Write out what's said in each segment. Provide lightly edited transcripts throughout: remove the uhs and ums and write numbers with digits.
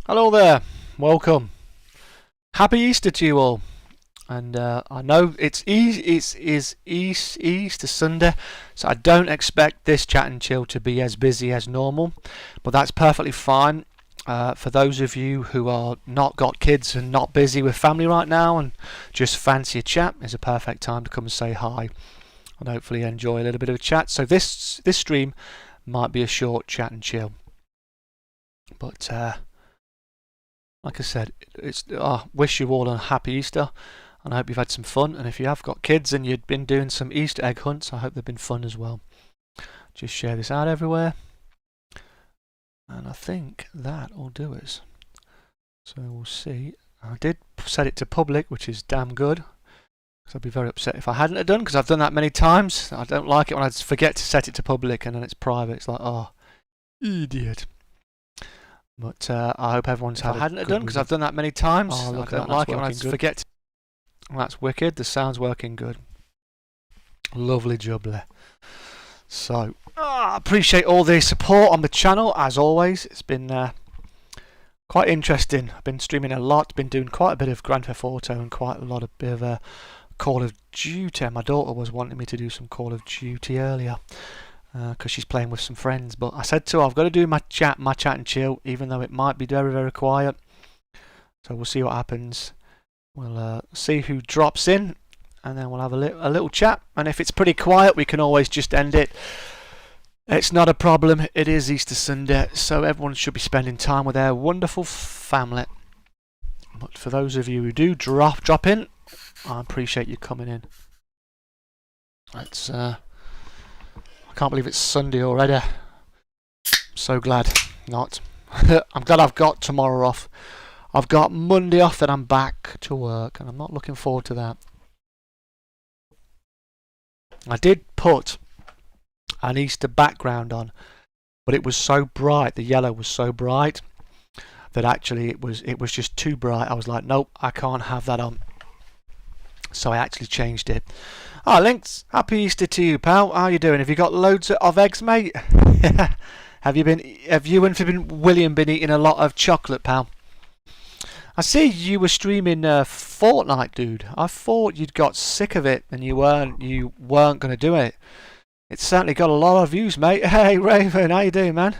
Hello there, welcome. Happy Easter to you all. And I know it's Easter Sunday, so I don't expect this chat and chill to be as busy as normal, but that's perfectly fine. For those of you who are not got kids and not busy with family right now and just fancy a chat, is a perfect time to come and say hi and hopefully enjoy a little bit of a chat. So this stream might be a short chat and chill, but like I said, I wish you all a happy Easter, and I hope you've had some fun. And if you have got kids and you've been doing some Easter egg hunts, I hope they've been fun as well. Just share this out everywhere, and I think that will do us. So we'll see. I did set it to public, which is damn good, because I'd be very upset if I hadn't have done, because I've done that many times. I don't like it when I forget to set it to public and then it's private. It's like, oh, idiot. But I hope everyone's had. I hadn't done because I've done that many times. Oh, look, I don't like it when I forget. Well, that's wicked. The sound's working good. Lovely jubbly. So I appreciate all the support on the channel as always. It's been quite interesting. I've been streaming a lot. Been doing quite a bit of Grand Theft Auto and quite a lot of bit of Call of Duty. My daughter was wanting me to do some Call of Duty earlier, because she's playing with some friends, but I said to her I've got to do my chat and chill, even though it might be very, very quiet. So we'll see what happens. We'll see who drops in, and then we'll have a little chat. And if it's pretty quiet, we can always just end it. It's not a problem. It is Easter Sunday, so everyone should be spending time with their wonderful family. But for those of you who do drop in, I appreciate you coming in. Let's I can't believe it's Sunday already. So glad not. I'm glad I've got tomorrow off. I've got Monday off, then I'm back to work, and I'm not looking forward to that. I did put an Easter background on, but it was so bright, the yellow was so bright, that actually it was just too bright. I was like, nope, I can't have that on. So I actually changed it. Ah, Lynx, happy Easter to you, pal. How you doing? Have you got loads of eggs, mate? Have you and William been eating a lot of chocolate, pal? I see you were streaming Fortnite, dude. I thought you'd got sick of it and you weren't going to do it. It's certainly got a lot of views, mate. Hey, Raven, how you doing, man?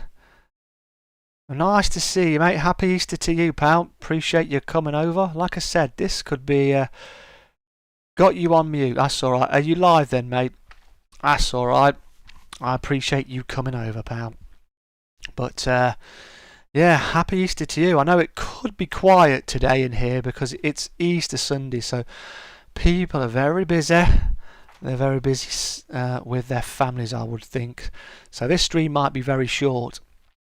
Nice to see you, mate. Happy Easter to you, pal. Appreciate you coming over. Like I said, this could be... Got you on mute. That's alright. Are you live then, mate? That's alright. I appreciate you coming over, pal. But, yeah, happy Easter to you. I know it could be quiet today in here because it's Easter Sunday, so people are very busy. They're very busy with their families, I would think. So this stream might be very short.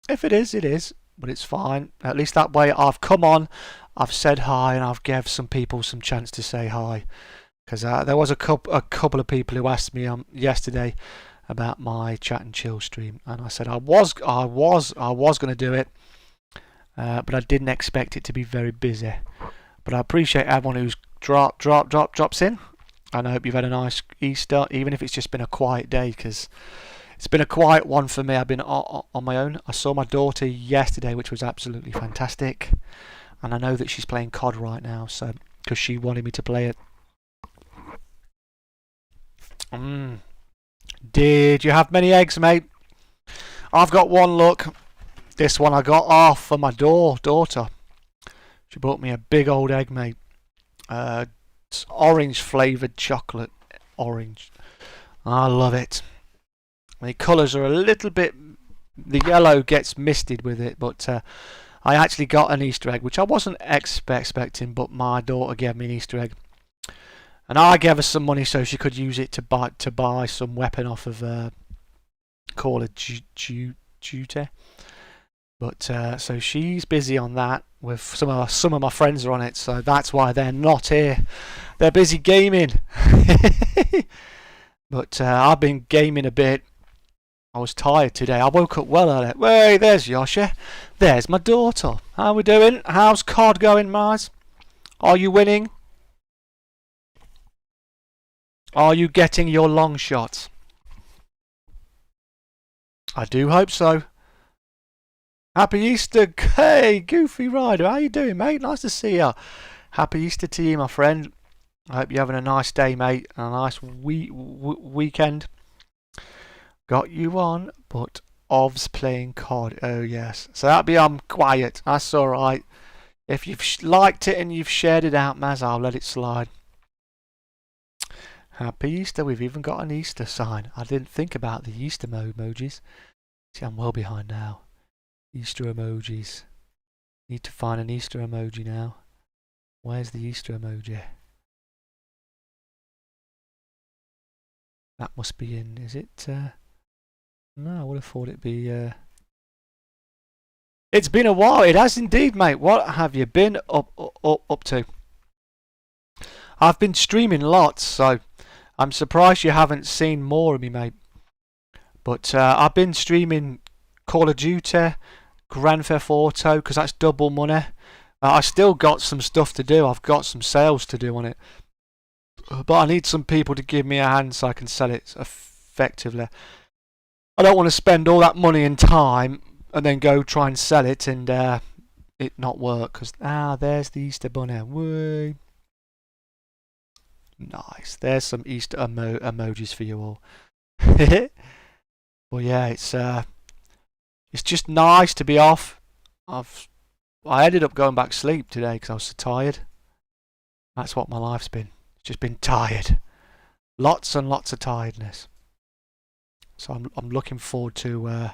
If it is, it is. But it's fine. At least that way I've come on, I've said hi, and I've given some people some chance to say hi. Because there was a couple of people who asked me yesterday about my chat and chill stream, and I said I was going to do it, but I didn't expect it to be very busy. But I appreciate everyone who's drops in, and I hope you've had a nice Easter, even if it's just been a quiet day, because it's been a quiet one for me. I've been on my own. I saw my daughter yesterday, which was absolutely fantastic, and I know that she's playing COD right now, so because she wanted me to play it. Did you have many eggs, mate? I've got one, look. This one I got off for my daughter. She bought me a big old egg, mate. It's orange flavoured chocolate. Orange. I love it. The colours are a little bit... The yellow gets misted with it, but I actually got an Easter egg, which I wasn't expecting, but my daughter gave me an Easter egg. And I gave her some money so she could use it to buy some weapon off of Call of Duty. But so she's busy on that. With some of my friends are on it, so that's why they're not here. They're busy gaming. But I've been gaming a bit. I was tired today. I woke up well early. Hey, there's Yoshi. There's my daughter. How we doing? How's COD going, Mars? Are you winning? Are you getting your long shots? I do hope so. Happy Easter. Hey, Goofy Rider. How you doing, mate? Nice to see you. Happy Easter to you, my friend. I hope you're having a nice day, mate. And a nice weekend. Got you on, but Ov's playing COD. Oh, yes. So that'll be quiet. That's alright. If you've liked it and you've shared it out, Maz, I'll let it slide. Happy Easter. We've even got an Easter sign. I didn't think about the Easter emojis. See, I'm well behind now. Easter emojis. Need to find an Easter emoji now. Where's the Easter emoji? That must be in, is it? No, I would have thought it'd be... It's been a while. It has indeed, mate. What have you been up to? I've been streaming lots, so I'm surprised you haven't seen more of me, mate. But I've been streaming Call of Duty, Grand Theft Auto, because that's double money. I still got some stuff to do. I've got some sales to do on it. But I need some people to give me a hand so I can sell it effectively. I don't want to spend all that money and time and then go try and sell it and it not work. Because, there's the Easter bunny. Woo. Nice. There's some Easter emojis for you all. Well, yeah, it's just nice to be off. I ended up going back to sleep today because I was so tired. That's what my life's been. It's just been tired. Lots and lots of tiredness. So I'm looking forward to.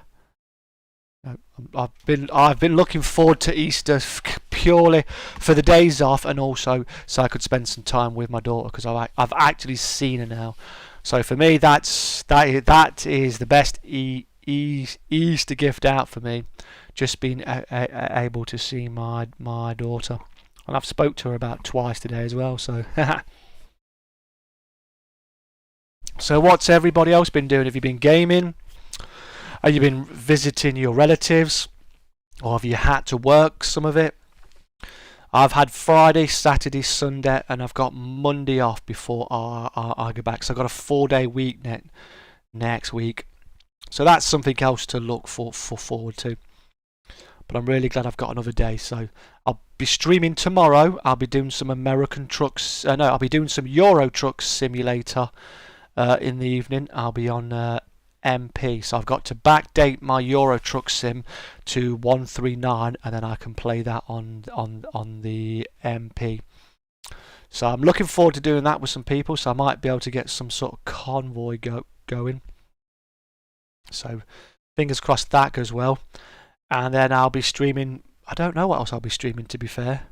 I've been looking forward to Easter purely for the days off, and also so I could spend some time with my daughter because I've actually seen her now. So for me, that is the best Easter gift out for me. Just being able to see my daughter, and I've spoke to her about twice today as well. So, so what's everybody else been doing? Have you been gaming? Have you been visiting your relatives, or have you had to work some of it? I've had Friday, Saturday, Sunday, and I've got Monday off before I go back. So I've got a 4-day week next week. So that's something else to look forward to. But I'm really glad I've got another day. So I'll be streaming tomorrow. I'll be doing some American trucks. I'll be doing some Euro Truck Simulator in the evening. I'll be on MP. So I've got to backdate my Euro Truck Sim to 139, and then I can play that on the MP. So I'm looking forward to doing that with some people. So I might be able to get some sort of convoy going. So fingers crossed that goes well. And then I'll be streaming. I don't know what else I'll be streaming, to be fair.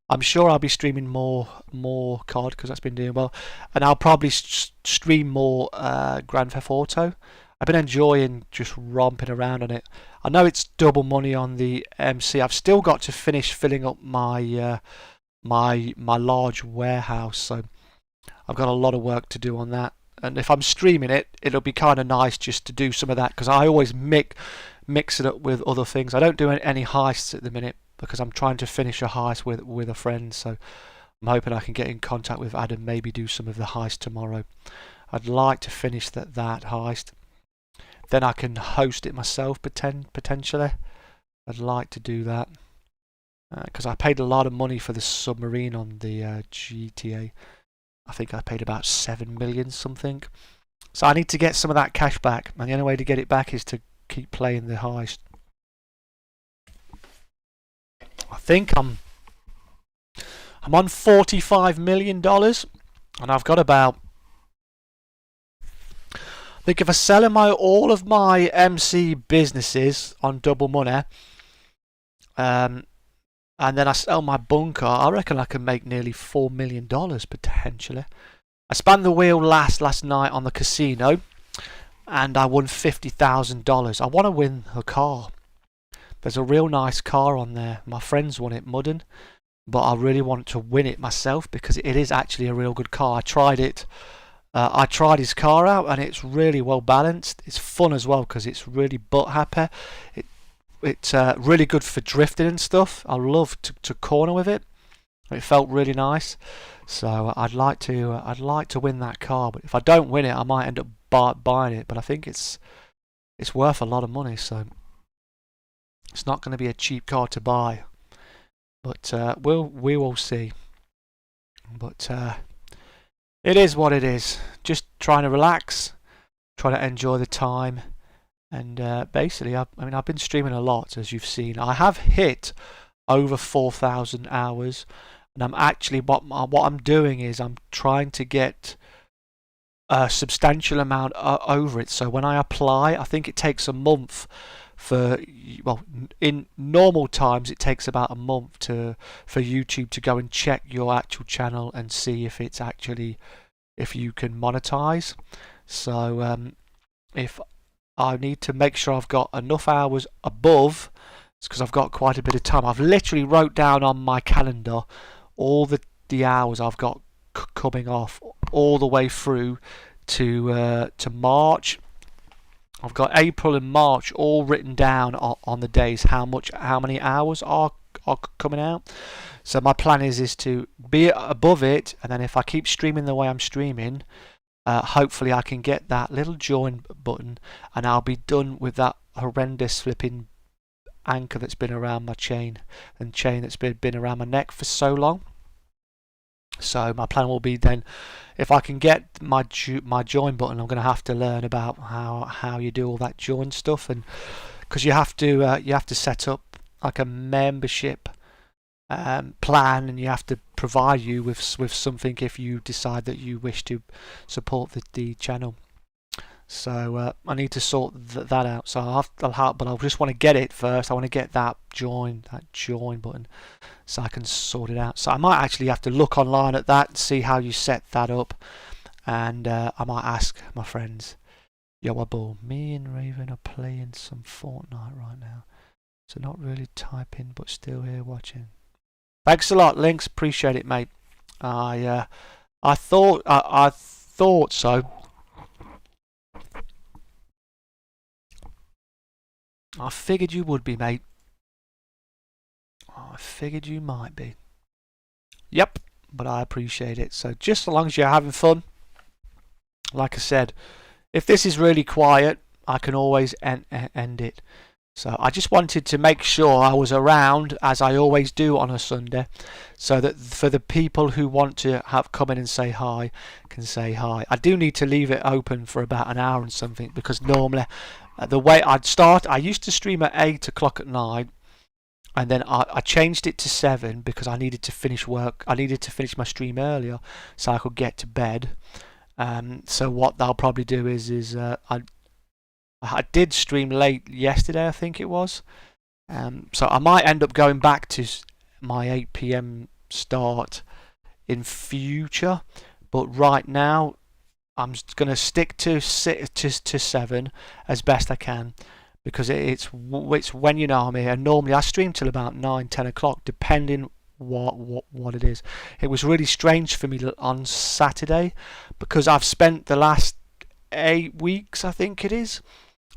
I'm sure I'll be streaming more COD because that's been doing well. And I'll probably stream more Grand Theft Auto. I've been enjoying just romping around on it. I know it's double money on the MC. I've still got to finish filling up my my large warehouse. So I've got a lot of work to do on that. And if I'm streaming it, it'll be kind of nice just to do some of that because I always mix it up with other things. I don't do any heists at the minute because I'm trying to finish a heist with a friend. So I'm hoping I can get in contact with Adam, maybe do some of the heist tomorrow. I'd like to finish that heist. Then I can host it myself potentially. I'd like to do that because I paid a lot of money for the submarine on the GTA. I think I paid about 7 million something. So I need to get some of that cash back, and the only way to get it back is to keep playing the heist. I think I'm on $45 million, and I've got about. I think if I sell all of my MC businesses on double money, and then I sell my bunker, I reckon I can make nearly $4 million potentially. I spun the wheel last night on the casino, and I won $50,000. I want to win a car. There's a real nice car on there. My friends won it mudding, but I really want to win it myself because it is actually a real good car. I tried it. I tried his car out, and it's really well balanced. It's fun as well because it's really butt happy. It's really good for drifting and stuff. I love to corner with it. It felt really nice. So I'd like to win that car, but if I don't win it, I might end up buying it. But I think it's worth a lot of money. So It's not going to be a cheap card to buy, but we will see. But it is what it is. Just trying to relax, try to enjoy the time, and basically, I mean, I've been streaming a lot, as you've seen. I have hit over 4,000 hours, and I'm actually what I'm doing is I'm trying to get a substantial amount over it. So when I apply, I think it takes a month for, well, in normal times it takes about a month for YouTube to go and check your actual channel and see if it's actually, if you can monetize. So if I need to make sure I've got enough hours above, it's because I've got quite a bit of time. I've literally wrote down on my calendar all the hours I've got coming off all the way through to March. I've got April and March all written down on the days how many hours are coming out. So my plan is to be above it, and then if I keep streaming the way I'm streaming, hopefully I can get that little join button, and I'll be done with that horrendous flipping anchor that's been around my chain that's been around my neck for so long. So my plan will be then, if I can get my join button, I'm going to have to learn about how you do all that join stuff, and because you have to set up like a membership plan, and you have to provide you with something if you decide that you wish to support the channel. So I need to sort that out. So I'll help, but I just want to get it first. I want to get that join button so I can sort it out. So I might actually have to look online at that, see how you set that up, and I might ask my friends. Yo, Oddball, me and Raven are playing some Fortnite right now, so not really typing, but still here watching. Thanks a lot, Lynx. Appreciate it, mate. I thought so. I figured you would be, mate. I figured you might be. Yep, but I appreciate it. So just so long as you're having fun, like I said, if this is really quiet, I can always end it. So I just wanted to make sure I was around, as I always do on a Sunday, so that for the people who want to come in and say hi, can say hi. I do need to leave it open for about an hour and something, because normally the way I used to stream at 8 o'clock at night, and then I changed it to 7 because I needed to finish work. I needed to finish my stream earlier so I could get to bed. So what they'll probably do is I did stream late yesterday, I think it was. So I might end up going back to my 8 PM start in future, but right now I'm going to stick to 7 as best I can, because it's when you know I'm here. Normally I stream till about 9-10 o'clock, depending what it is. It was really strange for me on Saturday, because I've spent the last 8 weeks, I think it is,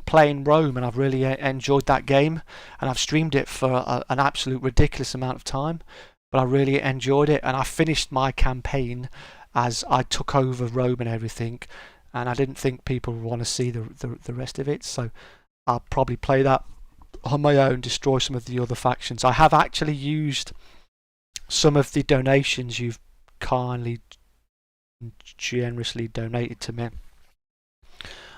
playing Rome, and I've really enjoyed that game, and I've streamed it for an absolute ridiculous amount of time, but I really enjoyed it, and I finished my campaign as I took over Rome and everything, and I didn't think people would want to see the rest of it, so I'll probably play that on my own, destroy some of the other factions. I have actually used some of the donations you've kindly, generously donated to me.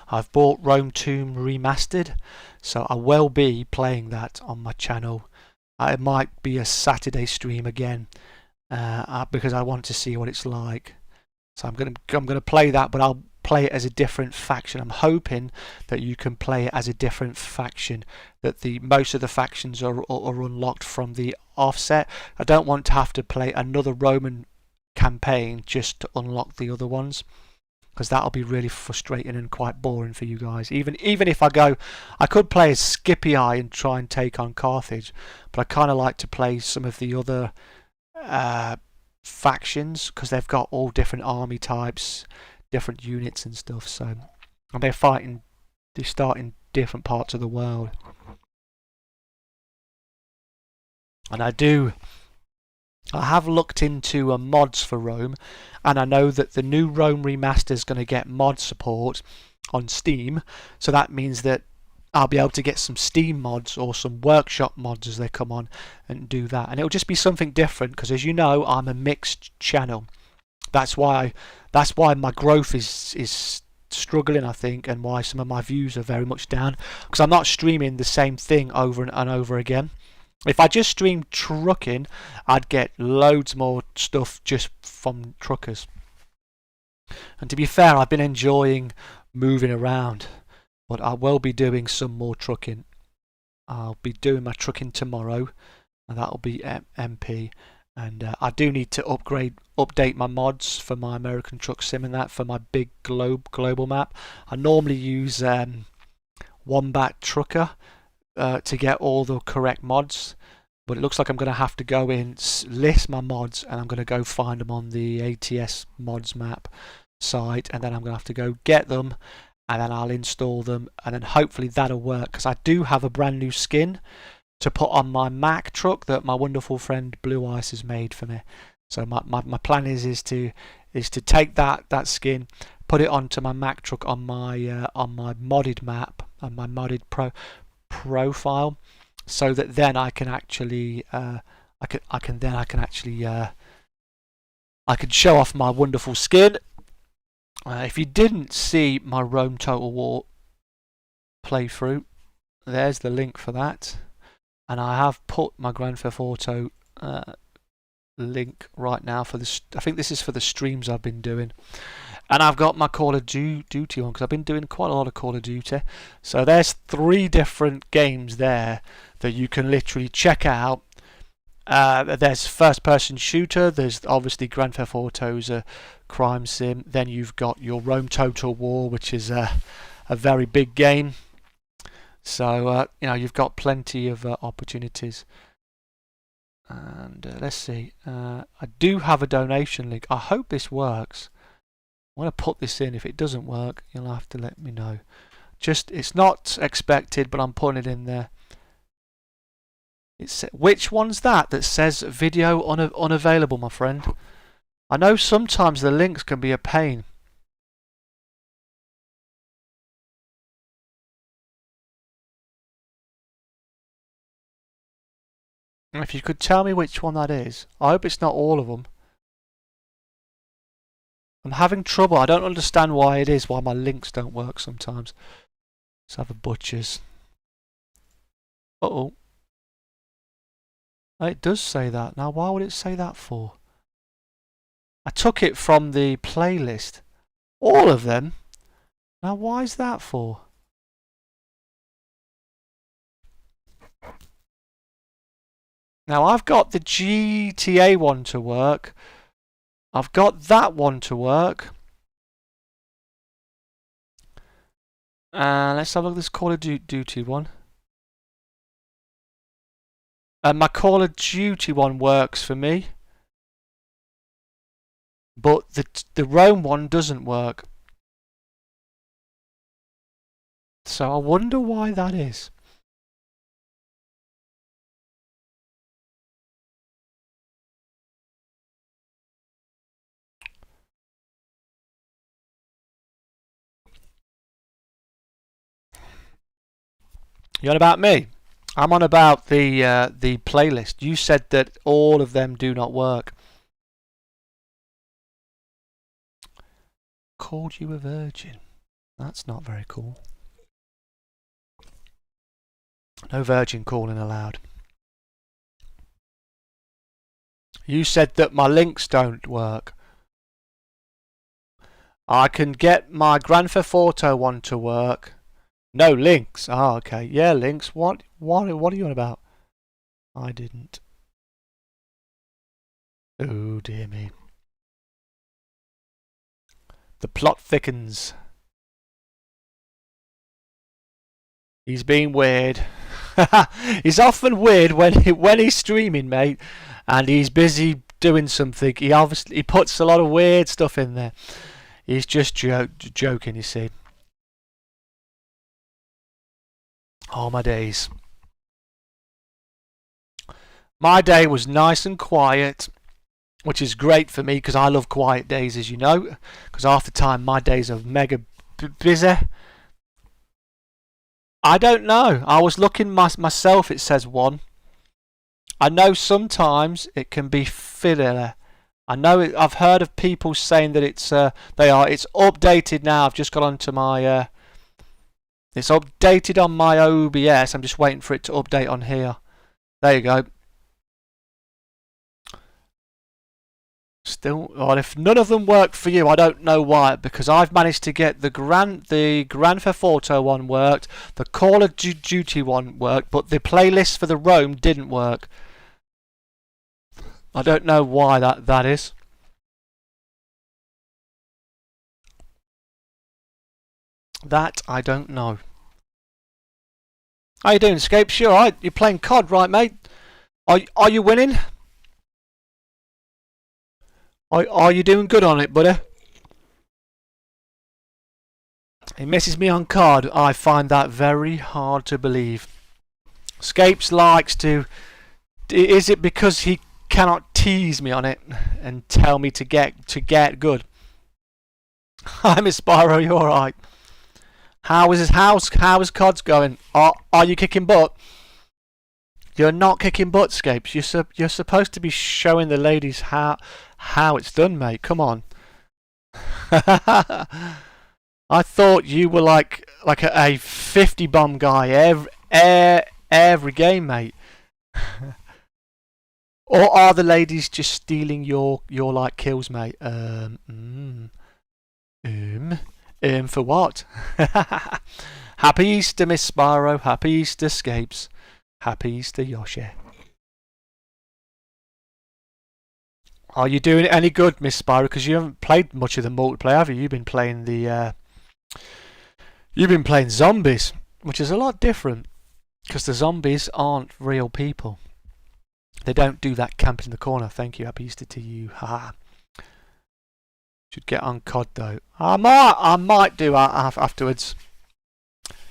I've bought Rome Tomb Remastered, so I will be playing that on my channel. It might be a Saturday stream again, because I want to see what it's like. So I'm gonna play that, but I'll play it as a different faction. I'm hoping that you can play it as a different faction, that most of the factions are unlocked from the offset. I don't want to have to play another Roman campaign just to unlock the other ones, because that'll be really frustrating and quite boring for you guys. Even if I could play as Scipii and try and take on Carthage, but I kind of like to play some of the other factions, because they've got all different army types, different units and stuff. So, and they start in different parts of the world. And I have looked into mods for Rome, and I know that the new Rome Remaster is going to get mod support on Steam, so that means that I'll be able to get some Steam mods or some workshop mods as they come on and do that. And it'll just be something different because, as you know, I'm a mixed channel. That's why my growth is struggling, I think, and why some of my views are very much down, because I'm not streaming the same thing over and over again. If I just streamed trucking, I'd get loads more stuff just from truckers. And to be fair, I've been enjoying moving around, but I will be doing some more trucking. I'll be doing my trucking tomorrow, and that'll be MP. And I do need to update my mods for my American Truck Sim and that for my big global map. I normally use Wombat Trucker to get all the correct mods, but it looks like I'm going to have to go in, list my mods, and I'm going to go find them on the ATS mods map site, and then I'm going to have to go get them, and then I'll install them, and then hopefully that'll work, because I do have a brand new skin to put on my Mac truck that my wonderful friend Blue Ice has made for me. So my plan is to take that skin, put it onto my Mac truck on my modded map and my modded profile, so that then I can actually I can show off my wonderful skin. If you didn't see my Rome Total War playthrough, there's the link for that. And I have put my Grand Theft Auto link right now for this. I think this is for the streams I've been doing. And I've got my Call of Duty on, because I've been doing quite a lot of Call of Duty. So there's 3 different games there that you can literally check out. There's first person shooter, there's obviously Grand Theft Auto's a crime sim. Then you've got your Rome Total War, which is a very big game. So you've got plenty of opportunities. And let's see, I do have a donation link. I hope this works. I'm going to put this in. If it doesn't work, you'll have to let me know. It's not expected, but I'm putting it in there. Which one's that says video unavailable, my friend? I know sometimes the links can be a pain. If you could tell me which one that is. I hope it's not all of them. I'm having trouble. I don't understand why it is, why my links don't work sometimes. Let's have a butcher's. Uh-oh. It does say that. Now, why would it say that for? I took it from the playlist. All of them? Now, why is that for? Now, I've got the GTA one to work. I've got that one to work. Let's have a look at this Call of Duty one. My Call of Duty one works for me, but the Rome one doesn't work. So I wonder why that is. You on about me? I'm on about the playlist. You said that all of them do not work. Called you a virgin. That's not very cool. No virgin calling allowed. You said that my links don't work. I can get my Grand Theft Auto one to work. No links. Ah, okay. Yeah, links. What are you on about? I didn't. Oh dear me. The plot thickens. He's being weird. He's often weird when he's streaming, mate, and he's busy doing something. He puts a lot of weird stuff in there. He's just joking, you see. Oh, my days. My day was nice and quiet, which is great for me because I love quiet days, as you know, because half the time my days are mega busy. I don't know. I was looking myself. It says 1. I know sometimes it can be filler. I know I've heard of people saying that it's It's updated now. I've just got onto my. It's updated on my OBS. I'm just waiting for it to update on here. There you go. Still, well, if none of them work for you, I don't know why. Because I've managed to get the Grand Theft Auto one worked, the Call of Duty one worked, but the playlist for the Rome didn't work. I don't know why that is. That I don't know. How you doing, Scapes? You alright? You're playing COD, right, mate? Are you winning? Are you doing good on it, buddy? He misses me on COD. I find that very hard to believe. Scapes likes to. Is it because he cannot tease me on it and tell me to get good? Hi, Miss Spyro. You all right? How is COD's going? Are you kicking butt? You're not kicking butt, Scapes. You're supposed to be showing the ladies how it's done, mate. Come on. I thought you were like a 50 bomb guy every game, mate. Or are the ladies just stealing your like kills, mate? For what? Happy Easter, Miss Spyro. Happy Easter, Scapes. Happy Easter, Yoshi. Are you doing any good, Miss Spyro? Because you haven't played much of the multiplayer, have you? You've been playing zombies, which is a lot different. Because the zombies aren't real people. They don't do that camping in the corner. Thank you. Happy Easter to you. Haha. Should get on COD though. I might do afterwards.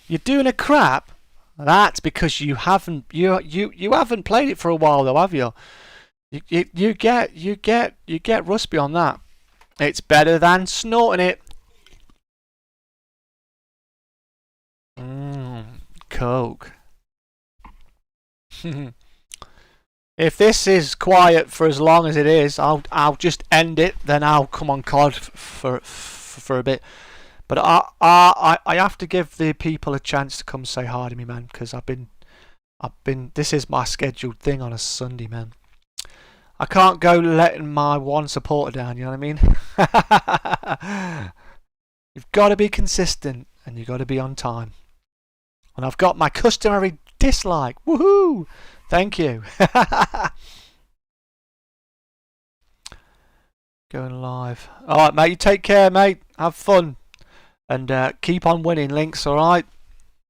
You're doing a crap. That's because you haven't played it for a while though, have you? You get rusty on that. It's better than snorting it. Coke. If this is quiet for as long as it is, I'll just end it. Then I'll come on COD for a bit. But I have to give the people a chance to come say hi to me, man. Because I've been. This is my scheduled thing on a Sunday, man. I can't go letting my one supporter down. You know what I mean? You've got to be consistent and you've got to be on time. And I've got my customary dislike. Woohoo! Thank you. Going live. Alright, mate. You take care, mate. Have fun. And keep on winning, Lynx, alright?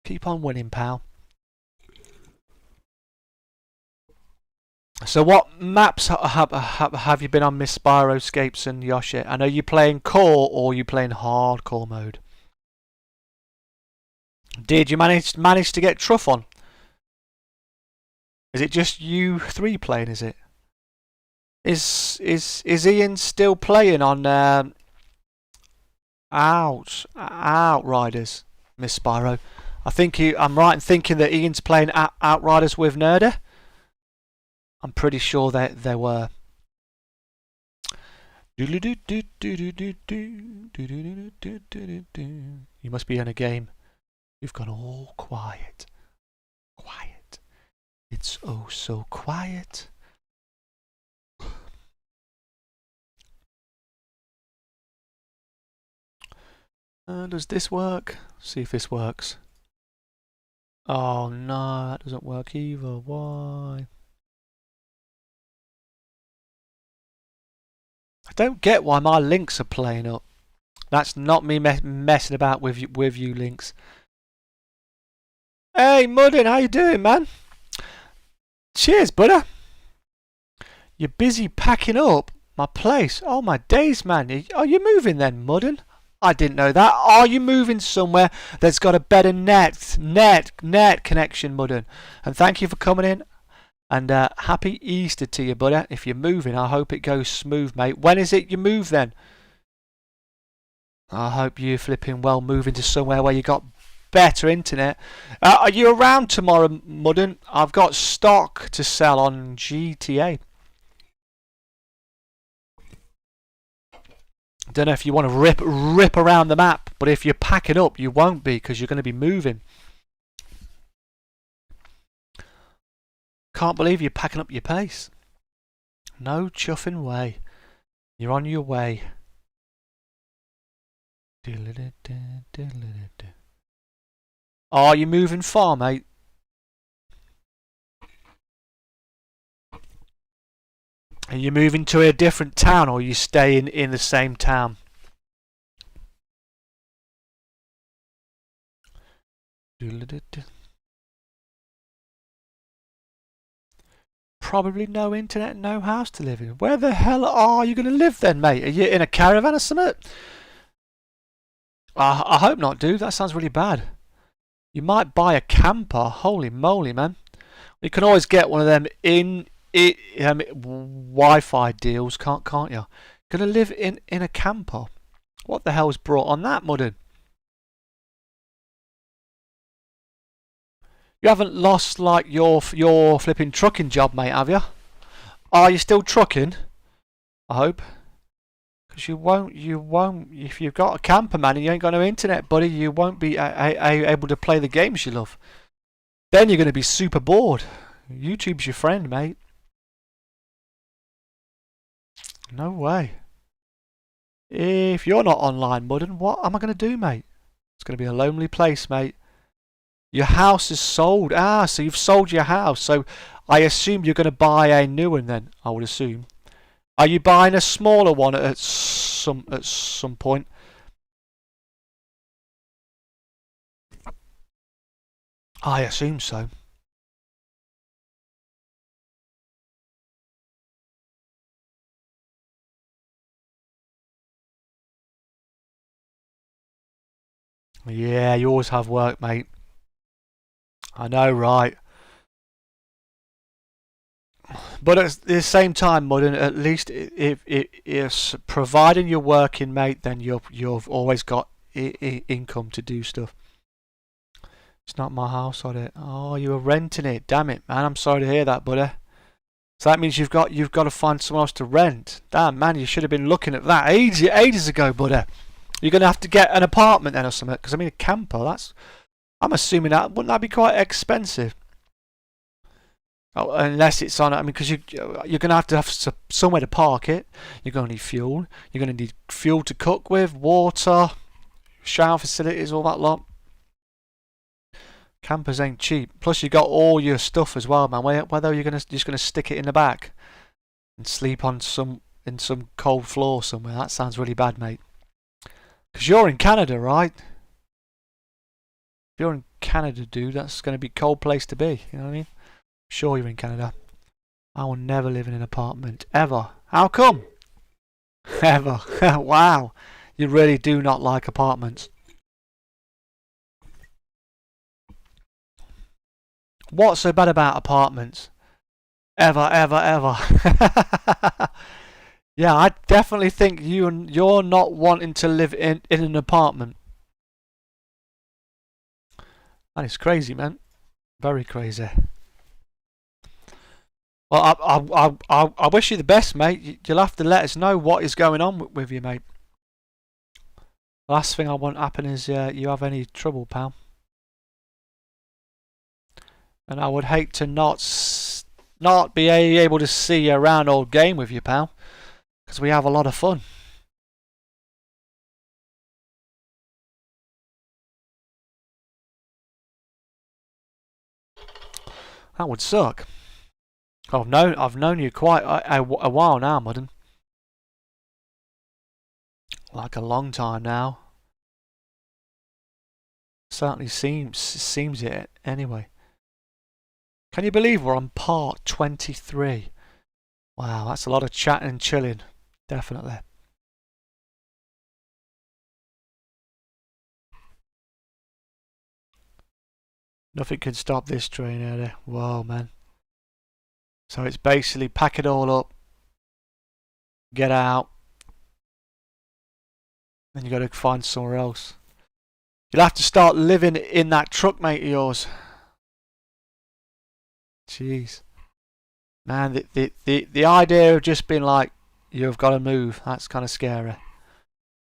Keep on winning, pal. So what maps have you been on, Miss Spyro, Scapes and Yoshi? And are you playing core or are you playing hardcore mode? Did you manage to get Truff on? Is it just you three playing, is it? Is Ian still playing on Outriders, Miss Spyro? I think I'm right in thinking that Ian's playing Outriders with Nerder. I'm pretty sure that there were. You must be in a game. You've gone all quiet. Quiet. It's oh so quiet. Does this work? See if this works. Oh no, that doesn't work either. Why? I don't get why my links are playing up. That's not me messing about with you links. Hey Muddin, how you doing, man? Cheers, brother. You're busy packing up my place. Oh my days, man. Are you moving then, Muddin? I didn't know that. Are you moving somewhere that's got a better net connection, Muddin? And thank you for coming in. And happy Easter to you, buddy. If you're moving, I hope it goes smooth, mate. When is it you move then? I hope you're flipping well moving to somewhere where you got better internet. Are you around tomorrow, Mudden? I've got stock to sell on GTA. Don't know if you want to rip around the map, but if you're packing up, you won't be because you're going to be moving. Can't believe you're packing up your pace. No chuffing way. You're on your way. Are you moving far, mate? Are you moving to a different town, or are you staying in the same town? Probably no internet, no house to live in. Where the hell are you going to live then, mate? Are you in a caravan or something? I hope not, dude. That sounds really bad. You might buy a camper. Holy moly, man. You can always get one of them Wi-Fi deals, can't you? Gonna live in a camper. What the hell's brought on that, Mudden? You haven't lost like your flipping trucking job, mate, have you? Are you still trucking? I hope. Because you won't. If you've got a camper, man, and you ain't got no internet, buddy, you won't be able to play the games you love. Then you're going to be super bored. YouTube's your friend, mate. No way. If you're not online, Mudden, what am I going to do, mate? It's going to be a lonely place, mate. Your house is sold. Ah, so you've sold your house. So I assume you're going to buy a new one then, I would assume. Are you buying a smaller one at some point? I assume so. Yeah, you always have work, mate. I know, right? But at the same time, Mudden, at least if providing you're working, mate, then you've always got income to do stuff. It's not my house, on it. Oh, you were renting it. Damn it, man. I'm sorry to hear that, buddy. So that means you've got to find someone else to rent. Damn, man, you should have been looking at that ages ago, buddy. You're gonna have to get an apartment then or something. Because I mean, a camper. I'm assuming wouldn't that be quite expensive? Oh, unless it's on. I mean, because you're gonna have somewhere to park it. You're gonna need fuel. You're gonna need fuel to cook with, water, shower facilities, all that lot. Campers ain't cheap. Plus you got all your stuff as well, man. Whether you're just gonna stick it in the back and sleep on some cold floor somewhere. That sounds really bad, mate. Because you're in Canada, right? If you're in Canada, dude, that's gonna be a cold place to be. You know what I mean? Sure, you're in Canada. I will never live in an apartment ever. How come? Ever? Wow, you really do not like apartments. What's so bad about apartments? Ever. Yeah, I definitely think you're not wanting to live in an apartment. That is crazy, man. Very crazy. Well, I wish you the best, mate. You'll have to let us know what is going on with you, mate. Last thing I want to happen is you have any trouble, pal. And I would hate to not be able to see a round old game with you, pal. Because we have a lot of fun. That would suck. I've known you quite a while now, Mudden. Like a long time now. Certainly seems it anyway. Can you believe we're on part 23? Wow, that's a lot of chatting and chilling. Definitely. Nothing can stop this train, Eddie. Whoa, man. So it's basically pack it all up, get out, then you got to find somewhere else. You'll have to start living in that truck, mate, of yours. Jeez. Man, the idea of just being like, you've got to move, that's kind of scary.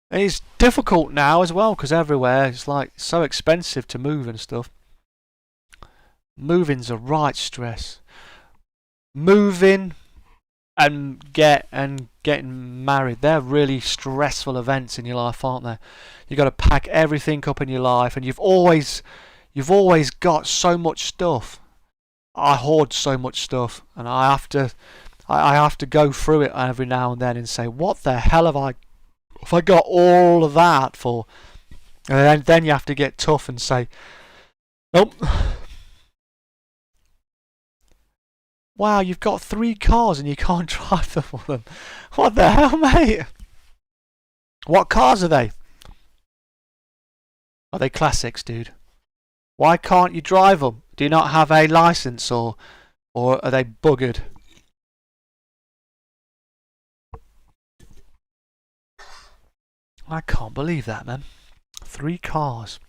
And it's difficult now as well, because everywhere it's like so expensive to move and stuff. Moving's a right stress. Moving and getting married, they're really stressful events in your life, aren't they? You've got to pack everything up in your life, and you've always got so much stuff. I hoard so much stuff, and I have to go through it every now and then and say, what the hell have I got all of that for? And then you have to get tough and say, nope. Wow, you've got 3 cars and you can't drive them for them. What the hell, mate? What cars are they? Are they classics, dude? Why can't you drive them? Do you not have a license, or are they buggered? I can't believe that, man. 3 cars.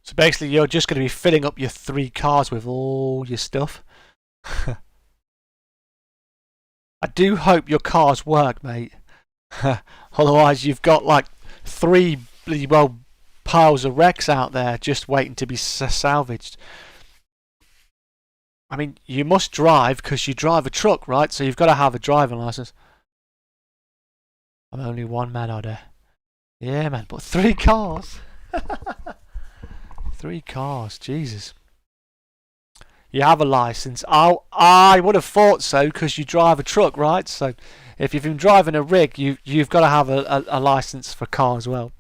So basically you're just going to be filling up your 3 cars with all your stuff. I do hope your cars work, mate. Otherwise you've got like 3 well piles of wrecks out there just waiting to be salvaged. I mean, you must drive because you drive a truck, right? So you've got to have a driving license. I'm only one man out there. Yeah, man, but 3 cars. 3 cars, Jesus. You have a license. I would have thought so because you drive a truck, right? So if you've been driving a rig, you've got to have a license for car as well.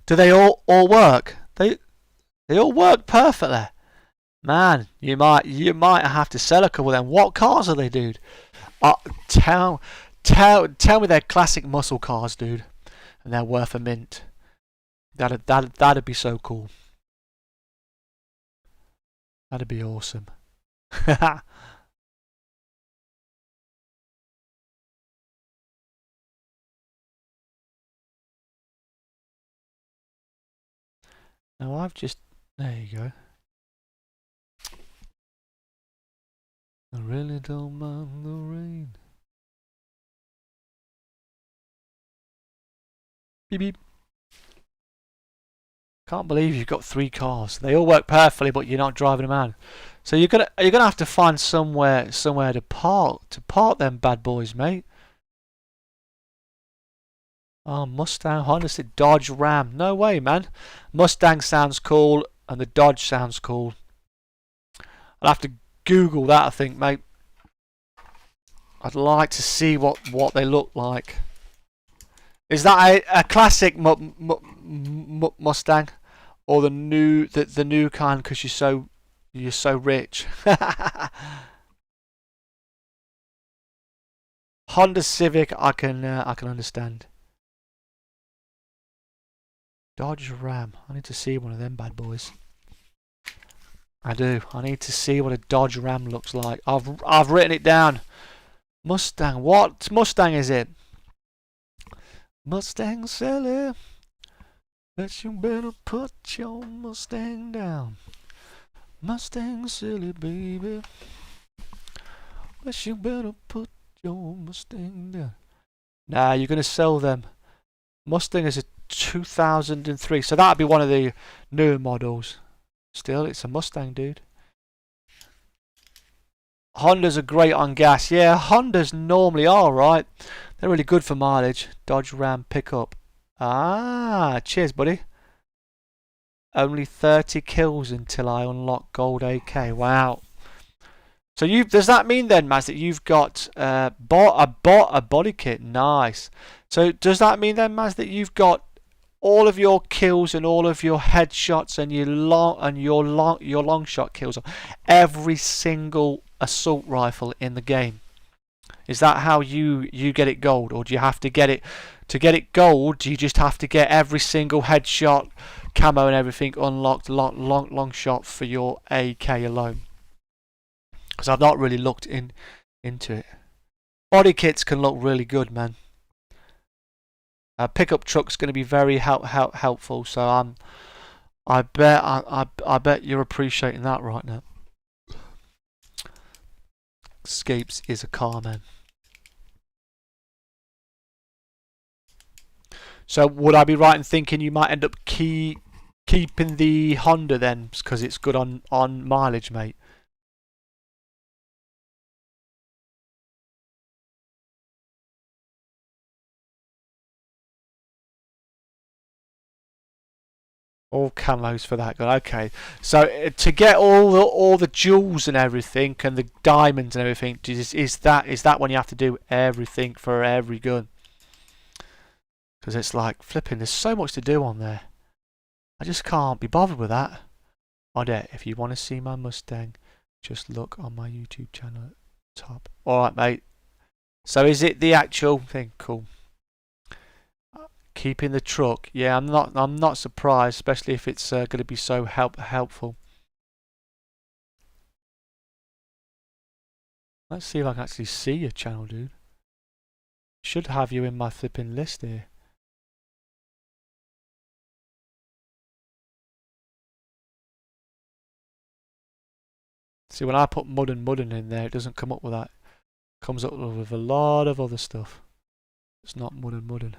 Do they all work? They all work perfectly. Man, you might have to sell a couple of them. What cars are they, dude? Tell me they're classic muscle cars, dude, and they're worth a mint. That'd be so cool. That'd be awesome. Now there you go. I really don't mind the rain. Beep beep. Can't believe you've got 3 cars. They all work perfectly, but you're not driving them out. So you're gonna have to find somewhere to park them bad boys, mate. Oh, Mustang, Honda, Dodge, Ram. No way, man. Mustang sounds cool, and the Dodge sounds cool. I'll have to Google that, I think, mate. I'd like to see what they look like. Is that a classic Mustang, or the new kind because you're so rich? Honda Civic, I can understand. Dodge Ram. I need to see one of them bad boys. I do. I need to see what a Dodge Ram looks like. I've written it down. Mustang. What Mustang is it? Mustang Sally, but you better put your Mustang down. Mustang Silly, baby, but you better put your Mustang down. Nah, you're going to sell them. Mustang is a 2003, so that'd be one of the newer models. Still, it's a Mustang, dude. Hondas are great on gas. Yeah, Hondas normally are, right? They're really good for mileage. Dodge Ram pickup. Ah, cheers, buddy. Only 30 kills until I unlock gold AK. Wow. So does that mean then, Maz, that you've got bought a body kit? Nice. So does that mean then, Maz, that you've got all of your kills and all of your headshots and your long shot kills on every single assault rifle in the game? Is that how you get it gold, or do you have to get it gold? Do you just have to get every single headshot, camo and everything unlocked, long shot for your AK alone? because I've not really looked into it. Body kits can look really good, man. Pickup truck's going to be very helpful, so I bet you're appreciating that right now. Escapes is a car, man. So would I be right in thinking you might end up keeping the Honda then, because it's good on mileage, mate? All camos for that guy. Okay, so to get all the jewels and everything and the diamonds and everything, is that when you have to do everything for every gun? Because it's like flipping. There's so much to do on there. I just can't be bothered with that. Oddette, if you want to see my Mustang, just look on my YouTube channel at the top. All right, mate. So is it the actual thing? Cool. Keeping the truck, yeah, I'm not surprised, especially if it's going to be so helpful. Let's see if I can actually see your channel, dude. Should have you in my flipping list here. See, when I put Mudden in there, it doesn't come up with that. It comes up with a lot of other stuff. It's not Mudden.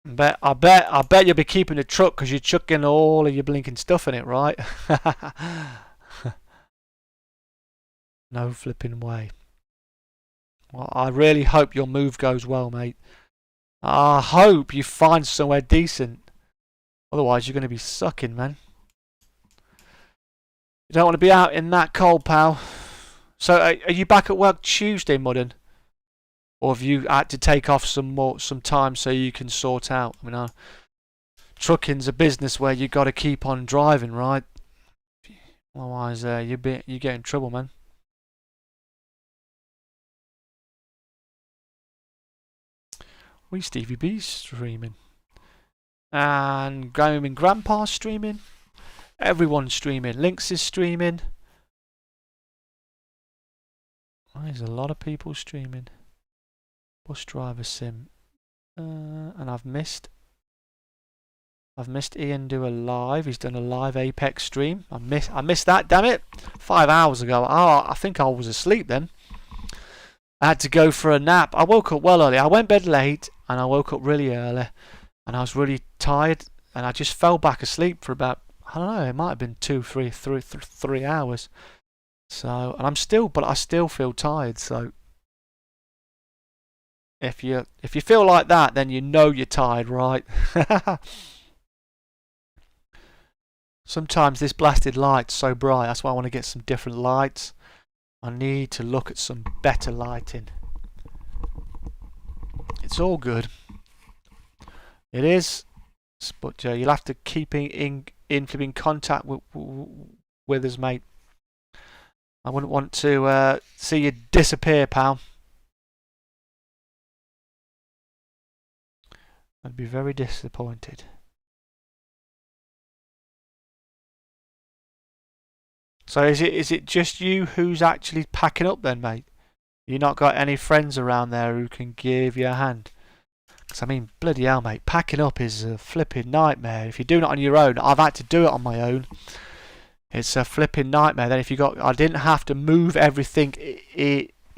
I bet you'll be keeping the truck because you're chucking all of your blinking stuff in it, right? No flipping way. Well, I really hope your move goes well, mate. I hope you find somewhere decent. Otherwise, you're going to be sucking, man. You don't want to be out in that cold, pal. So, are you back at work Tuesday, Mudden? Or have you had to take off some time so you can sort out? I mean, trucking's a business where you got to keep on driving, right? Otherwise, you get in trouble, man. We Stevie B's streaming, and Grandpa's streaming. Everyone's streaming. Lynx is streaming. There's a lot of people streaming. Bus driver sim, and I've missed Ian do a live. He's done a live Apex stream. I missed that. Damn it! 5 hours ago. Oh, I think I was asleep then. I had to go for a nap. I woke up well early. I went bed late and I woke up really early, and I was really tired, and I just fell back asleep for about, I don't know, it might have been 3 hours. So, and I still feel tired. So. If you feel like that, then you know you're tired, right? Sometimes this blasted light's so bright, that's why I want to get some different lights. I need to look at some better lighting. It's all good. It is, but you'll have to keep in contact with us, mate. I wouldn't want to see you disappear, pal. I'd be very disappointed. So is it just you who's actually packing up then, mate? You not got any friends around there who can give you a hand? Because I mean, bloody hell, mate, packing up is a flipping nightmare. If you're doing it on your own, I've had to do it on my own. It's a flipping nightmare. Then I didn't have to move everything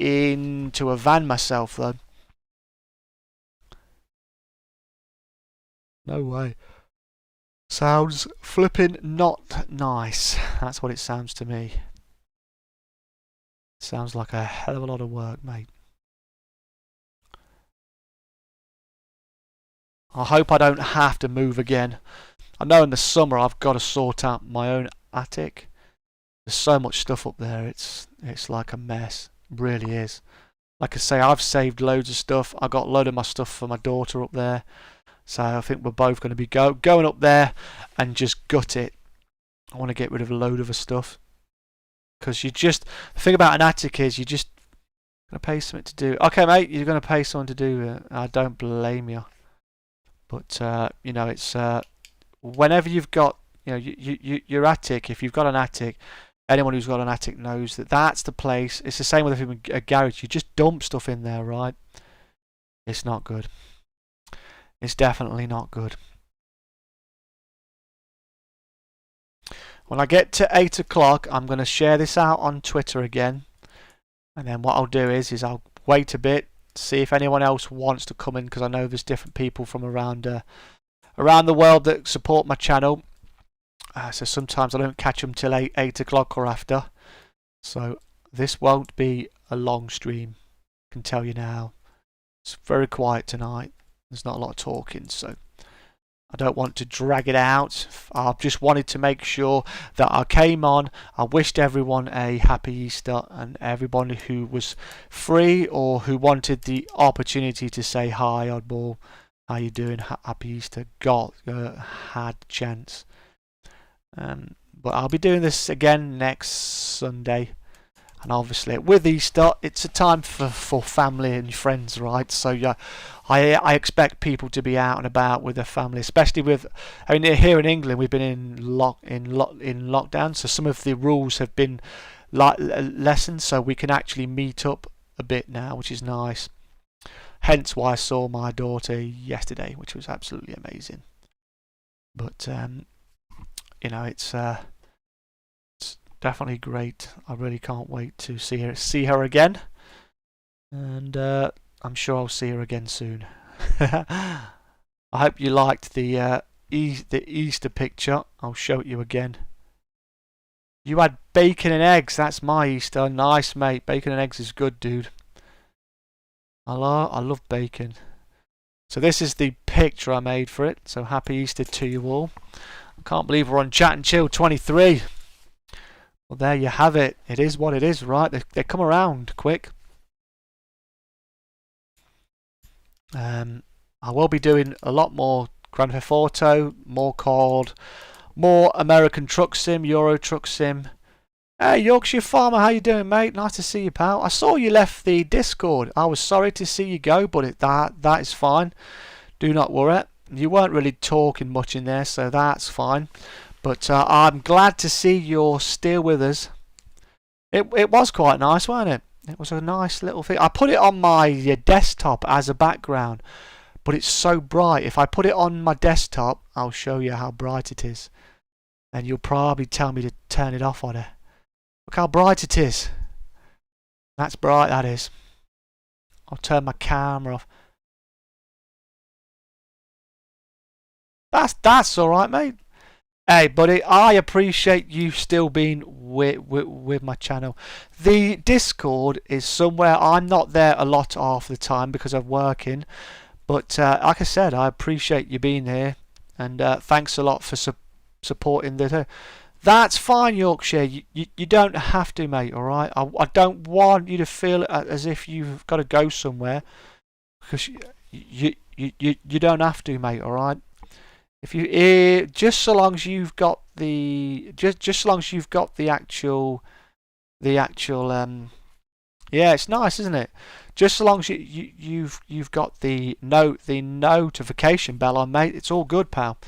into a van myself though. No way. Sounds flipping not nice. That's what it sounds to me. Sounds like a hell of a lot of work, mate. I hope I don't have to move again. I know in the summer I've got to sort out my own attic. There's so much stuff up there. It's like a mess. It really is. Like I say, I've saved loads of stuff. I got a load of my stuff for my daughter up there. So I think we're both going to be going up there and just gut it. I want to get rid of a load of the stuff. Because the thing about an attic is you're just going to pay something to do. Okay, mate, you're going to pay someone to do it. I don't blame you. But, you know, it's whenever you've got You know, your attic. If you've got an attic, anyone who's got an attic knows that that's the place. It's the same with a garage. You just dump stuff in there, right? It's not good. It's definitely not good. When I get to 8 o'clock, I'm going to share this out on Twitter again. And then what I'll do is I'll wait a bit, see if anyone else wants to come in, because I know there's different people from around the world that support my channel. So sometimes I don't catch them till 8 o'clock or after. So this won't be a long stream, I can tell you now. It's very quiet tonight. There's not a lot of talking, so I don't want to drag it out. I just wanted to make sure that I came on. I wished everyone a happy Easter, and everyone who was free or who wanted the opportunity to say hi, Oddball, how you doing, happy Easter, had chance. But I'll be doing this again next Sunday. And obviously with Easter, it's a time for family and friends, right? So yeah, I expect people to be out and about with their family, especially with, I mean, here in England we've been in lockdown, so some of the rules have been lessened, so we can actually meet up a bit now, which is nice. Hence why I saw my daughter yesterday, which was absolutely amazing. But you know, it's definitely great. I really can't wait to see her again, and I'm sure I'll see her again soon. I hope you liked the Easter picture. I'll show it you again. You had bacon and eggs. That's my Easter. Nice, mate. Bacon and eggs is good, dude. I love bacon. So this is the picture I made for it. So happy Easter to you all. I can't believe we're on Chat and Chill 23. Well, there you have it. It is what it is, right? They come around quick. I will be doing a lot more Grand Theft Auto, more COD, more American Truck Sim, Euro Truck Sim. Hey, Yorkshire Farmer, how you doing, mate? Nice to see you, pal. I saw you left the Discord. I was sorry to see you go, but that is fine. Do not worry. You weren't really talking much in there, so that's fine. But I'm glad to see you're still with us. It was quite nice, wasn't it? It was a nice little thing. I put it on my desktop as a background, but it's so bright. If I put it on my desktop, I'll show you how bright it is. And you'll probably tell me to turn it off on it. Look how bright it is. That's bright, that is. I'll turn my camera off. That's alright, mate. Hey, buddy, I appreciate you still being with my channel. The Discord is somewhere. I'm not there a lot half the time because I'm working. But like I said, I appreciate you being here. And thanks a lot for supporting the... That's fine, Yorkshire. You don't have to, mate, alright? I don't want you to feel as if you've got to go somewhere. Because you don't have to, mate, alright? If you just so long as you've got the just so long as you've got the actual yeah, it's nice, isn't it? Just so long as you've got the notification bell on, mate, it's all good, pal.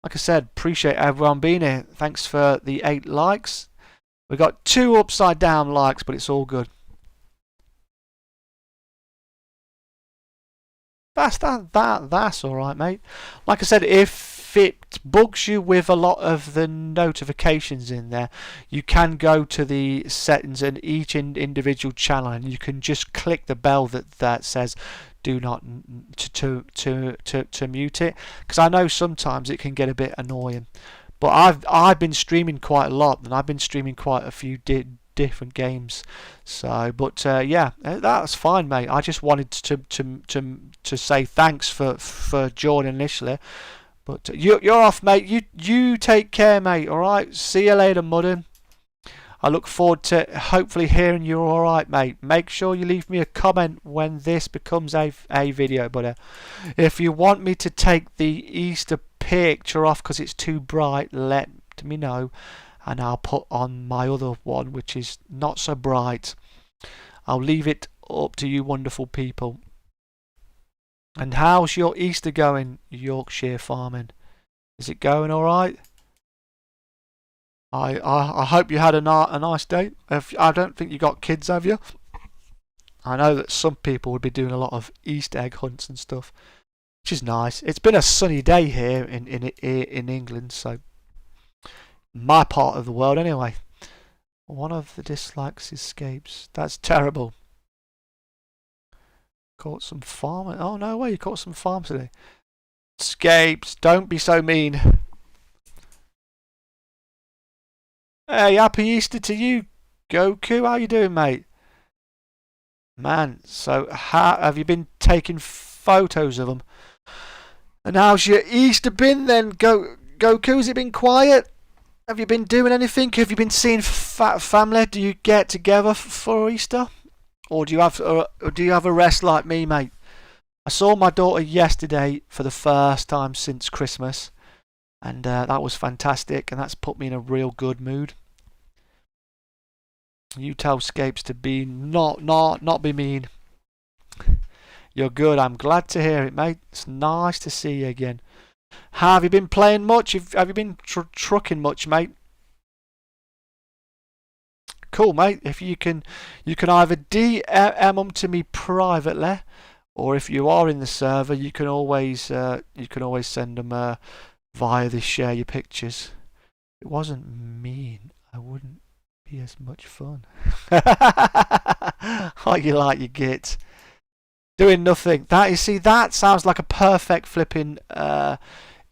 Like I said, appreciate everyone being here. Thanks for the 8 likes. We got 2 upside down likes, but it's all good. That's all right, mate. Like I said, if it bugs you with a lot of the notifications in there, you can go to the settings in each individual channel, and you can just click the bell that says do not to mute it, because I know sometimes it can get a bit annoying. But I've been streaming quite a lot, and I've been streaming quite a few different games. So, but yeah, that's fine, mate. I just wanted to say thanks for joining initially. But you're off, mate. You take care, mate. All right. See you later, Mudden. I look forward to hopefully hearing you're all right, mate. Make sure you leave me a comment when this becomes a video. But if you want me to take the Easter picture off because it's too bright, let me know, and I'll put on my other one which is not so bright. I'll leave it up to you wonderful people. And how's your Easter going, Yorkshire farming? Is it going all right? I hope you had a nice day. I don't think you got kids, have you? I know that some people would be doing a lot of Easter egg hunts and stuff, which is nice. It's been a sunny day here in England, so my part of the world anyway. One of the dislikes escapes. That's terrible. Caught some farm. Oh no way! You caught some farm today. Escapes. Don't be so mean. Hey, happy Easter to you, Goku. How you doing, mate? Man, so have you been taking photos of them? And how's your Easter been then, Goku? Has it been quiet? Have you been doing anything? Have you been seeing family? Do you get together for Easter, or do you have a rest like me, mate? I saw my daughter yesterday for the first time since Christmas, and that was fantastic, and that's put me in a real good mood. You tell Scapes to be not be mean. You're good. I'm glad to hear it, mate. It's nice to see you again. Have you been playing much? Have you been trucking much, mate? Cool, mate. If you can either DM them to me privately, or if you are in the server, you can always send them via the share your pictures. It wasn't mean. I wouldn't be as much fun. Like you git. Doing nothing. That sounds like a perfect flipping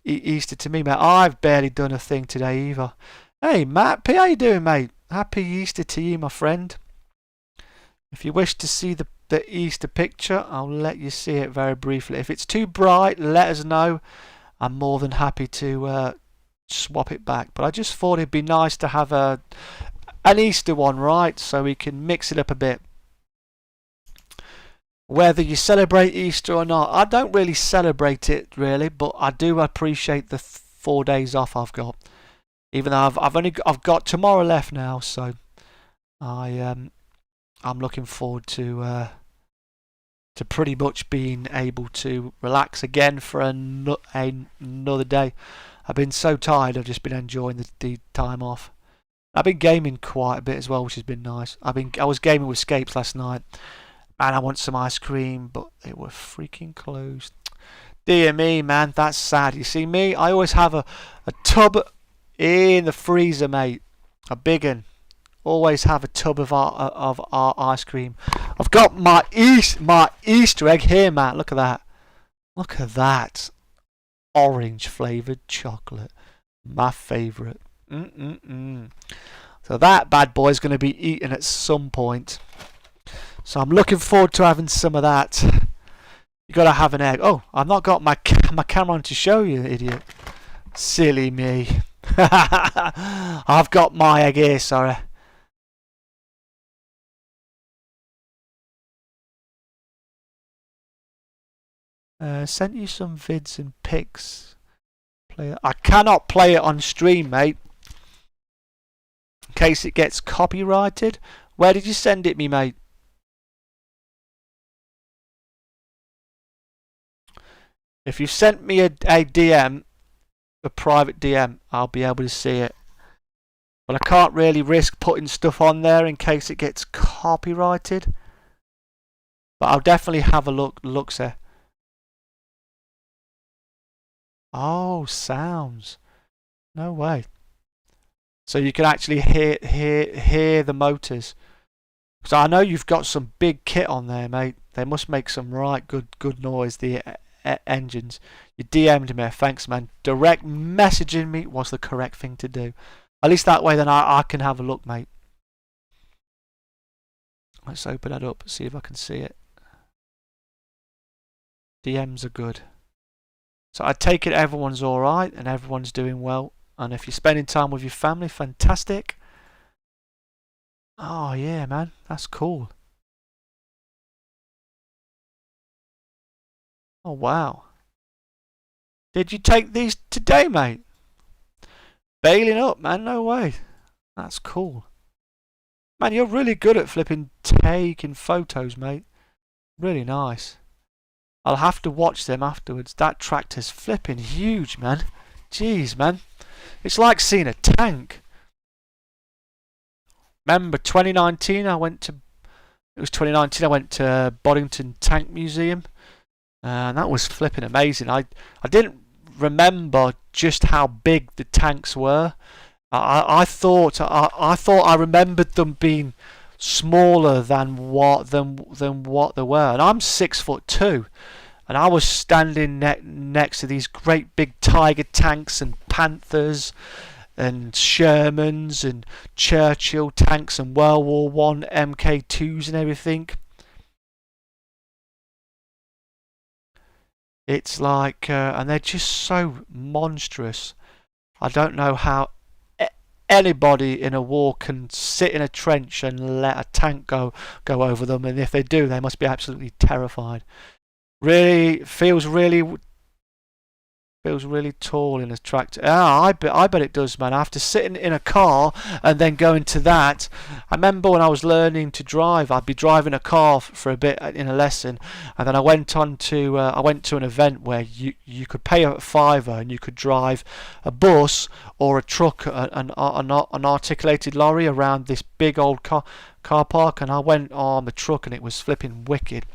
Easter to me, mate. I've barely done a thing today either. Hey, Matt P, how you doing, mate? Happy Easter to you, my friend. If you wish to see the Easter picture, I'll let you see it very briefly. If it's too bright, let us know. I'm more than happy to swap it back. But I just thought it'd be nice to have an Easter one, right? So we can mix it up a bit. Whether you celebrate Easter or not, I don't really celebrate it really, but I do appreciate the 4 days off I've got. Even though I've got tomorrow left now, so I'm looking forward to pretty much being able to relax again for another day. I've been so tired. I've just been enjoying the time off. I've been gaming quite a bit as well, which has been nice. I was gaming with Scapes last night. Man, I want some ice cream, but they were freaking closed. Dear me, man, that's sad. You see me, I always have a tub in the freezer, mate. A big one. Always have a tub of our ice cream. I've got my Easter egg here, Matt. Look at that. Look at that. Orange flavoured chocolate. My favourite. So that bad boy's going to be eaten at some point. So I'm looking forward to having some of that. You got to have an egg. Oh, I've not got my camera on to show you, idiot. Silly me. I've got my egg here, sorry. Sent you some vids and pics. I cannot play it on stream, mate. In case it gets copyrighted. Where did you send it me, mate? If you sent me a DM, a private DM, I'll be able to see it. But I can't really risk putting stuff on there in case it gets copyrighted. But I'll definitely have a look, sir. Oh, sounds. No way. So you can actually hear the motors. So I know you've got some big kit on there, mate. They must make some right good noise. The engines. You DM'd me. Thanks, man. Direct messaging me was the correct thing to do. At least that way, then I can have a look, mate. Let's open it up. See if I can see it. DMs are good. So I take it everyone's alright and everyone's doing well. And if you're spending time with your family, fantastic. Oh yeah, man. That's cool. Oh wow. Did you take these today, mate? Bailing up, man. No way. That's cool. Man, you're really good at flipping taking photos, mate. Really nice. I'll have to watch them afterwards. That tractor's flipping huge, man. Jeez, man. It's like seeing a tank. remember 2019. It was 2019. I went to Boddington Tank Museum, and that was flipping amazing. I didn't remember just how big the tanks were. I thought I remembered them being smaller than what they were, and I'm 6'2", and I was standing next to these great big Tiger tanks and Panthers and Shermans and Churchill tanks and World War One MK2s and everything. It's like, and they're just so monstrous. I don't know how anybody in a war can sit in a trench and let a tank go over them, and if they do, they must be absolutely terrified. Really feels really tall in a tractor. I bet it does, man. After sitting in a car and then going to that, I remember when I was learning to drive, I'd be driving a car for a bit in a lesson, and then I went to an event where you could pay a $5 and you could drive a bus or a truck, an articulated lorry around this big old car park, and I went on the truck and it was flipping wicked.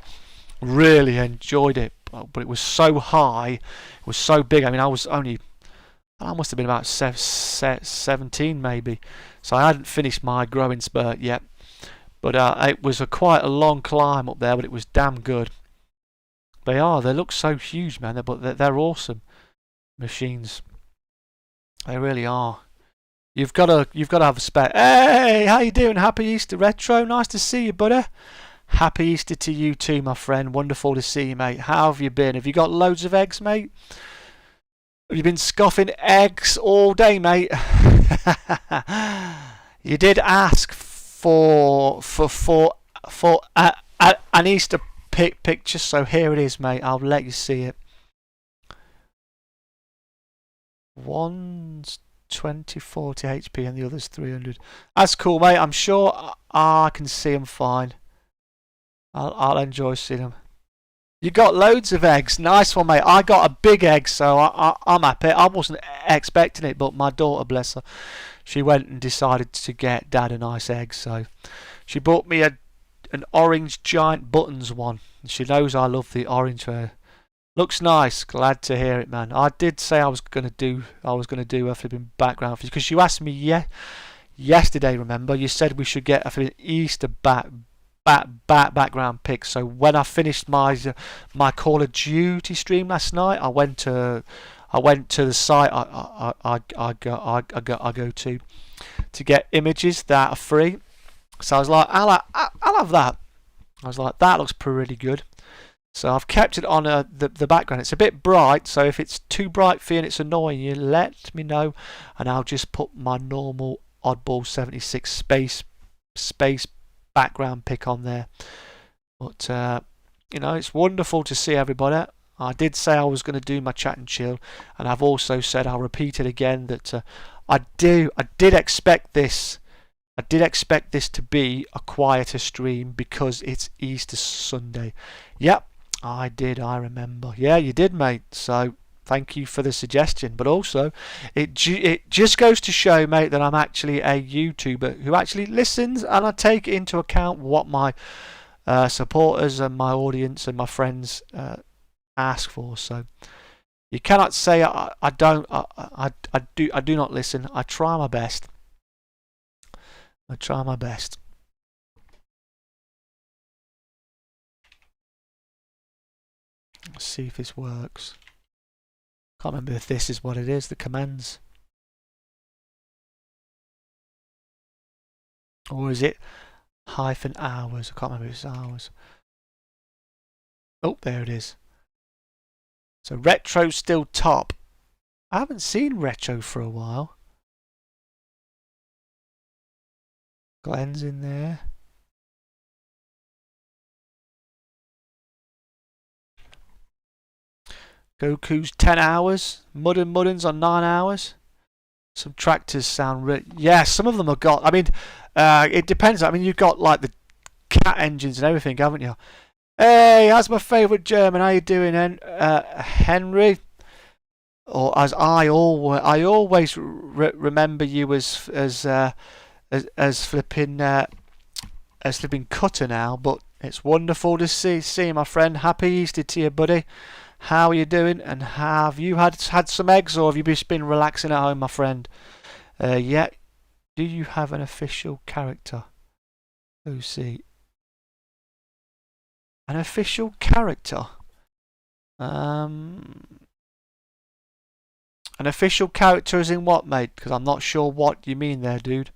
Really enjoyed it, but it was so high, it was so big. I mean, I must have been about 17 maybe, so I hadn't finished my growing spurt yet. But it was quite a long climb up there, but it was damn good. They look so huge, man. But they're awesome machines. They really are. You've got to have a spare. Hey, how you doing? Happy Easter, Retro. Nice to see you, buddy. Happy Easter to you too, my friend. Wonderful to see you, mate. How have you been? Have you got loads of eggs, mate? Have you been scoffing eggs all day, mate? You did ask for an Easter picture, so here it is, mate. I'll let you see it. One's 2040 HP and the other's 300. That's cool, mate. I'm sure I can see them fine. I'll enjoy seeing them. You got loads of eggs. Nice one, mate. I got a big egg, so I'm happy. I wasn't expecting it, but my daughter, bless her, she went and decided to get Dad a nice egg. So she bought me an orange giant buttons one. She knows I love the orange. Looks nice. Glad to hear it, man. I did say I was gonna do a flipping background for you because you asked me yesterday. Remember, you said we should get a flipping Easter background pic. So when I finished my Call of Duty stream last night, I went to the site I go to get images that are free. So I was like, I'll have that. I was like, that looks pretty good. So I've kept it on the background. It's a bit bright, so if it's too bright for you and it's annoying you, let me know, and I'll just put my normal oddball76 space background pic on there. But it's wonderful to see everybody. I did say I was going to do my chat and chill, and I've also said, I'll repeat it again, that I did expect this to be a quieter stream because it's Easter Sunday. Yep, I did. I remember. Yeah, you did, mate. So thank you for the suggestion. But also, it just goes to show, mate, that I'm actually a YouTuber who actually listens, and I take into account what my supporters and my audience and my friends ask for. So you cannot say I do not listen. I try my best. Let's see if this works. Can't remember if this is what it is, the commands. Or is it -hours? I can't remember if it's hours. Oh, there it is. So Retro's still top. I haven't seen Retro for a while. Glenn's in there. Goku's 10 hours. Muddin's on 9 hours. Some tractors sound really... Yeah, some of them have got... I mean, it depends. I mean, you've got like the cat engines and everything, haven't you? Hey, that's my favourite German. How you doing, Henry? Or as I always remember you as as flipping cutter now, but it's wonderful to see my friend. Happy Easter to you, buddy. How are you doing? And have you had some eggs, or have you just been relaxing at home, my friend? Yeah. Do you have an official character? Lucy. An official character? An official character is in what, mate? Because I'm not sure what you mean there, dude.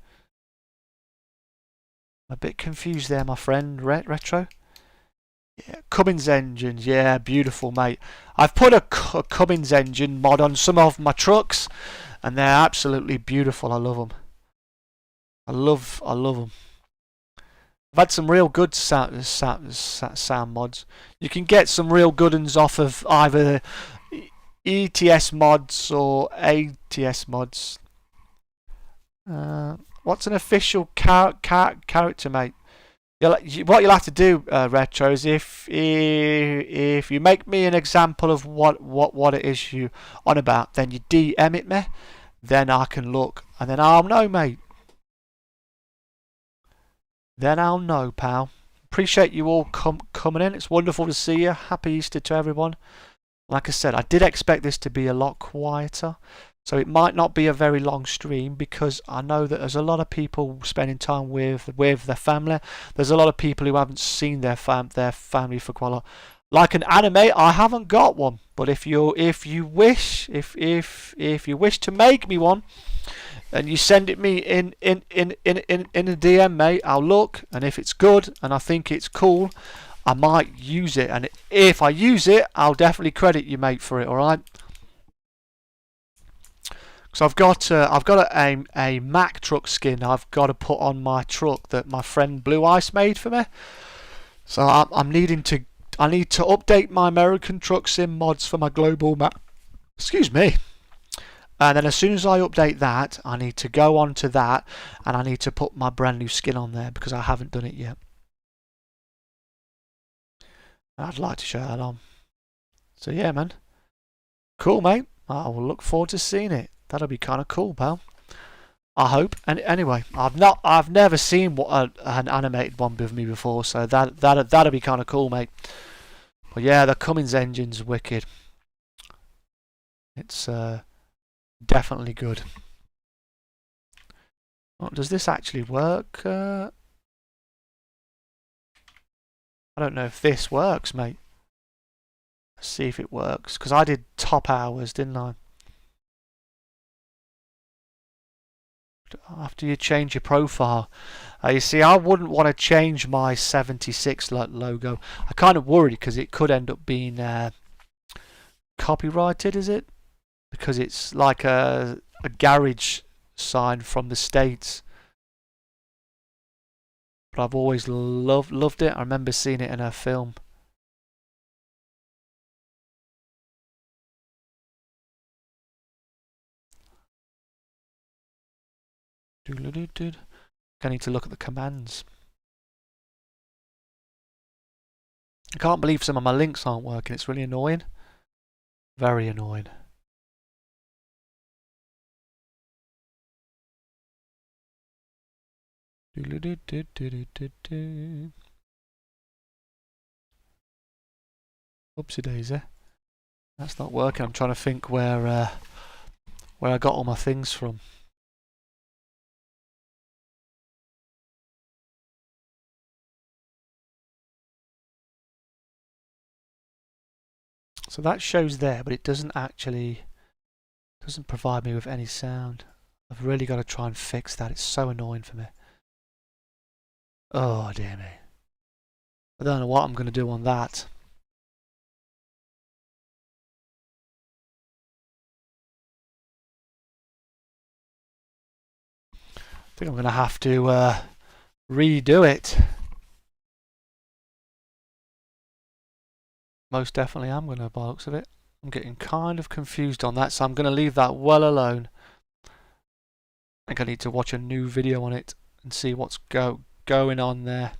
I'm a bit confused there, my friend. Retro? Yeah, Cummins engines. Yeah, beautiful, mate. I've put a Cummins engine mod on some of my trucks, and they're absolutely beautiful. I love them. I love them. I've had some real good sound mods. You can get some real good ones off of either ETS mods or ATS mods. What's an official character, mate? What you'll have to do, Retro, is if you make me an example of what it is you on about, then you DM it me, then I can look, and then I'll know, mate. Then I'll know, pal. Appreciate you all coming in. It's wonderful to see you. Happy Easter to everyone. Like I said, I did expect this to be a lot quieter, so it might not be a very long stream, because I know that there's a lot of people spending time with their family. There's a lot of people who haven't seen their family for quite a lot. Like an anime, I haven't got one, but if you wish to make me one, and you send it me in a DM, mate, I'll look, and if it's good and I think it's cool, I might use it, and if I use it, I'll definitely credit you, mate, for it. All right. So I've got a Mack truck skin I've got to put on my truck that my friend Blue Ice made for me. So I need to update my American truck sim mods for my global map. Excuse me. And then as soon as I update that, I need to go on to that, and I need to put my brand new skin on there, because I haven't done it yet. I'd like to show that on. So yeah, man. Cool, mate. I will look forward to seeing it. That'll be kind of cool, pal. I hope. And anyway, I've never seen an animated one with me before, so that'll be kind of cool, mate. But yeah, the Cummins engine's wicked. It's definitely good. Oh, does this actually work? I don't know if this works, mate. Let's see if it works, because I did top hours, didn't I? After you change your profile, you see, I wouldn't want to change my 76 logo. I kind of worried, because it could end up being copyrighted, is it? Because it's like a garage sign from the States. But I've always loved it. I remember seeing it in a film. I need to look at the commands. I can't believe some of my links aren't working. It's really annoying. Very annoying. Oopsie daisy. That's not working. I'm trying to think where I got all my things from. So that shows there, but it doesn't provide me with any sound. I've really got to try and fix that. It's so annoying for me. Oh dear me. I don't know what I'm going to do on that. I think I'm going to have to redo it. Most definitely am going to, by the looks of it. I'm getting kind of confused on that, so I'm going to leave that well alone. I think I need to watch a new video on it and see what's going on there,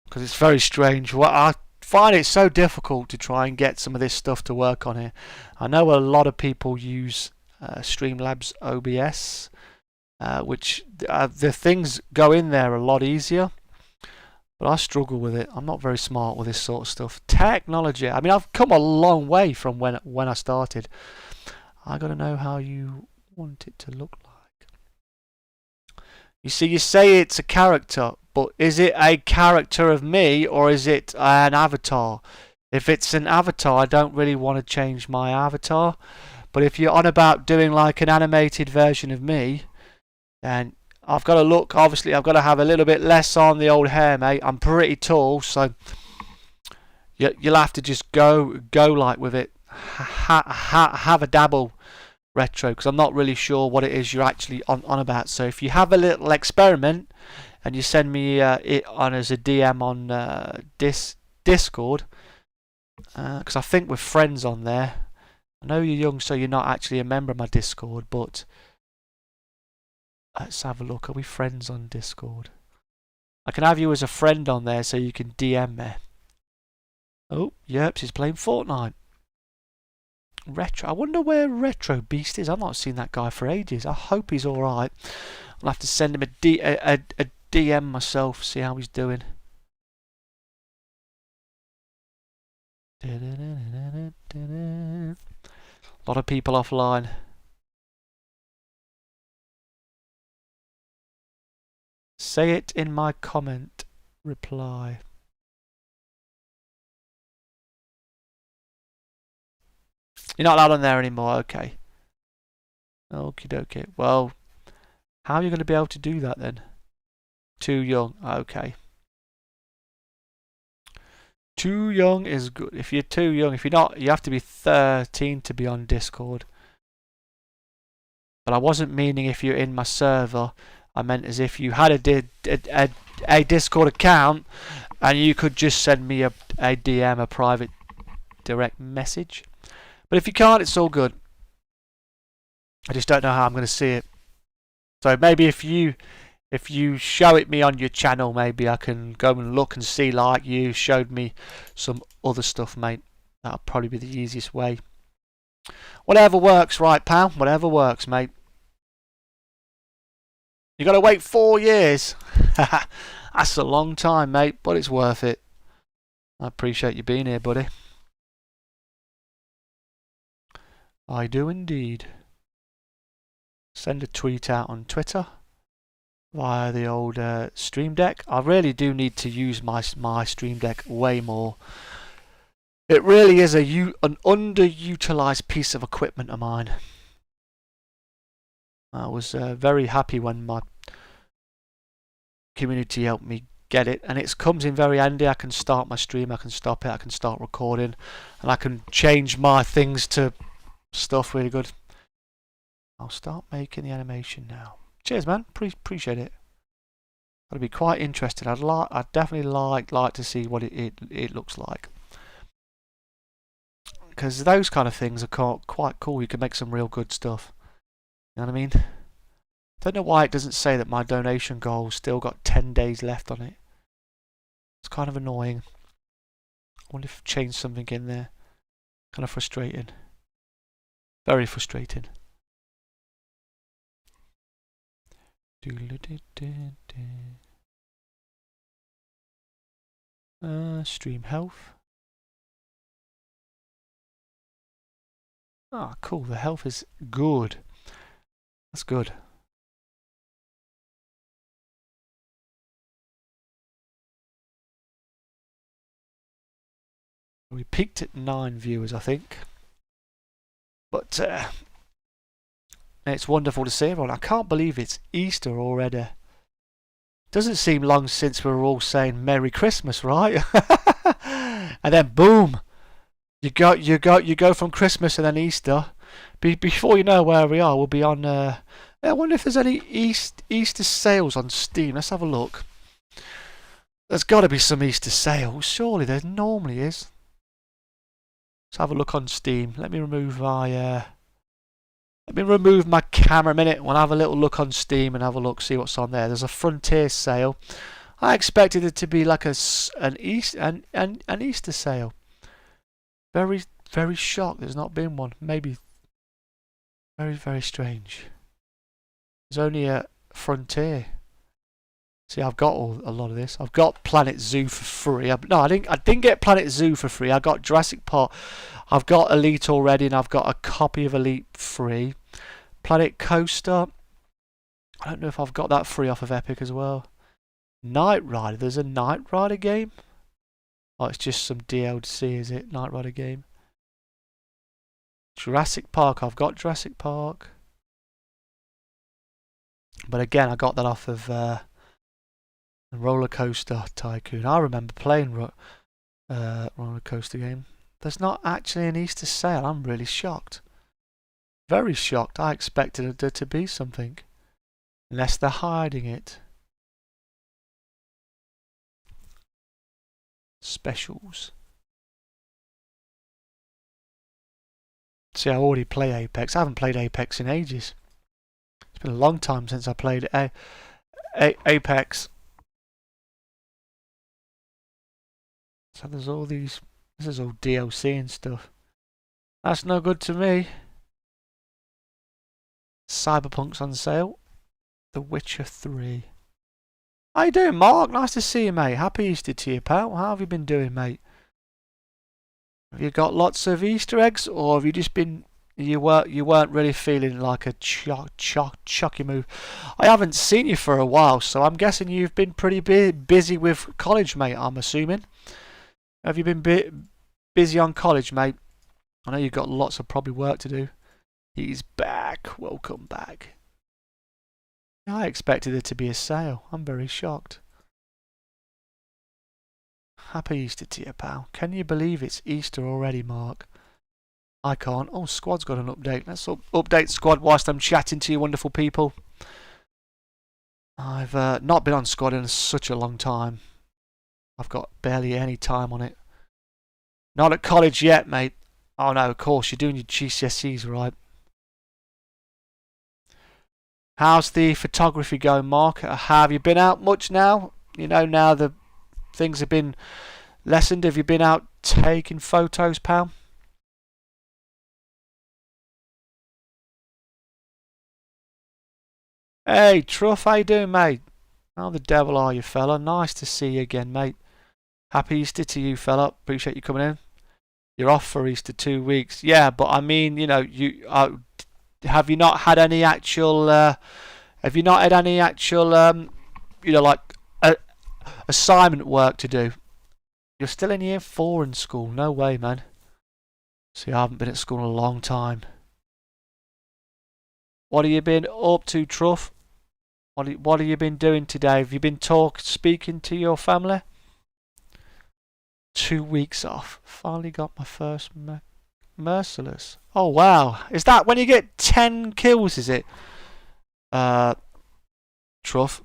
because it's very strange. Well, I find it so difficult to try and get some of this stuff to work on here. I know a lot of people use Streamlabs OBS, which the things go in there a lot easier. But I struggle with it. I'm not very smart with this sort of stuff. Technology. I mean, I've come a long way from when I started. I got to know how you want it to look like. You see, you say it's a character, but is it a character of me or is it an avatar? If it's an avatar, I don't really want to change my avatar. But if you're on about doing like an animated version of me, then I've got to look, obviously I've got to have a little bit less on the old hair, mate. I'm pretty tall, so you'll have to just go like with it. Have a dabble retro, because I'm not really sure what it is you're actually on about. So if you have a little experiment and you send me it on as a DM on Discord, because I think we're friends on there. I know you're young, so you're not actually a member of my Discord, but let's have a look. Are we friends on Discord? I can have you as a friend on there so you can DM me. Oh, yep, she's playing Fortnite. Retro. I wonder where Retro Beast is. I've not seen that guy for ages. I hope he's alright. I'll have to send him a DM myself, see how he's doing. A lot of people offline. Say it in my comment reply. You're not allowed on there anymore, okay. Okie dokie. Well, how are you going to be able to do that then? Too young, okay. Too young is good. If you're too young, if you're not, you have to be 13 to be on Discord. But I wasn't meaning if you're in my server. I meant as if you had a Discord account and you could just send me a DM, a private direct message. But if you can't, it's all good. I just don't know how I'm going to see it. So maybe if you show it me on your channel, maybe I can go and look and see like you showed me some other stuff, mate. That'll probably be the easiest way. Whatever works, right, pal? Whatever works, mate. You got to wait 4 years. That's a long time, mate, but it's worth it. I appreciate you being here, buddy. I do indeed. Send a tweet out on Twitter via the old Stream Deck. I really do need to use my Stream Deck way more. It really is an underutilized piece of equipment of mine. I was very happy when my community helped me get it, and it comes in very handy. I can start my stream, I can stop it, I can start recording, and I can change my things to stuff really good. I'll start making the animation now. Cheers, man. Appreciate it. I'd be quite interested. I'd definitely like to see what it looks like, because those kind of things are quite cool. You can make some real good stuff. You know what I mean? Don't know why it doesn't say that my donation goal's still got 10 days left on it. It's kind of annoying. I wonder if I've changed something in there. Kind of frustrating. Very frustrating. Stream health. Ah, cool. The health is good. That's good. We peaked at 9 viewers, I think. But it's wonderful to see everyone. I can't believe it's Easter already. Doesn't seem long since we were all saying Merry Christmas, right? And then boom, you go from Christmas and then Easter. Before you know where we are, we'll be on. I wonder if there's any Easter sales on Steam. Let's have a look. There's got to be some Easter sales. Surely there normally is. Let's have a look on Steam. Let me remove my camera a minute. We'll have a little look on Steam and have a look, see what's on there. There's a Frontier sale. I expected it to be like an Easter sale. Very, very shocked there's not been one. Maybe very, very strange. There's only a Frontier. See, I've got a lot of this. I've got Planet Zoo for free. No, I didn't get Planet Zoo for free. I got Jurassic Park. I've got Elite already, and I've got a copy of Elite free. Planet Coaster. I don't know if I've got that free off of Epic as well. Knight Rider. There's a Knight Rider game. Oh, it's just some DLC, is it? Knight Rider game. Jurassic Park. I've got Jurassic Park. But again, I got that off of Roller Coaster Tycoon. I remember playing Roller Coaster game. There's not actually an Easter sale. I'm really shocked. Very shocked. I expected there to be something. Unless they're hiding it. Specials. See, I already play Apex. I haven't played Apex in ages. It's been a long time since I played Apex. So there's all these. This is all DLC and stuff. That's no good to me. Cyberpunk's on sale. The Witcher 3. How you doing, Mark? Nice to see you, mate. Happy Easter to you, pal. How have you been doing, mate? Have you got lots of Easter eggs, or have you just been... You weren't really feeling like a chucky move? I haven't seen you for a while, so I'm guessing you've been pretty busy with college, mate, I'm assuming. Have you been busy on college, mate? I know you've got lots of probably work to do. He's back. Welcome back. I expected there to be a sale. I'm very shocked. Happy Easter to you, pal. Can you believe it's Easter already, Mark? I can't. Oh, Squad's got an update. Let's update Squad whilst I'm chatting to you wonderful people. I've not been on Squad in such a long time. I've got barely any time on it. Not at college yet, mate. Oh no, of course, you're doing your GCSEs, right? How's the photography going, Mark? Have you been out much now? You know, now the things have been lessened. Have you been out taking photos, pal? Hey, Truff, how you doing, mate? How the devil are you, fella? Nice to see you again, mate. Happy Easter to you, fella. Appreciate you coming in. You're off for Easter 2 weeks. Yeah, but I mean, you know, have you not had any actual you know, like assignment work to do? You're still in year 4 in school. No way, man. See, I haven't been at school in a long time. What have you been up to, Truff? What have you been doing today? Have you been speaking to your family? 2 weeks off. Finally got my first merciless. Oh wow. Is that when you get 10 kills, is it? Truff.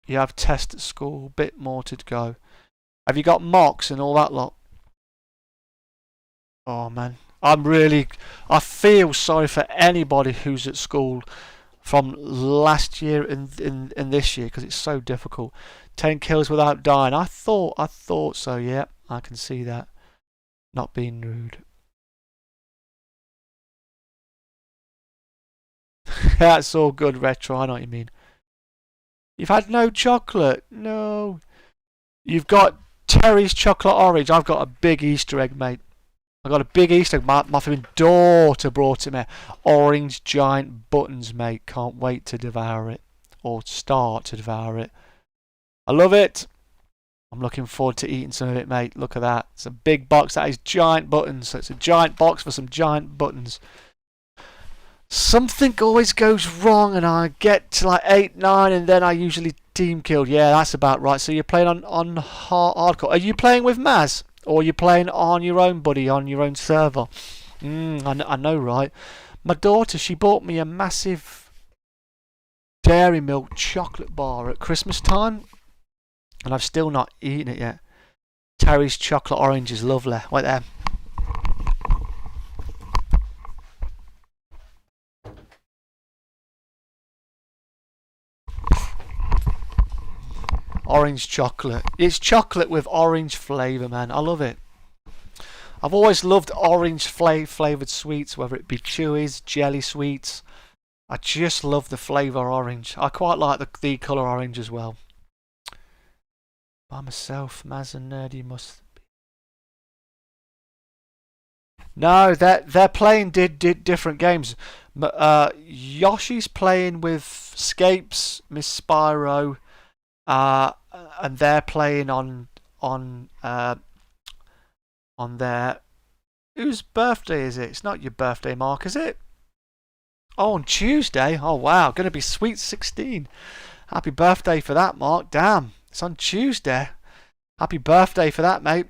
You have test at school, bit more to go. Have you got mocks and all that lot? Oh man. I feel sorry for anybody who's at school from last year and this year, because it's so difficult. 10 kills without dying. I thought so, yeah. I can see that. Not being rude. That's all good, Retro. I know what you mean. You've had no chocolate. No. You've got Terry's chocolate orange. I've got a big Easter egg, mate. I got a big Easter egg. My flipping daughter brought it me. Orange giant buttons, mate. Can't wait to devour it. Or start to devour it. I love it. I'm looking forward to eating some of it, mate. Look at that. It's a big box. That is giant buttons. So it's a giant box for some giant buttons. Something always goes wrong and I get to like 8, 9 and then I usually team killed. Yeah, that's about right. So you're playing on hardcore. Are you playing with Maz? Or are you playing on your own, buddy, on your own server? I know, right? My daughter, she bought me a massive Dairy Milk chocolate bar at Christmas time. And I've still not eaten it yet. Terry's chocolate orange is lovely. Right there. Orange chocolate. It's chocolate with orange flavour, man. I love it. I've always loved orange flavoured sweets, whether it be chewies, jelly sweets. I just love the flavour orange. I quite like the colour orange as well. By myself, Maz and Nerdy must be. No, they're playing different games. Yoshi's playing with Scapes, Miss Spyro, and they're playing on their. Whose birthday is it? It's not your birthday, Mark, is it? Oh, on Tuesday. Oh wow, gonna be sweet 16. Happy birthday for that, Mark. Damn, it's on Tuesday. Happy birthday for that, mate.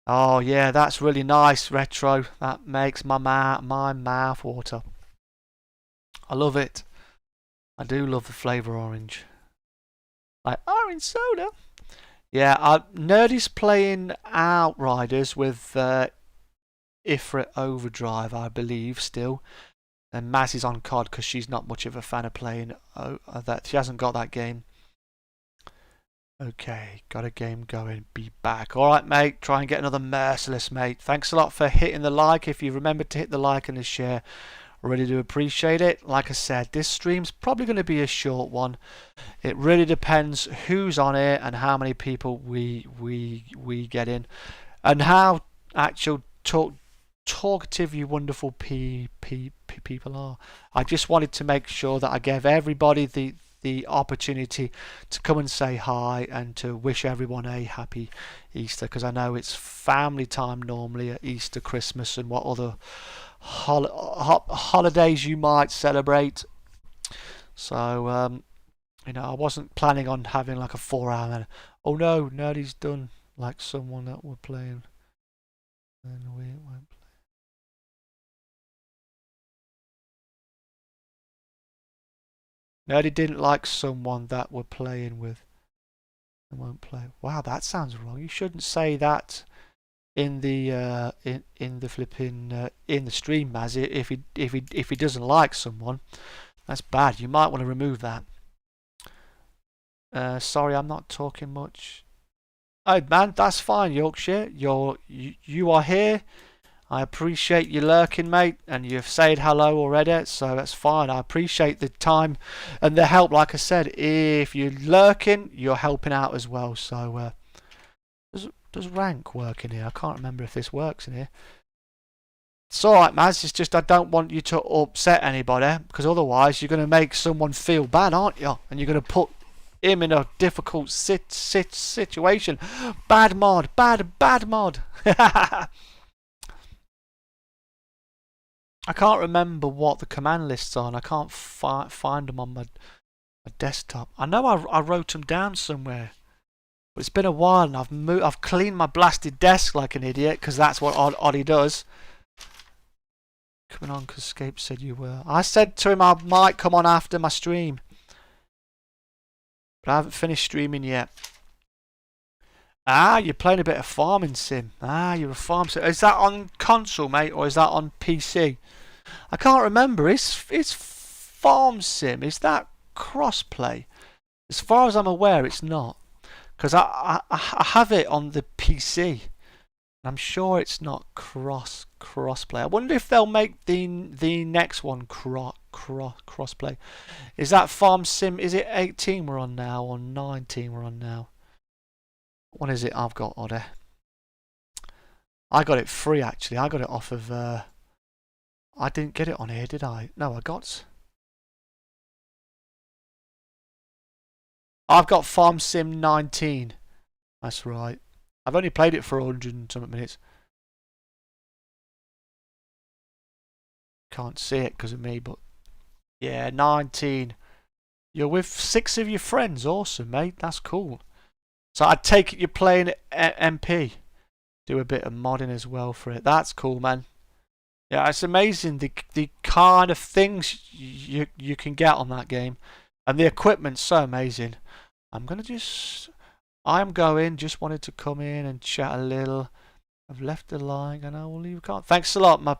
Oh yeah, that's really nice, Retro. That makes my mouth water. I love it. I do love the flavour orange. Like orange soda. Yeah, Nerdy's playing Outriders with Ifrit Overdrive, I believe, still. And Maz is on COD because she's not much of a fan of playing that. She hasn't got that game. Okay, got a game going. Be back. Alright, mate. Try and get another Merciless, mate. Thanks a lot for hitting the like. If you remember to hit the like and the share, I really do appreciate it. Like I said, this stream's probably going to be a short one. It really depends who's on it and how many people we get in, and how actual talkative you wonderful people are. I just wanted to make sure that I gave everybody the opportunity to come and say hi and to wish everyone a happy Easter, because I know it's family time normally at Easter, Christmas, and what other holidays you might celebrate. So you know, I wasn't planning on having like a 4-hour. Oh no, Nerdy's done like someone that we're playing, and we won't play. Nerdy didn't like someone that we're playing with. I won't play. Wow, that sounds wrong. You shouldn't say that in the in the flipping in the stream, Maz. If he doesn't like someone, that's bad. You might want to remove that. Sorry, I'm not talking much. Oh man, that's fine, Yorkshire. You are here. I appreciate you lurking, mate, and you've said hello already, so that's fine. I appreciate the time and the help. Like I said, if you're lurking, you're helping out as well. So does rank work in here? I can't remember if this works in here. It's alright, Maz. It's just I don't want you to upset anybody, because otherwise you're going to make someone feel bad, aren't you? And you're going to put him in a difficult situation. Bad mod. Bad mod. I can't remember what the command lists are, and I can't find them on my desktop. I know I wrote them down somewhere, but it's been a while, and I've cleaned my blasted desk like an idiot, because that's what Oddie does. Coming on, because Scape said you were. I said to him I might come on after my stream, but I haven't finished streaming yet. Ah, you're playing a bit of farming sim. Ah, you're a farm sim. Is that on console, mate, or is that on PC? I can't remember. Is farm sim, is that crossplay? As far as I'm aware, it's not, because I have it on the PC. I'm sure it's not crossplay. I wonder if they'll make the next one crossplay. Is that farm sim? Is it 18 we're on now, or 19 we're on now? What is it I've got, Oddie? I got it free, actually. I got it off of... I didn't get it on here, did I? No, I got... I've got Farm Sim 19. That's right. I've only played it for 100 and something minutes. Can't see it because of me, but... Yeah, 19. You're with 6 of your friends. Awesome, mate. That's cool. So I take it you're playing MP. Do a bit of modding as well for it. That's cool, man. Yeah, it's amazing the kind of things you can get on that game, and the equipment's so amazing. Just wanted to come in and chat a little. I've left a like and I will leave a comment. Thanks a lot, my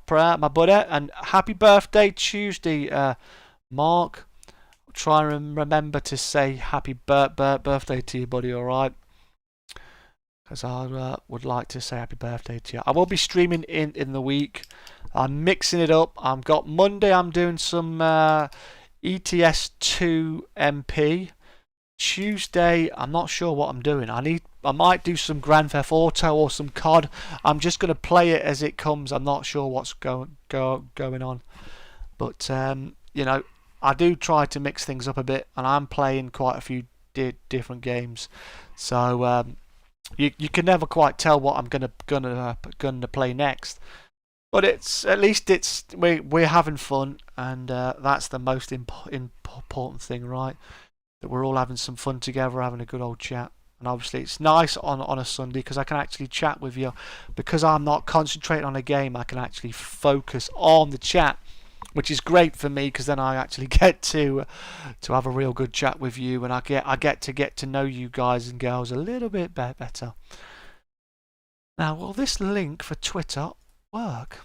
buddy, and happy birthday Tuesday, Mark. I'll try and remember to say happy birthday to you, buddy. All right. because I would like to say happy birthday to you. I will be streaming in the week. I'm mixing it up. I've got Monday. I'm doing some ETS2 MP. Tuesday, I'm not sure what I'm doing. I might do some Grand Theft Auto or some COD. I'm just going to play it as it comes. I'm not sure what's going on. But you know, I do try to mix things up a bit, and I'm playing quite a few different games. So you can never quite tell what I'm gonna play next. But at least we're having fun, and that's the most important thing, right? That we're all having some fun together, having a good old chat. And obviously it's nice on a Sunday because I can actually chat with you. Because I'm not concentrating on a game, I can actually focus on the chat, which is great for me because then I actually get to have a real good chat with you, and I get to know you guys and girls a little bit better. Now, will this link for Twitter work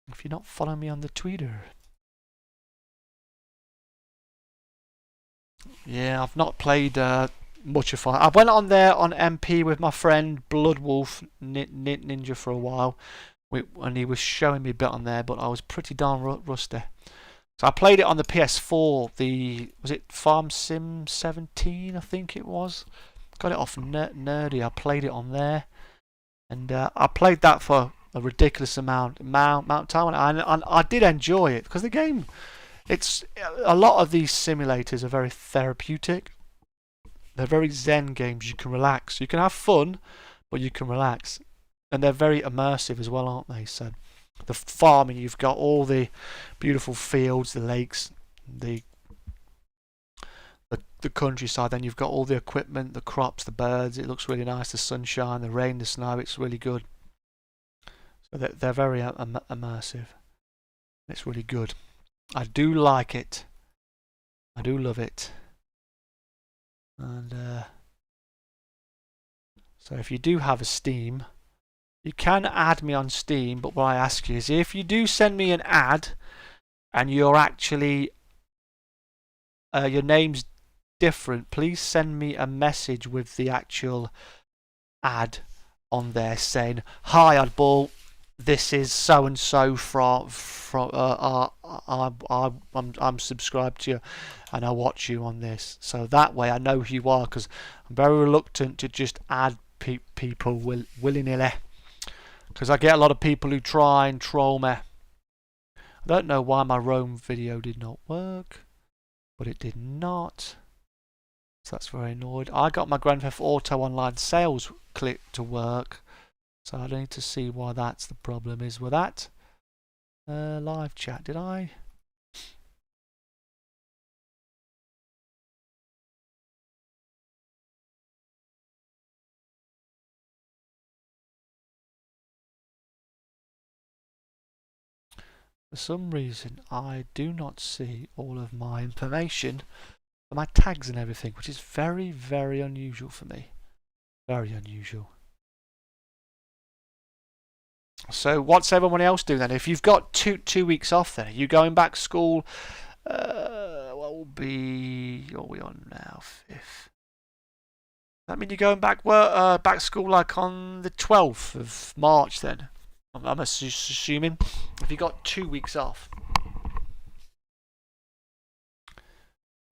if you're not following me on the Twitter? Yeah, I've not played much of it. I went on there on MP with my friend Bloodwolf Ninja for a while, and he was showing me a bit on there, but I was pretty darn rusty. So I played it on the PS4. Was it Farm Sim 17? I think it was. Got it off Nerdy. I played it on there, and I played that for a ridiculous amount of time, and I did enjoy it because the game. It's a lot of these simulators are very therapeutic. They're very zen games. You can relax. You can have fun, but you can relax, and they're very immersive as well, aren't they? So, the farming, you've got all the beautiful fields, the lakes, the countryside. Then you've got all the equipment, the crops, the birds. It looks really nice. The sunshine, the rain, the snow. It's really good. So they're very immersive. It's really good. I do like it. I do love it. And so if you do have a Steam, you can add me on Steam, but what I ask you is if you do send me an ad and you're actually your name's different, please send me a message with the actual ad on there saying, "Hi Oddball, this is so and so from I'm subscribed to you and I watch you on this." So that way I know who you are, because I'm very reluctant to just add people willy-nilly, because I get a lot of people who try and troll me. I don't know why my Rome video did not work, but it did not. So that's very annoyed. I got my Grand Theft Auto Online sales click to work. So I need to see why that's the problem is with that. Live chat, did I? For some reason, I do not see all of my information, my tags and everything, which is very, very unusual for me. Very unusual. So what's everyone else doing then? If you've got two weeks off, then are you going back to school? What will be? What are we on now? 5th. That mean you're going back back to school like on the 12th of March then? I'm assuming if you got 2 weeks off.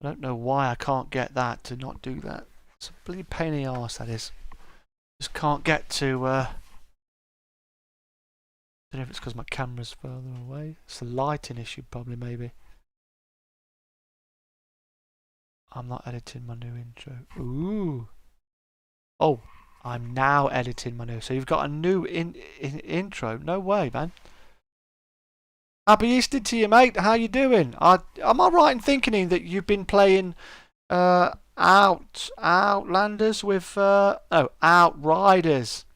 I don't know why I can't get that to not do that. It's a bloody pain in the arse, that is. Just can't get to. I don't know if it's because my camera's further away. It's a lighting issue, probably, maybe. I'm not editing my new intro. Ooh. Oh, I'm now editing my new. So you've got a new intro. No way, man. Happy Easter to you, mate. How you doing? Am I right in thinking that you've been playing Outlanders with Outriders?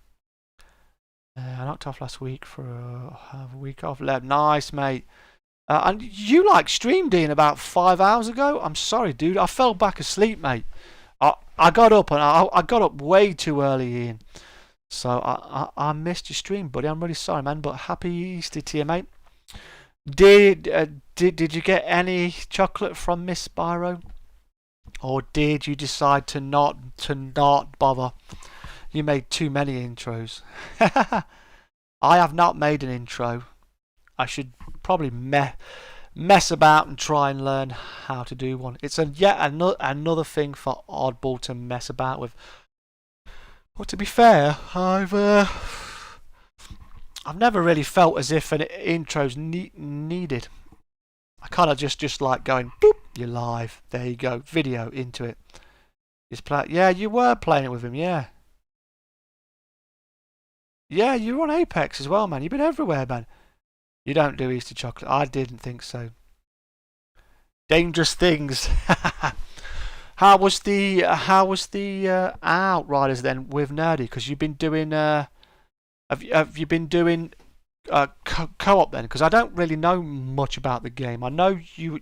I knocked off last week for a week off. Nice, mate. And you like streamed in about 5 hours ago? I'm sorry, dude. I fell back asleep, mate. I got up and I got up way too early, Ian. So I missed your stream, buddy. I'm really sorry, man. But happy Easter to you, mate. Did you get any chocolate from Miss Spyro, or did you decide to not bother? You made too many intros. I have not made an intro. I should probably mess about and try and learn how to do one. It's yet another thing for Oddball to mess about with. But to be fair, I've never really felt as if an intro's needed. I kind of just like going, boop, you're live. There you go, video into it. Just play. Yeah, you were playing it with him. Yeah. Yeah, you were on Apex as well, man. You've been everywhere, man. You don't do Easter chocolate. I didn't think so. Dangerous things. How was the Outriders then with Nerdy? Because you've been doing have you been doing co-op then? Because I don't really know much about the game. I know you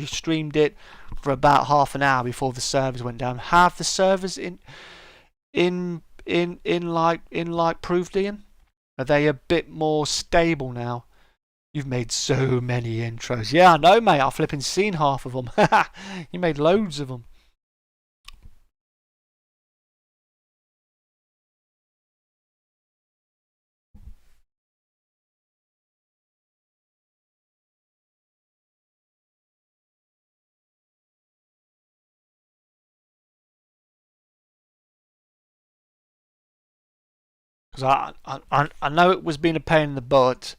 streamed it for about half an hour before the servers went down. Have the servers in like proved, Ian? Are they a bit more stable now? You've made so many intros. Yeah, I know, mate. I've flipping seen half of them. You made loads of them. Because I know it was being a pain in the butt,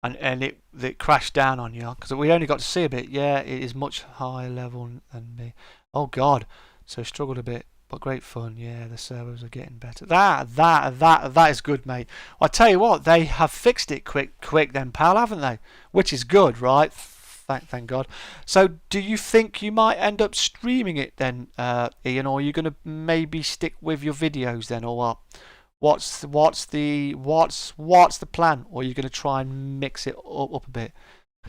and it crashed down on you. Because we only got to see a bit. Yeah, it is much higher level than me. Oh God, so struggled a bit, but great fun. Yeah, the servers are getting better. That is good, mate. I tell you what, they have fixed it quick then, pal, haven't they? Which is good, right? Thank God. So, do you think you might end up streaming it then, Ian, or are you going to maybe stick with your videos then, or what? What's the plan? Or are you going to try and mix it up a bit?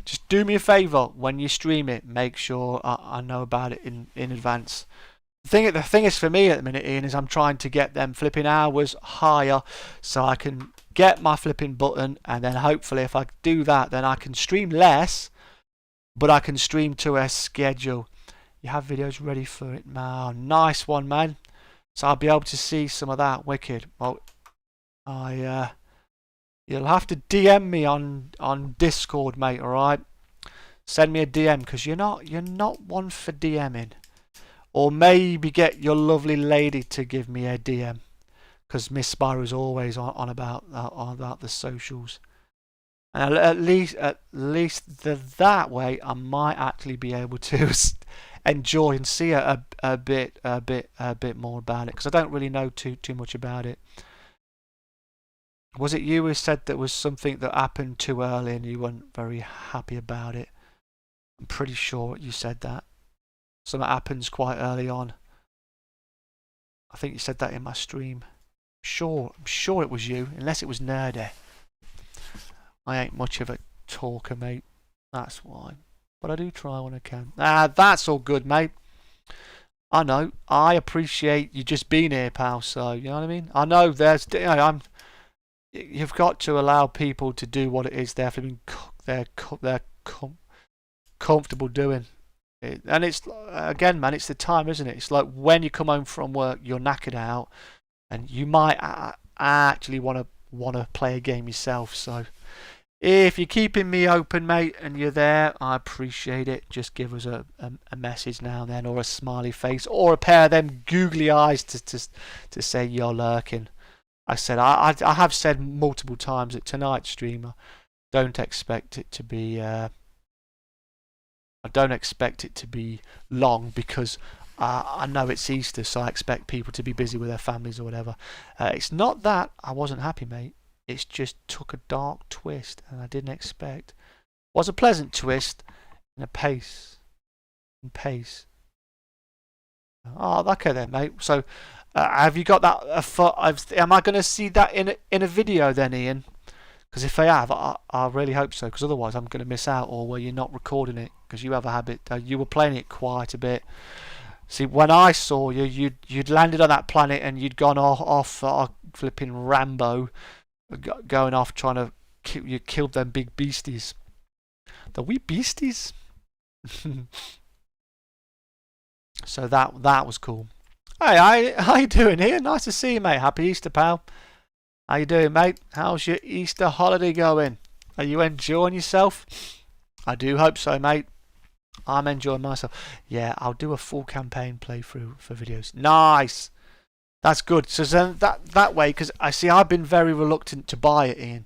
Just do me a favour when you stream it. Make sure I know about it in advance. The thing is for me at the minute, Ian, is I'm trying to get them flipping hours higher so I can get my flipping button, and then hopefully if I do that, then I can stream less, but I can stream to a schedule. You have videos ready for it now. Nice one, man. So I'll be able to see some of that. Wicked. Well, you'll have to DM me on Discord, mate. All right. Send me a DM because you're not one for DMing. Or maybe get your lovely lady to give me a DM, because Miss Spyro's always on about the socials. And at least that way, I might actually be able to enjoy and see a bit more about it, because I don't really know too much about it. Was it you who said there was something that happened too early and you weren't very happy about it? I'm pretty sure you said that. Something happens quite early on. I think you said that in my stream. I'm sure it was you, unless it was Nerdy. I ain't much of a talker, mate. That's why. But I do try when I can. That's all good, mate. I know. I appreciate you just being here, pal. So, you know what I mean? I know there's... you've got to allow people to do what it is they're comfortable doing. And it's, again, man, it's the time, isn't it? It's like when you come home from work, you're knackered out, and you might actually want to play a game yourself. So if you're keeping me open, mate, and you're there, I appreciate it. Just give us a message now and then, or a smiley face, or a pair of them googly eyes to say you're lurking. I have said multiple times that tonight's streamer, don't expect it to be I don't expect it to be long, because I know it's Easter, so I expect people to be busy with their families or whatever. It's not that I wasn't happy, mate. It's just took a dark twist, and I didn't expect. Was a pleasant twist, and a pace. Oh, okay then, mate. So, have you got that? Am I going to see that in a video then, Ian? Because if I have, I really hope so. Because otherwise, I'm going to miss out. Or were you not recording it? Because you have a habit. You were playing it quite a bit. See, when I saw you, you'd landed on that planet and you'd gone off flipping Rambo, going off trying to you killed them big beasties. The wee beasties. So that was cool. Hey, how you doing here? Nice to see you, mate. Happy Easter, pal. How you doing, mate? How's your Easter holiday going? Are you enjoying yourself? I do hope so, mate. I'm enjoying myself. Yeah, I'll do a full campaign playthrough for videos. Nice. That's good. So then that way, because I've been very reluctant to buy it, Ian.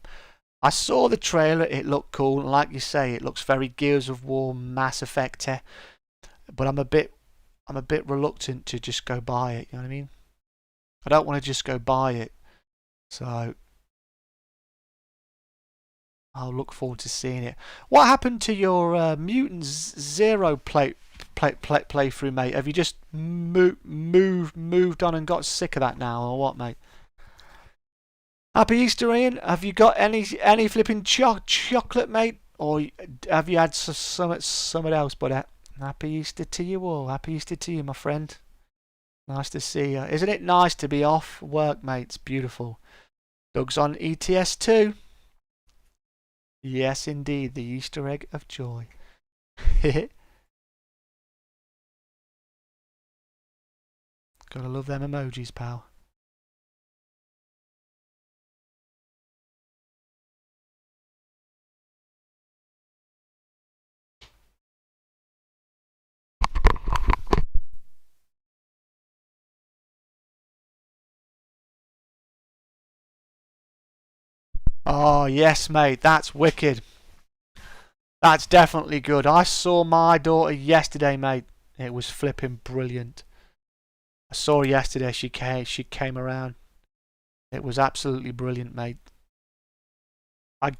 I saw the trailer. It looked cool, and like you say, it looks very Gears of War, Mass Effect. But I'm a bit reluctant to just go buy it. You know what I mean? I don't want to just go buy it. So I'll look forward to seeing it. What happened to your Mutant Zero playthrough, mate? Have you just moved on and got sick of that now, or what, mate? Happy Easter, Ian. Have you got any flipping chocolate, mate, or have you had something else? But happy Easter to you all. Happy Easter to you, my friend. Nice to see you. Isn't it nice to be off work, mate? It's beautiful. Doug's on ETS too. Yes, indeed, the Easter egg of joy. Gotta love them emojis, pal. Oh, yes, mate, that's wicked. That's definitely good. I saw my daughter yesterday, mate. It was flipping brilliant. I saw her yesterday. She came around. It was absolutely brilliant, mate. I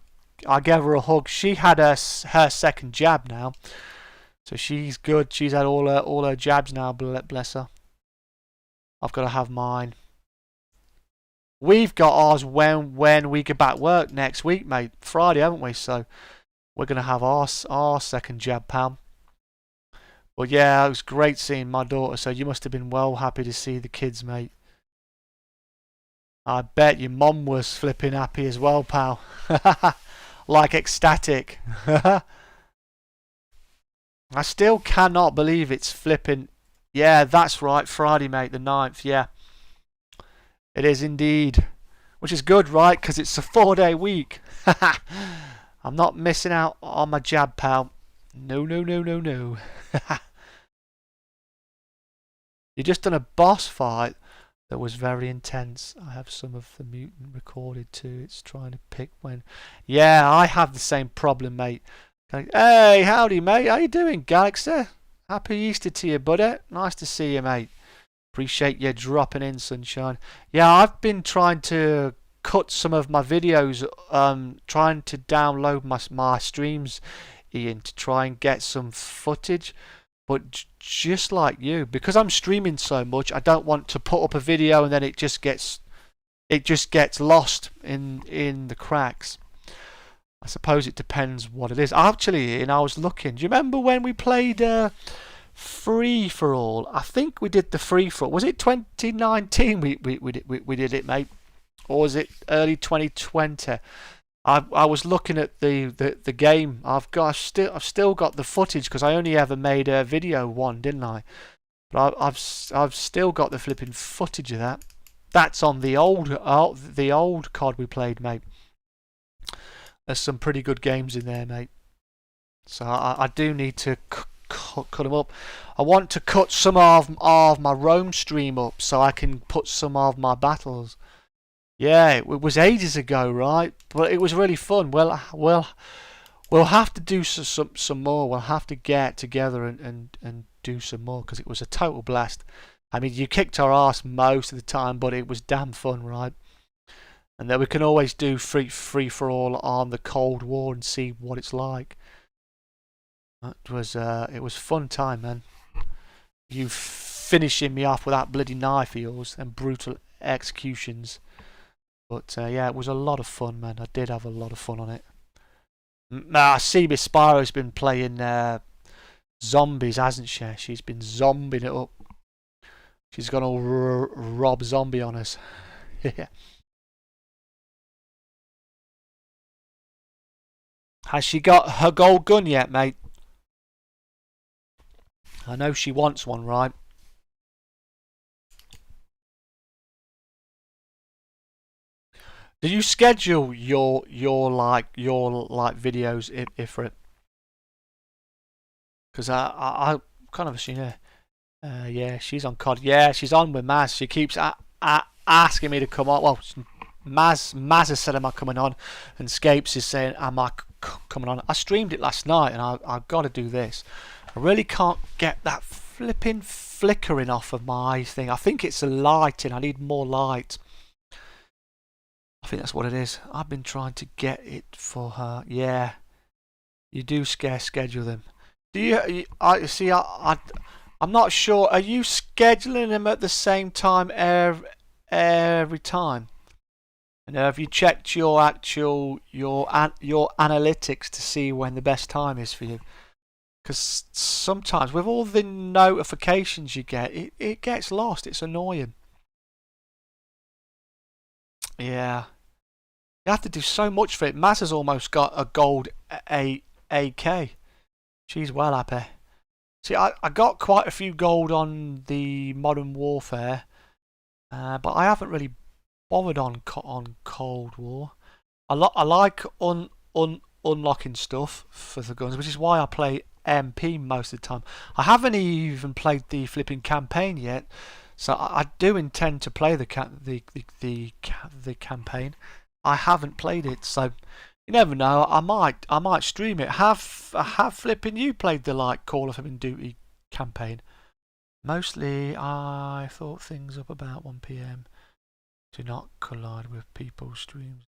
gave her a hug. She had her second jab now, so she's good. She's had all her jabs now. Bless her. I've got to have mine. We've got ours when we get back work next week, mate. Friday, haven't we? So we're gonna have our second jab, pal. But yeah, it was great seeing my daughter. So you must have been well happy to see the kids, mate. I bet your mum was flipping happy as well, pal. Like ecstatic. I still cannot believe it's flipping. Yeah, that's right. Friday, mate, the 9th. Yeah. It is indeed. Which is good, right? Because it's a 4-day week. I'm not missing out on my jab, pal. No, no, no, no, no. You just done a boss fight that was very intense. I have some of the mutant recorded too. It's trying to pick when. Yeah, I have the same problem, mate. Hey, howdy, mate. How you doing, Galaxy? Happy Easter to you, buddy. Nice to see you, mate. Appreciate you dropping in, sunshine. Yeah, I've been trying to cut some of my videos, trying to download my streams, Ian, to try and get some footage. But just like you, because I'm streaming so much, I don't want to put up a video and then it just gets lost in the cracks. I suppose it depends what it is. Actually, Ian, I was looking. Do you remember when we played Free for All? I think we did the Free for All. Was it 2019 we did it, mate? Or was it early 2020? I was looking at the game. I've still got the footage because I only ever made a video one, didn't I? But I've still got the flipping footage of that. That's on the old COD we played, mate. There's some pretty good games in there, mate. So I do need to cut them up. I want to cut some of my Rome stream up so I can put some of my battles. Yeah, it was ages ago, right? But it was really fun. Well, we'll have to do some more. We'll have to get together and do some more because it was a total blast. I mean, you kicked our ass most of the time, but it was damn fun, right? And then we can always do free for all on the Cold War and see what it's like. It was fun time, man. You finishing me off with that bloody knife of yours and brutal executions. But yeah, it was a lot of fun, man. I did have a lot of fun on it. I see Miss Spyro's been playing zombies, hasn't she? She's been zombing it up. She's gone all Rob Zombie on us. Has she got her gold gun yet, mate? I know she wants one, right? Do you schedule your like videos if for it? Because I kind of assume, yeah. Yeah, she's on COD. Yeah, she's on with Maz. She keeps asking me to come on. Well, Maz has said, am I coming on? And Scapes is saying, am I coming on? I streamed it last night and I've got to do this. I really can't get that flipping flickering off of my thing. I think it's a lighting. I need more light. I think that's what it is. I've been trying to get it for her. Yeah, you do schedule them. Do you? I see. I'm not sure. Are you scheduling them at the same time every time? And have you checked your actual your analytics to see when the best time is for you? Because sometimes with all the notifications you get, it gets lost. It's annoying. Yeah. You have to do so much for it. Maz has almost got a gold AK. She's well happy. See, I got quite a few gold on the Modern Warfare, but I haven't really bothered on Cold War. I like unlocking stuff for the guns, which is why I play MP most of the time. I haven't even played the flipping campaign yet, so I do intend to play the campaign. I haven't played it, so you never know. I might stream it. Have flipping you played the like Call of Duty campaign? Mostly, I thought things up about 1 PM. Do not collide with people's streams.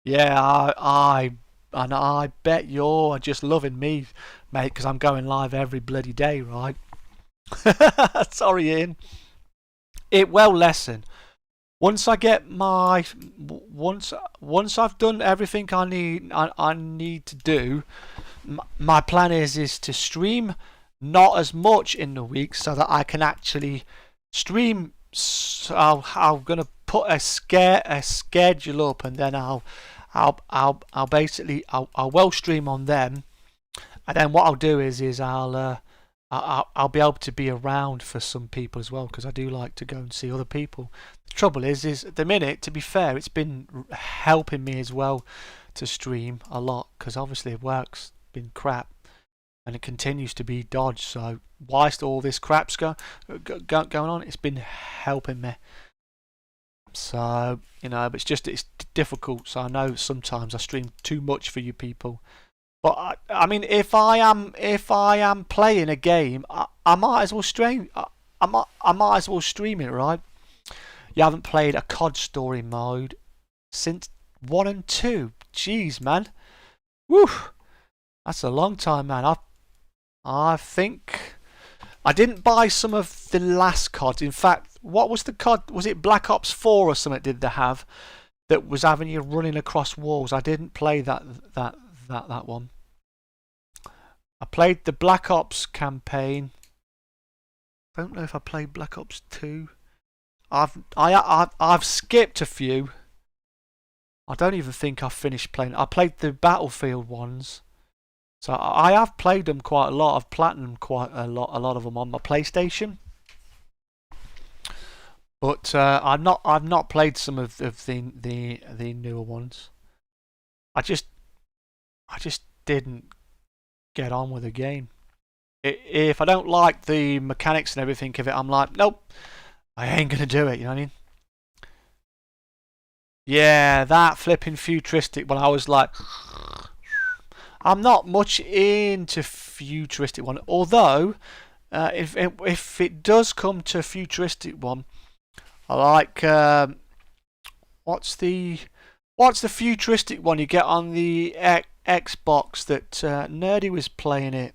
Yeah, I bet you're just loving me, mate, because I'm going live every bloody day, right? Sorry, Ian. It will lessen. Once I get my once I've done everything I need to do, my plan is to stream not as much in the week so that I can actually stream. So I'm gonna put a schedule up, and then I'll basically well stream on them, and then what I'll do is I'll be able to be around for some people as well, because I do like to go and see other people. The trouble is at the minute, to be fair, it's been helping me as well to stream a lot, because obviously work's been crap and it continues to be dodged. So whilst all this crap's going on, it's been helping me. So but it's difficult. So I know sometimes I stream too much for you people. But I mean, if I am playing a game, I might as well stream. I might as well stream it, right? You haven't played a COD story mode since 1 and 2. Jeez, man. Woo! That's a long time, man. I think I didn't buy some of the last COD. In fact, what was the COD? Was it Black Ops 4 or something? Did they have that was having you running across walls? I didn't play that one. I played the Black Ops campaign. I don't know if I played Black Ops 2. I've skipped a few. I don't even think I've finished playing. I played the Battlefield ones. So I have played them quite a lot. I've platinumed quite a lot of them on my PlayStation. But I've not played some of the newer ones. I just didn't get on with the game. If I don't like the mechanics and everything of it, I'm like, nope, I ain't gonna do it. You know what I mean? Yeah, that flipping futuristic one. I was like, I'm not much into futuristic one. Although, if it does come to a futuristic one, I like what's the futuristic one you get on the Xbox that Nerdy was playing it?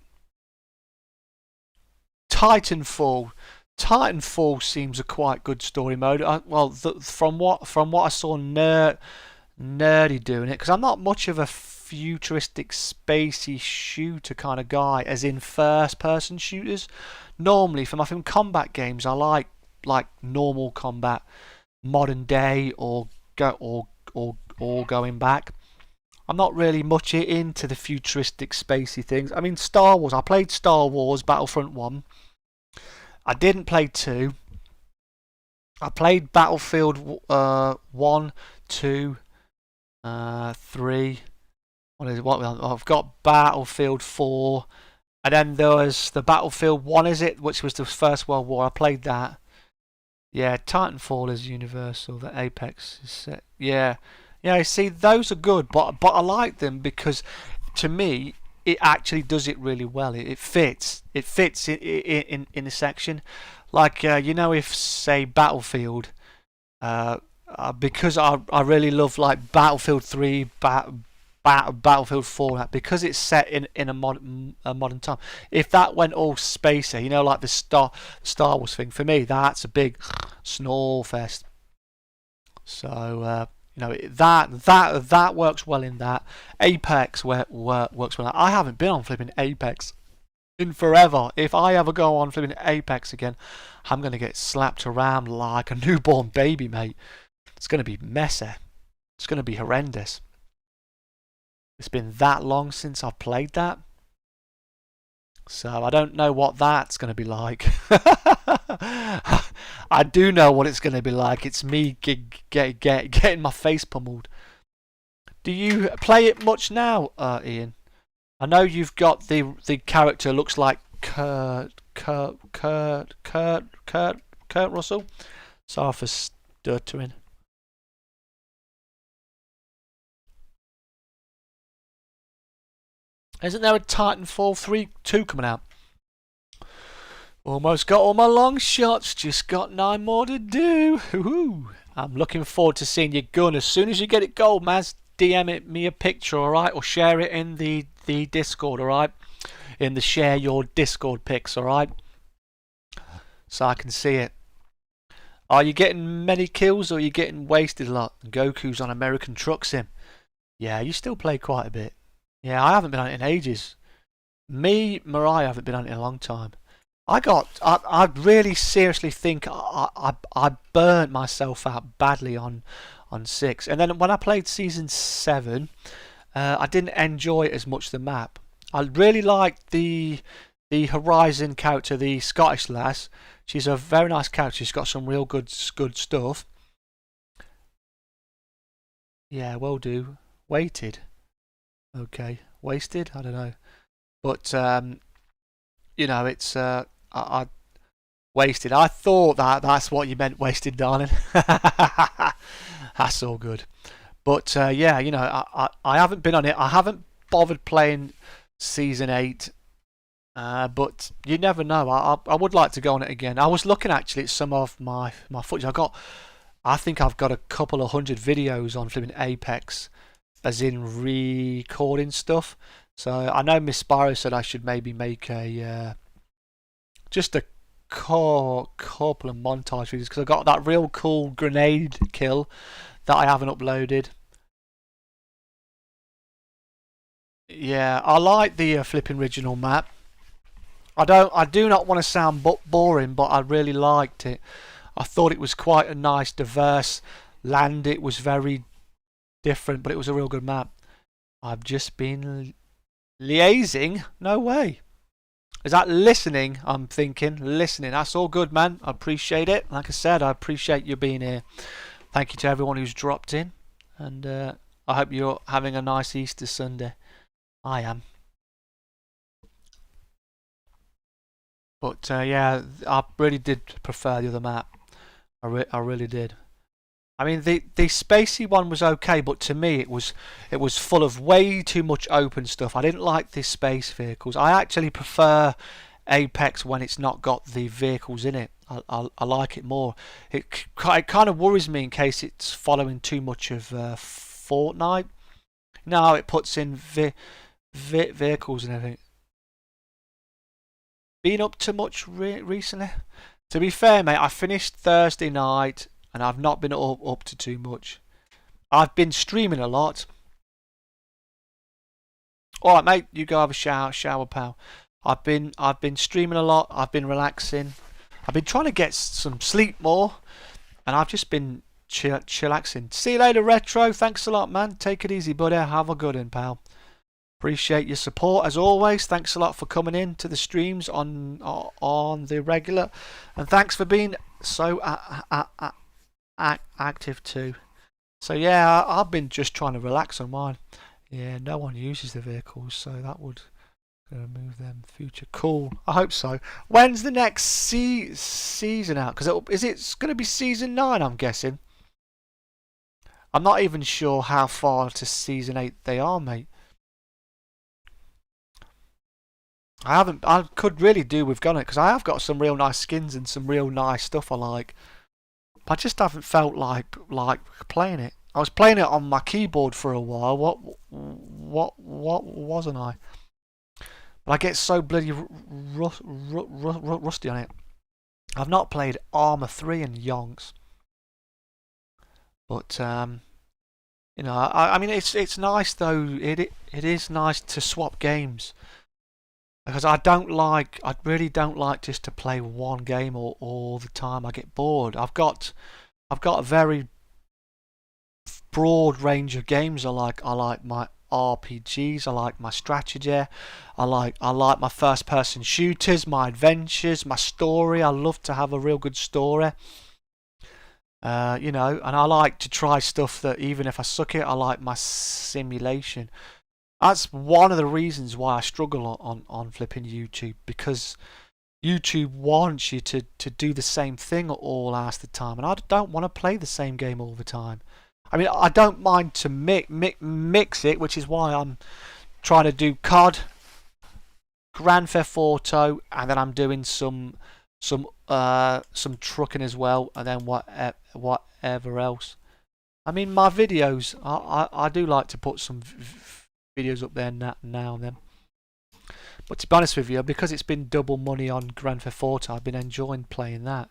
Titanfall. Titanfall seems a quite good story mode. From what I saw Nerdy doing it, because I'm not much of a futuristic spacey shooter kind of guy, as in first-person shooters. Normally, for my combat games, I like normal combat, modern day, or going back. I'm not really much into the futuristic spacey things. I mean, Star Wars. I played Star Wars Battlefront 1. I didn't play 2. I played Battlefield 1, 2, 3. What is it? What I've got Battlefield 4, and then there was the Battlefield 1, is it, which was the First World War. I played that. Yeah, Titanfall is universal. The Apex is set. Yeah, yeah. You see, those are good, but I like them because, to me, it actually does it really well. It fits. It fits in a section, like you know, if say Battlefield, because I really love like Battlefield 3, Battlefield 4, because it's set in a modern time. If that went all spacey, you know, like the Star Wars thing, for me that's a big snore fest. So you know, that works well in that. Apex works well. I haven't been on flipping Apex in forever. If I ever go on flipping Apex again, I'm gonna get slapped around like a newborn baby, mate. It's gonna be messy. It's gonna be horrendous. It's been that long since I've played that, so I don't know what that's going to be like. I do know what it's going to be like. It's me getting my face pummeled. Do you play it much now, Ian? I know you've got the character looks like Kurt Russell. Sorry for stuttering. Isn't there a Titanfall 2 coming out? Almost got all my long shots, just got 9 more to do. Woohoo! I'm looking forward to seeing your gun. As soon as you get it gold, Maz, DM me a picture, alright? Or share it in the Discord, alright? In the share your Discord pics, alright? So I can see it. Are you getting many kills or are you getting wasted a lot? Goku's on American Truck Sim. Yeah, you still play quite a bit. Yeah, I haven't been on it in ages. Mariah haven't been on it in a long time. I really seriously think I burnt myself out badly on 6. And then when I played Season 7, I didn't enjoy it as much, the map. I really liked the Horizon character, the Scottish lass. She's a very nice character. She's got some real good stuff. Yeah, will do. Weighted. Okay, wasted. I don't know, but you know, it's I wasted. I thought that's what you meant, wasted, darling. That's all good. But yeah, you know, I haven't been on it. I haven't bothered playing Season 8. But you never know. I would like to go on it again. I was looking actually at some of my footage. I think I've got a couple of 100 videos on flipping Apex, as in recording stuff. So I know Miss Spyro said I should maybe make a just a couple of montage videos, because I got that real cool grenade kill that I haven't uploaded. Yeah, I like the flipping original map. I do not want to sound boring, but I really liked it. I thought it was quite a nice, diverse land. It was very different, but it was a real good map. I've just been liaising. No way. Is that listening? I'm thinking listening. That's all good, man. I appreciate it. Like I said, I appreciate you being here. Thank you to everyone who's dropped in, and I hope you're having a nice Easter Sunday. I am. But yeah, I really did prefer the other map. I really did. I mean, the spacey one was okay, but to me it was full of way too much open stuff. I didn't like the space vehicles. I actually prefer Apex when it's not got the vehicles in it. I like it more. It kind of worries me in case it's following too much of Fortnite. No, it puts in vehicles and everything. Been up to much recently? To be fair, mate, I finished Thursday night, and I've not been up to too much. I've been streaming a lot. Alright, mate, you go have a shower, pal. I've been streaming a lot. I've been relaxing. I've been trying to get some sleep more, and I've just been chillaxing. See you later, Retro. Thanks a lot, man. Take it easy, buddy. Have a good one, pal. Appreciate your support as always. Thanks a lot for coming in to the streams on the regular, and thanks for being so active too. So yeah, I've been just trying to relax on mine. Yeah, no one uses the vehicles, so that would remove them future. Cool. I hope so. When's the next season out? Because is it going to be season 9? I'm guessing. I'm not even sure how far to season 8 they are, mate. I could really do with got it because I have got some real nice skins and some real nice stuff I like. But I just haven't felt like playing it. I was playing it on my keyboard for a while. What wasn't I? But I get so bloody rusty on it. I've not played Arma 3 and yonks. But you know, I mean, it's nice though. It is nice to swap games. Because I really don't like just to play one game all the time. I get bored. I've got a very broad range of games I like. I like my RPGs. I like my strategy. I like my first person shooters, my adventures, my story. I love to have a real good story. You know, and I like to try stuff that even if I suck it, I like my simulation. That's one of the reasons why I struggle on flipping YouTube, because YouTube wants you to do the same thing all the time, and I don't want to play the same game all the time. I mean, I don't mind to mix it, which is why I'm trying to do COD, Grand Theft Auto, and then I'm doing some trucking as well, and then whatever else. I mean, my videos, I do like to put some videos up there now and then. But to be honest with you, because it's been double money on Grand Theft Auto, I've been enjoying playing that.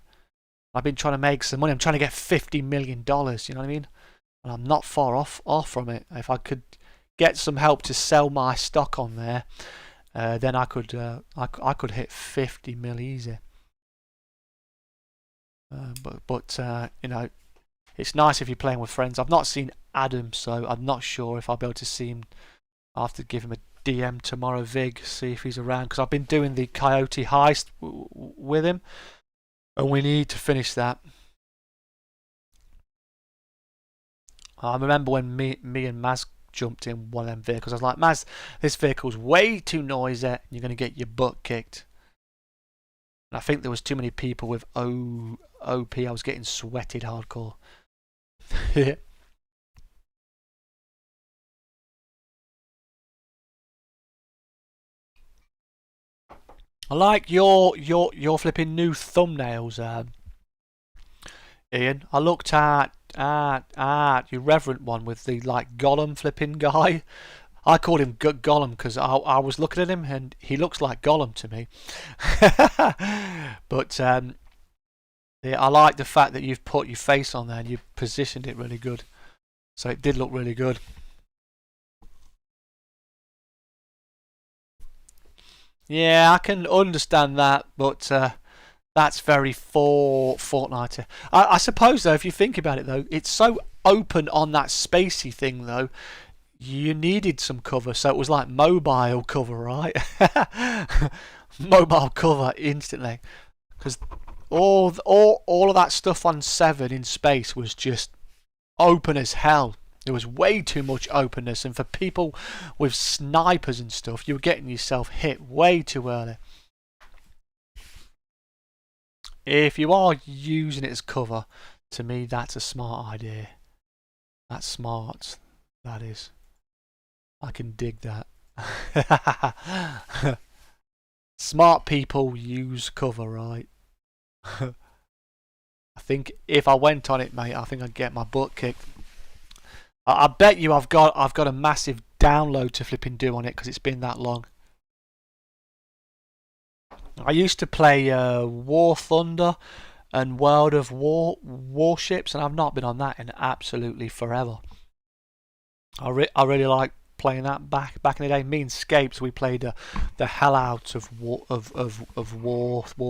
I've been trying to make some money. I'm trying to get $50 million, you know what I mean? And I'm not far off from it. If I could get some help to sell my stock on there, then I could hit 50 mil easy. But you know, it's nice if you're playing with friends. I've not seen Adam, so I'm not sure if I'll be able to see him. I'll have to give him a DM tomorrow, Vig, see if he's around, because I've been doing the Coyote heist with him, and we need to finish that. I remember when me and Maz jumped in one of them vehicles. I was like, Maz, this vehicle's way too noisy, and you're going to get your butt kicked. And I think there was too many people with OP. I was getting sweated hardcore. I like your flipping new thumbnails, Ian. I looked at your reverent one with the like Gollum flipping guy. I called him Gollum because I was looking at him and he looks like Gollum to me. But yeah, I like the fact that you've put your face on there and you've positioned it really good. So it did look really good. Yeah, I can understand that, but that's very Fortnite. I suppose though, if you think about it though, it's so open on that spacey thing though. You needed some cover, so it was like mobile cover, right? Mobile cover instantly, because all of that stuff on 7 in space was just open as hell. There was way too much openness, and for people with snipers and stuff, you were getting yourself hit way too early. If you are using it as cover, to me that's a smart idea. That's smart. That is. I can dig that. Smart people use cover, right? I think if I went on it, mate, I think I'd get my butt kicked. I bet you I've got a massive download to flipping do on it because it's been that long. I used to play War Thunder and World of Warships, and I've not been on that in absolutely forever. I really like playing that back in the day. Me and Scapes, we played the hell out of War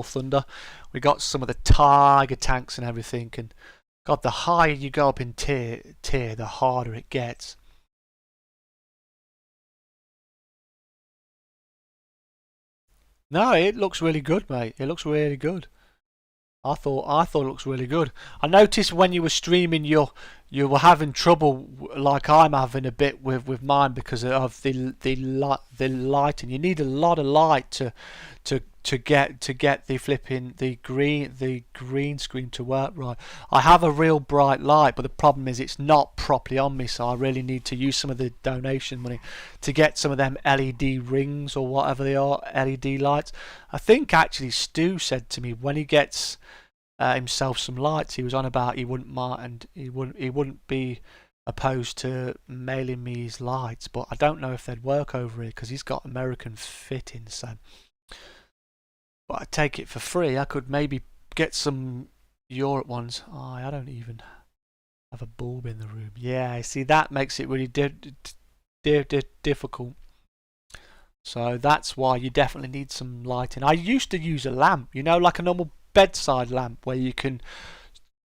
Thunder. We got some of the Tiger tanks and everything, and God, the higher you go up in tier, the harder it gets. No, it looks really good, mate. It looks really good. I thought it looks really good. I noticed when you were streaming, you were having trouble, like I'm having a bit with mine because of the lighting. You need a lot of light to get the green screen to work right. I have a real bright light, but the problem is it's not properly on me, so I really need to use some of the donation money to get some of them LED rings or whatever they are, LED lights. I think actually Stu said to me when he gets himself some lights, he was on about he wouldn't mind and he wouldn't be opposed to mailing me his lights, but I don't know if they'd work over here because he's got American fittings. So, but I take it for free. I could maybe get some Europe ones. Oh, I don't even have a bulb in the room. Yeah, see that makes it really difficult. So that's why you definitely need some lighting. I used to use a lamp, like a normal bedside lamp where you can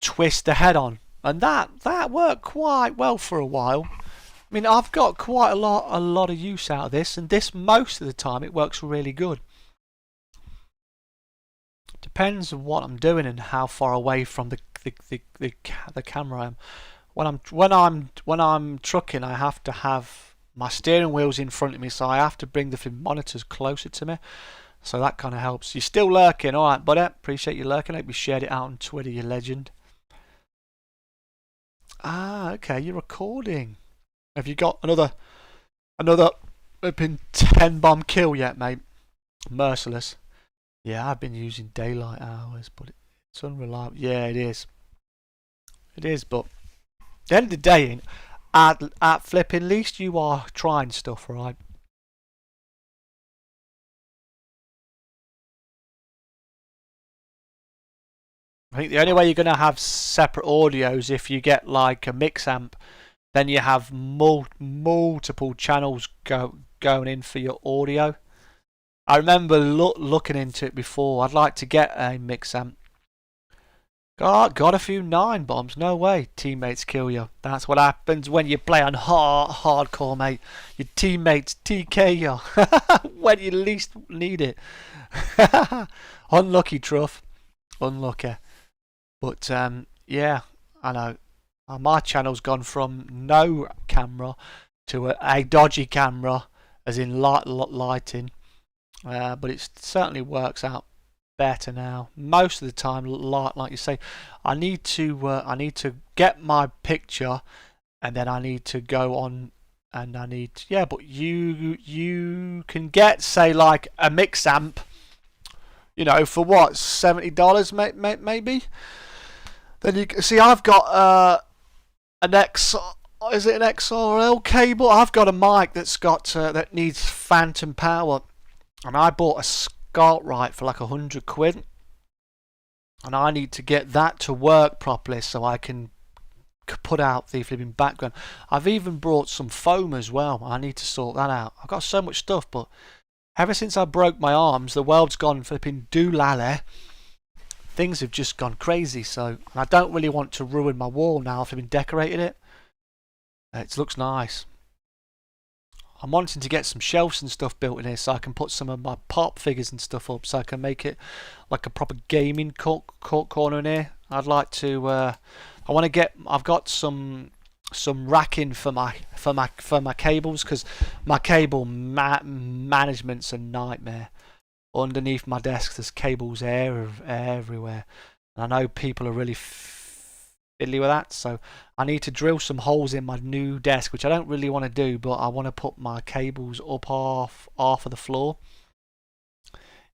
twist the head on, and that worked quite well for a while. I mean, I've got quite a lot of use out of this, and this most of the time it works really good. Depends on what I'm doing and how far away from the camera I am. When I'm trucking, I have to have my steering wheels in front of me, so I have to bring the monitors closer to me. So that kind of helps. You're still lurking, all right, buddy. Appreciate you lurking. Hope you shared it out on Twitter, you legend. Ah, okay. You're recording. Have you got another open 10 bomb kill yet, mate? Merciless. Yeah, I've been using daylight hours, but it's unreliable. Yeah, it is. It is, but at the end of the day, at flipping, least you are trying stuff, right? I think the only way you're going to have separate audios if you get like a mix amp, then you have multiple channels going in for your audio. I remember looking into it before. I'd like to get a mix amp. Got a few 9 bombs. No way. Teammates kill you. That's what happens when you play on hardcore, mate. Your teammates TK you when you least need it. Unlucky, Truff. Unlucky. But yeah, I know. My channel's gone from no camera to a dodgy camera, as in lighting. But it certainly works out better now. Most of the time, like you say, I need to get my picture, and then I need to go on, and I need to, yeah. But you can get, say, like a mix amp, for what, $70 maybe. Then you see I've got an is it an XRL cable? I've got a mic that's got that needs phantom power, and I bought a ScartRite for like £100, and I need to get that to work properly so I can put out the flipping background. I've even brought some foam as well. I need to sort that out. I've got so much stuff, but ever since I broke my arms, the world's gone flipping doolally. Things have just gone crazy, so I don't really want to ruin my wall now. I've been decorating it. It looks nice. I'm wanting to get some shelves and stuff built in here so I can put some of my pop figures and stuff up, so I can make it like a proper gaming corner in here. I'd like to. I want to get. I've got some racking for my cables, because my cable management's a nightmare. Underneath my desk there's cables everywhere, and I know people are really fiddly with that, so I need to drill some holes in my new desk, which I don't really want to do, but I want to put my cables up off of the floor.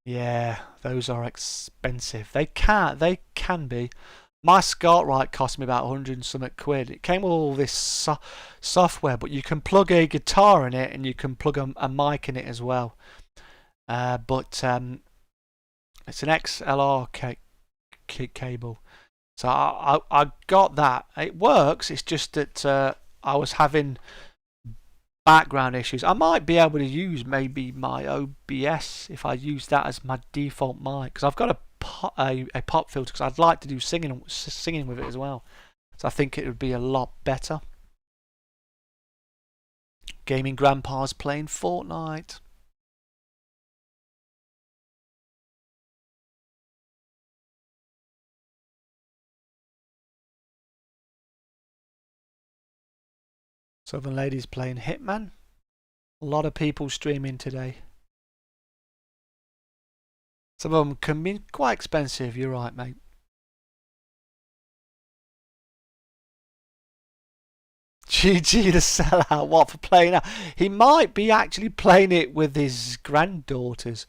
Yeah, those are expensive. They can be. My ScartRite cost me about 100 and something quid. It came with all this software, but you can plug a guitar in it and you can plug a mic in it as well. But it's an XLR cable, so I got that. It works. It's just that I was having background issues. I might be able to use maybe my OBS if I use that as my default mic, because I've got a pop filter, because I'd like to do singing with it as well. So I think it would be a lot better. Gaming Grandpa's playing Fortnite. Southern Lady's playing Hitman. A lot of people streaming today. Some of them can be quite expensive, you're right, mate. GG the sellout, what for playing out? He might be actually playing it with his granddaughters.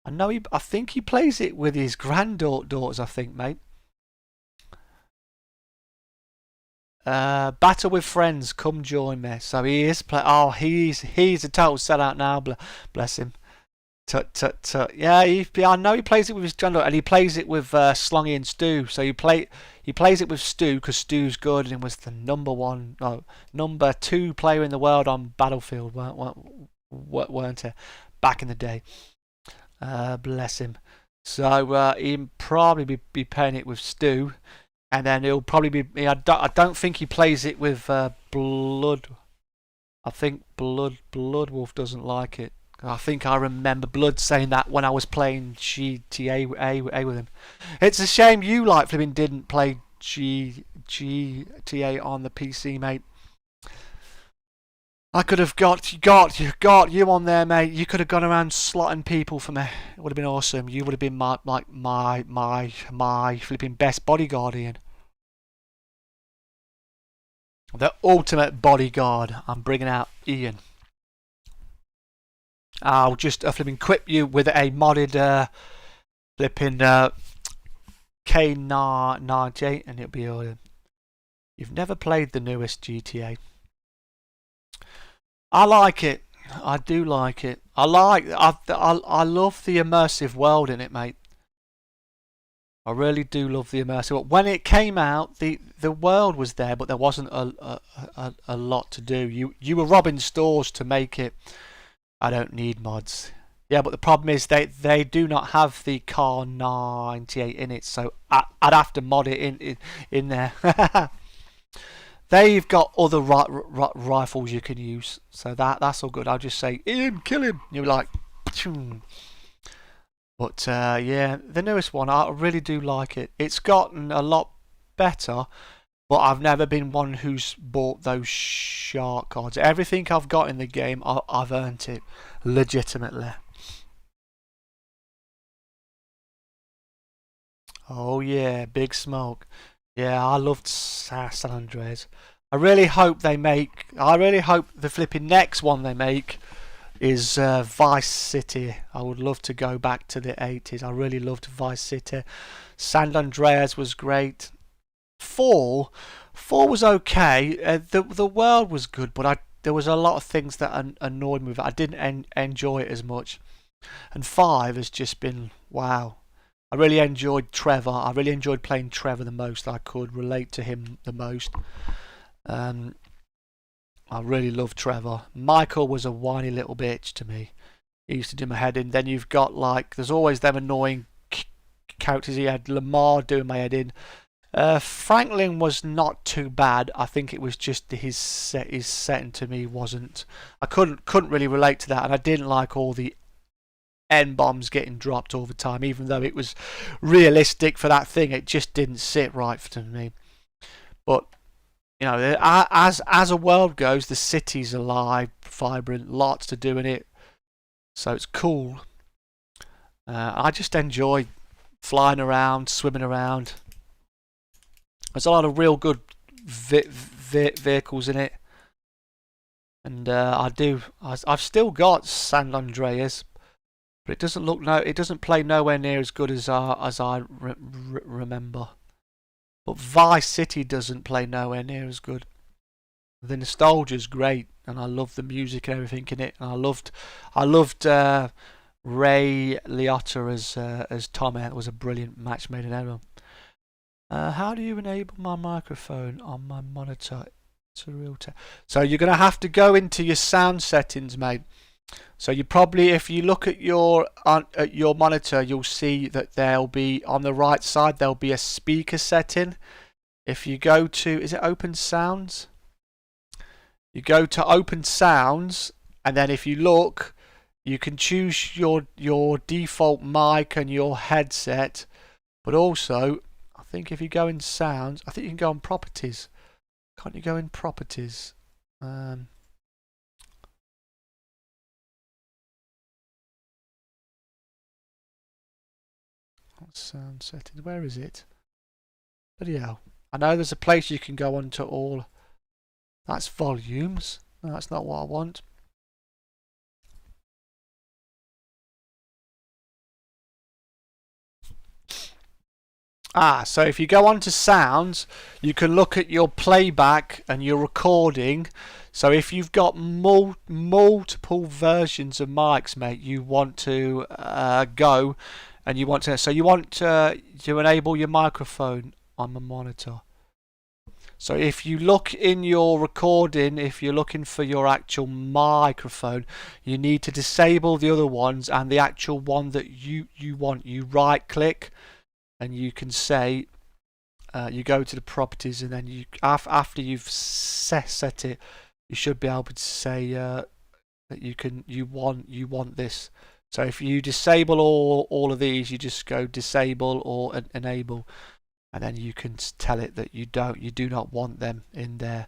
I think he plays it with his granddaughters, I think, mate. Battle with friends, come join me. So he is he's a total sellout now, bless him. Tut tut tut. Yeah, I know he plays it with his granddaughter, and he plays it with Slongy and Stu. So he plays it with Stu because Stu's good and was the number 2 player in the world on Battlefield, weren't he? Back in the day. Bless him. So he'll probably be playing it with Stu, and then he'll probably be. I don't think he plays it with Blood. I think Bloodwolf doesn't like it. I think I remember Blood saying that when I was playing GTA with him. It's a shame you like flipping didn't play GTA on the PC, mate. I could have got you on there, mate. You could have gone around slotting people for me. It would have been awesome. You would have been my flipping best bodyguard, Ian. The ultimate bodyguard. I'm bringing out Ian. I'll just flipping equip you with a modded flipping K98 and it'll be all. You've never played the newest GTA. I like it. I do like it. I love the immersive world in it, mate. I really do love the immersive world. When it came out, the world was there, but there wasn't a lot to do. You were robbing stores to make it. I don't need mods. Yeah, but the problem is they do not have the Car 98 in it, so I'd have to mod it in there. They've got other rifles you can use, so that's all good. I'll just say, Ian, kill him. You're like, Phew. But yeah, the newest one, I really do like it. It's gotten a lot better. But I've never been one who's bought those shark cards. Everything I've got in the game, I've earned it legitimately. Oh yeah, Big Smoke. Yeah, I loved San Andreas. I really hope the flipping next one they make is Vice City. I would love to go back to the 80s. I really loved Vice City. San Andreas was great. 4 was okay. The world was good, but there was a lot of things that annoyed me with it. I didn't enjoy it as much. And 5 has just been wow. I really enjoyed Trevor. I really enjoyed playing Trevor the most. I could relate to him the most. I really loved Trevor. Michael was a whiny little bitch to me. He used to do my head in. Then you've got there's always them annoying characters. He had Lamar doing my head in. Franklin was not too bad. I think it was just his setting to me wasn't. I couldn't really relate to that, and I didn't like all the N-bombs getting dropped all the time, even though it was realistic for that thing. It just didn't sit right for me. But you know, as a world goes, the city's alive, vibrant, lots to do in it, so it's cool. I just enjoy flying around, swimming around. There's a lot of real good vehicles in it, and I've still got San Andreas, but it doesn't play nowhere near as good as I remember. But Vice City doesn't play nowhere near as good. The nostalgia's great, and I love the music and everything in it. And I loved Ray Liotta as Tommy. It was a brilliant match made in heaven. How do you enable my microphone on my monitor? It's a real so you're going to have to go into your sound settings, mate. So you probably, if you look at your monitor, you'll see that there'll be on the right side there'll be a speaker setting. If you go to, is it Open Sounds? You go to Open Sounds, and then if you look, you can choose your default mic and your headset. But also, I think if you go in Sounds, I think you can go on Properties. Can't you go in Properties? Sound settings. Where is it? Bloody hell. I know there's a place you can go on to all. That's volumes. No, that's not what I want. So if you go on to sounds, you can look at your playback and your recording. So if you've got multiple versions of mics, mate, you want to go and you want to enable your microphone on the monitor. So if you look in your recording, if you're looking for your actual microphone, you need to disable the other ones, and the actual one that you want, you right click and you can say you go to the properties, and then you after you've set it, you should be able to say that you want this. So if you disable all of these, you just go disable or enable, and then you can tell it that you do not want them in there,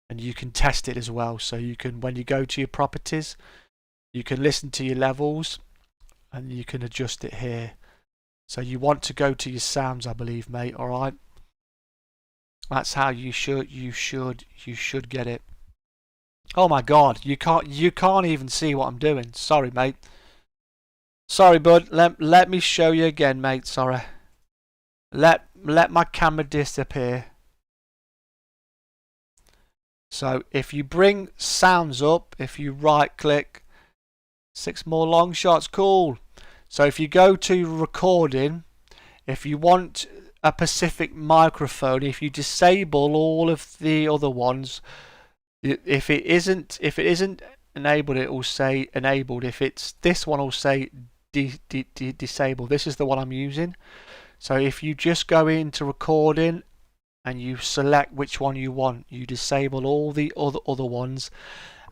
and you can test it as well. So you can, when you go to your properties, you can listen to your levels and you can adjust it here. So you want to go to your sounds, I believe, mate. All right, that's how you should get it. Oh my God, you can't even see what I'm doing. Sorry, mate. Sorry, bud. Let me show you again, mate. Sorry. Let my camera disappear. So if you bring sounds up, if you right click, 6 more long shots, cool. So if you go to recording, if you want a specific microphone, if you disable all of the other ones, if it isn't enabled, it will say enabled. If it's this one, will say disabled. This is the one I'm using. So if you just go into recording and you select which one you want, you disable all the other ones,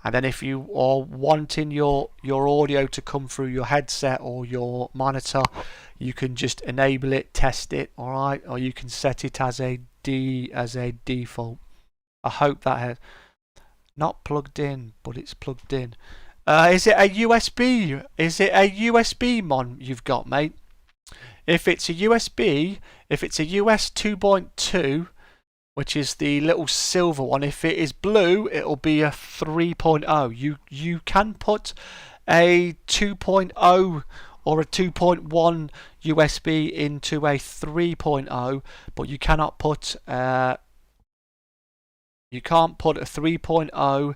and then if you are wanting your audio to come through your headset or your monitor, you can just enable it, test it, all right, or you can set it as a default. I hope that has not plugged in, but it's plugged in. Is it a USB? Is it a USB mon you've got, mate? If it's a USB, if it's a US 2.2, which is the little silver one, if it is blue, it'll be a 3.0. You can put a 2.0 or a 2.1 USB into a 3.0, but you cannot put a 3.0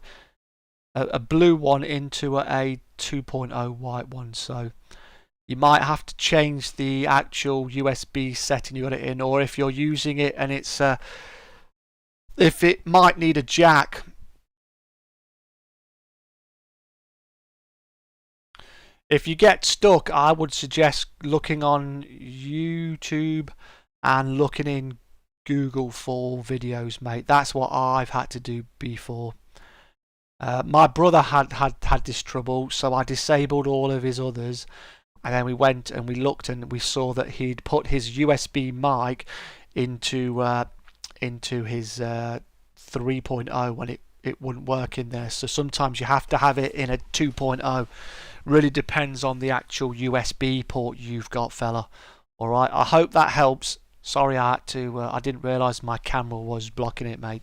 a blue one into a 2.0 white one. So you might have to change the actual USB setting you got it in, or if you're using it and it's if it might need a jack. If you get stuck, I would suggest looking on YouTube and looking in Google for videos, mate. That's what I've had to do before. My brother had this trouble, so I disabled all of his others, and then we went and we looked and we saw that he'd put his USB mic into his 3.0 when it wouldn't work in there. So sometimes you have to have it in a 2.0. Really depends on the actual USB port you've got, fella. All right, I hope that helps. Sorry, I didn't realise my camera was blocking it, mate.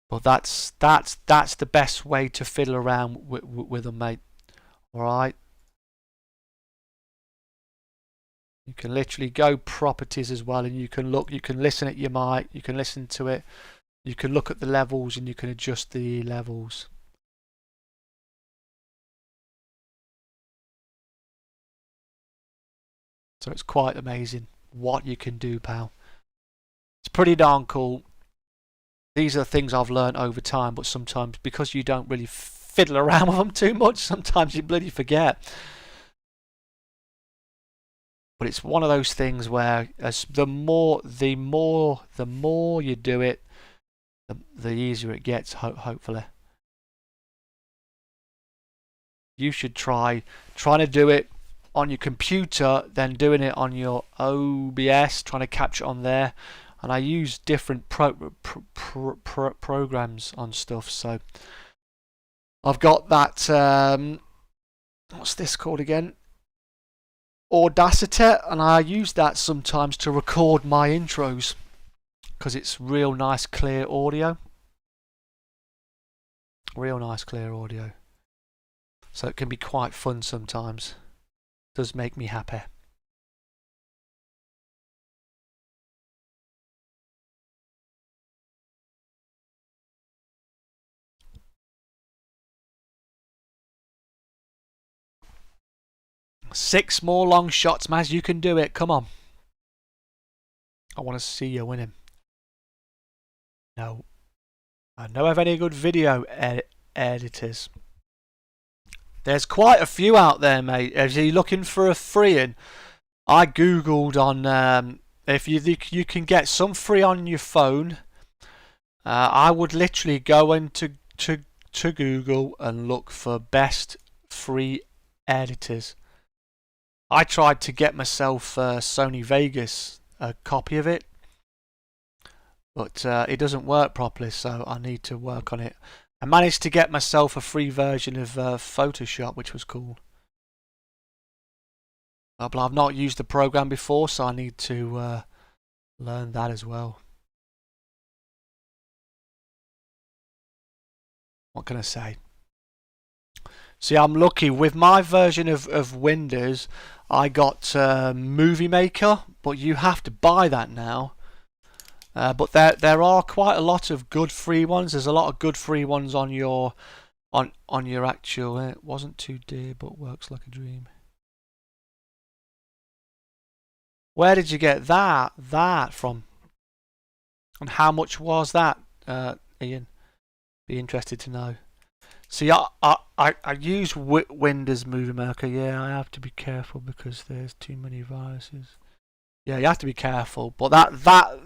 But that's the best way to fiddle around with them, mate. All right. You can literally go properties as well, and you can look. You can listen at your mic. You can listen to it. You can look at the levels, and you can adjust the levels. So it's quite amazing what you can do, pal. It's pretty darn cool. These are the things I've learned over time, but sometimes because you don't really fiddle around with them too much, sometimes you bloody forget. But it's one of those things where as the more you do it, the easier it gets, hopefully. You should trying to do it on your computer, then doing it on your OBS, trying to capture it on there. and I use different programs on stuff. So I've got that. What's this called again? Audacity, and I use that sometimes to record my intros because it's real nice clear audio. Real nice clear audio. So it can be quite fun sometimes. It does make me happy. Six more long shots, Maz. You can do it. Come on. I want to see you winning. No. I know of any good video editors. There's quite a few out there, mate. If you're looking for a free in, I googled on if you can get some free on your phone. I would literally go into to Google and look for best free editors. I tried to get myself Sony Vegas, a copy of it, but it doesn't work properly, so I need to work on it. I managed to get myself a free version of Photoshop, which was cool. But I've not used the program before, so I need to learn that as well. What can I say? See, I'm lucky with my version of Windows. I got Movie Maker, but you have to buy that now. But there are quite a lot of good free ones. There's a lot of good free ones on your actual. It wasn't too dear, but works like a dream. Where did you get that from? And how much was that, Ian? Be interested to know. See, I use Windows Movie Maker. Yeah, I have to be careful because there's too many viruses. Yeah, you have to be careful. But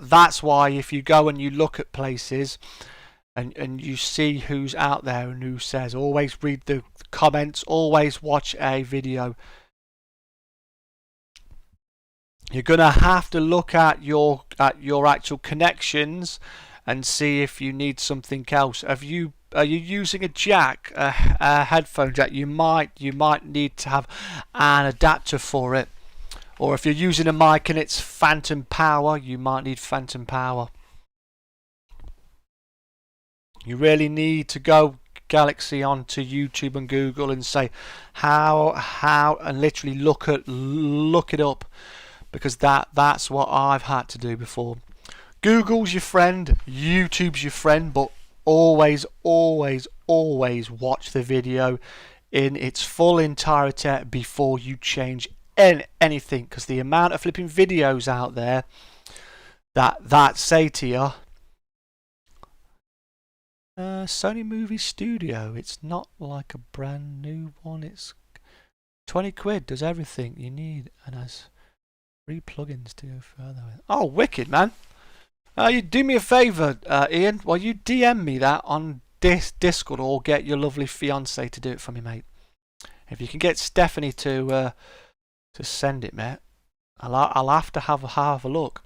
that's why if you go and you look at places and you see who's out there and who says, always read the comments, always watch a video. You're gonna have to look at your actual connections and see if you need something else. Are you using a jack, a headphone jack? You might need to have an adapter for it. Or if you're using a mic and it's phantom power, you might need phantom power. You really need to go Galaxy onto YouTube and Google and say how and literally look it up, because that's what I've had to do before. Google's your friend, YouTube's your friend, but always watch the video in its full entirety before you change anything, because the amount of flipping videos out there that say to you Sony Movie Studio, it's not like a brand new one, it's 20 quid, does everything you need and has free plugins to go further with. Oh, wicked, man. You do me a favour, Ian. Well, you DM me that on Discord, or get your lovely fiance to do it for me, mate. If you can get Stephanie to send it, mate, I'll have to have a look.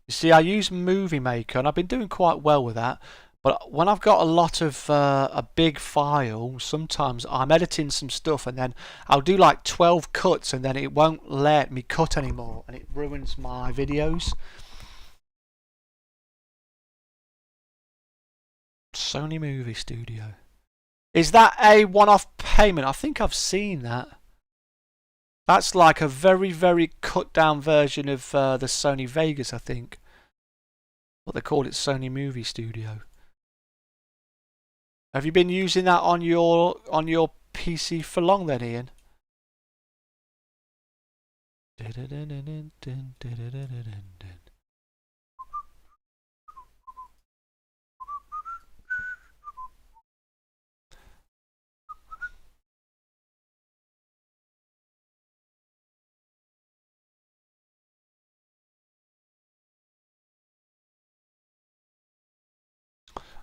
You see, I use Movie Maker, and I've been doing quite well with that. But when I've got a lot of a big file, sometimes I'm editing some stuff and then I'll do like 12 cuts and then it won't let me cut anymore and it ruins my videos. Sony Movie Studio. Is that a one-off payment? I think I've seen that. That's like a very cut down version of the Sony Vegas, I think. But they called it Sony Movie Studio. Have you been using that on your PC for long then, Ian?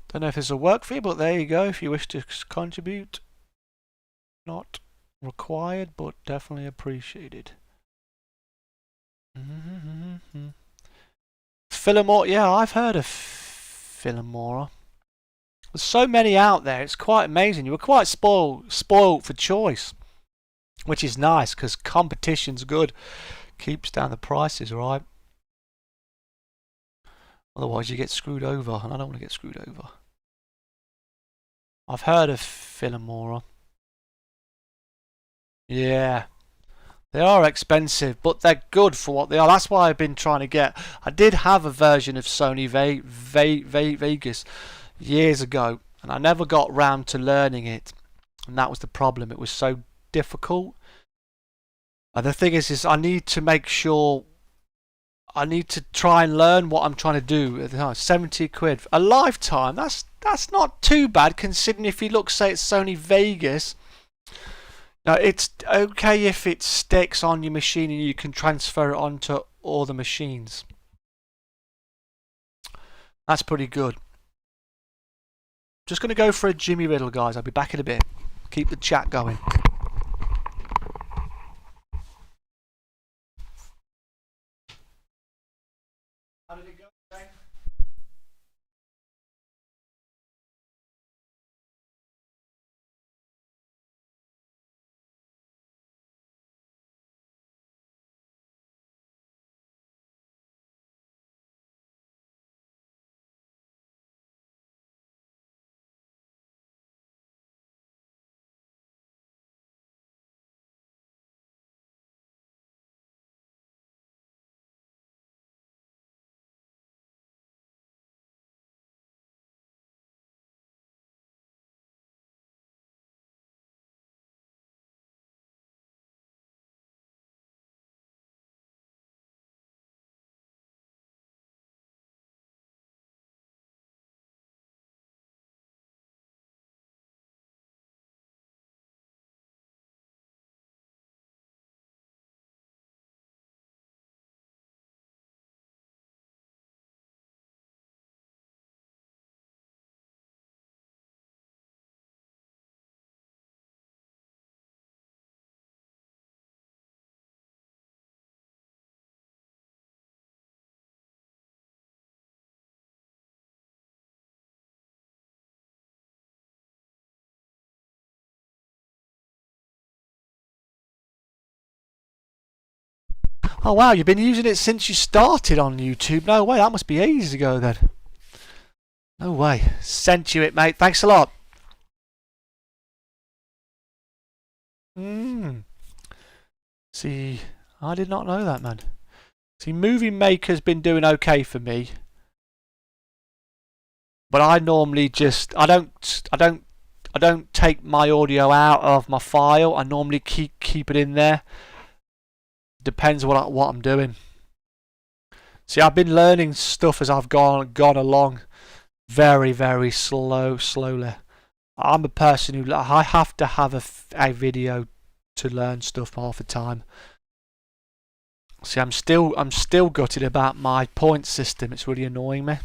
Don't know if this will work for you, but there you go. If you wish to contribute, not required, but definitely appreciated. Filmora, yeah, I've heard of Filmora. There's so many out there, it's quite amazing. You were quite spoiled for choice, which is nice because competition's good. Keeps down the prices, right? Otherwise you get screwed over, and I don't want to get screwed over. I've heard of Filmora. Yeah. They are expensive, but they're good for what they are. That's why I've been trying to get. I did have a version of Sony Vegas years ago, and I never got round to learning it, and that was the problem. It was so difficult. And the thing is I need to make sure. I need to try and learn what I'm trying to do. 70 quid a lifetime. That's not too bad considering if you look, say it's Sony Vegas. Now it's okay if it sticks on your machine and you can transfer it onto all the machines. That's pretty good. Just going to go for a Jimmy Riddle, guys. I'll be back in a bit. Keep the chat going. How did it go, Jane? Oh wow, you've been using it since you started on YouTube. No way, that must be ages ago then. No way. Sent you it, mate. Thanks a lot. See, I did not know that, man. See, Movie Maker's been doing okay for me. But I normally just I don't take my audio out of my file. I normally keep it in there. Depends what I'm doing. See, I've been learning stuff as I've gone along, very slowly. I'm a person who I have to have a video to learn stuff half the time. See, I'm still gutted about my point system. It's really annoying me.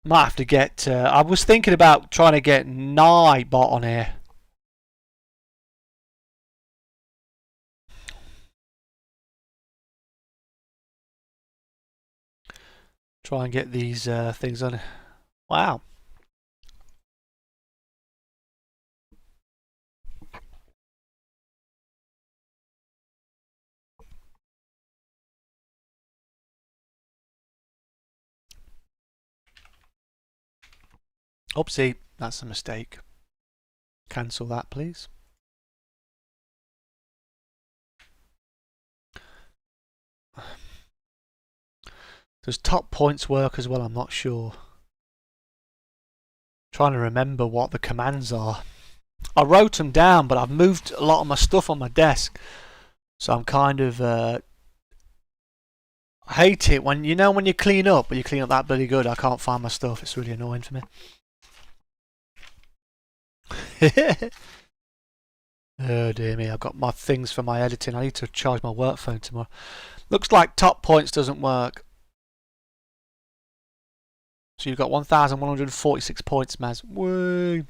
Might have to get. I was thinking about trying to get Nightbot on here. Try and get these things on. Wow. Oopsie, that's a mistake. Cancel that, please. Does top points work as well? I'm not sure. Trying to remember what the commands are. I wrote them down, but I've moved a lot of my stuff on my desk, so I'm kind of. I hate it when when you clean up, but you clean up that bloody good. I can't find my stuff. It's really annoying for me. Oh dear me, I've got my things for my editing. I need to charge my work phone tomorrow. Looks like top points doesn't work. So you've got 1,146 points, Maz. Woo!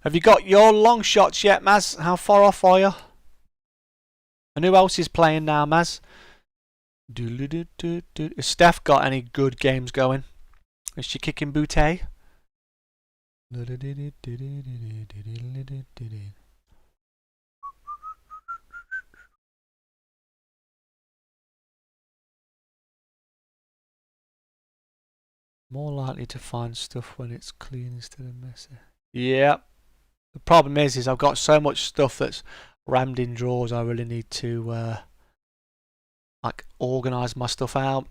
Have you got your long shots yet, Maz? How far off are you? And who else is playing now, Maz? Has Steph got any good games going? Is she kicking booty? More likely to find stuff when it's clean instead of messy. Yeah. The problem is I've got so much stuff that's rammed in drawers. I really need to like organise my stuff out.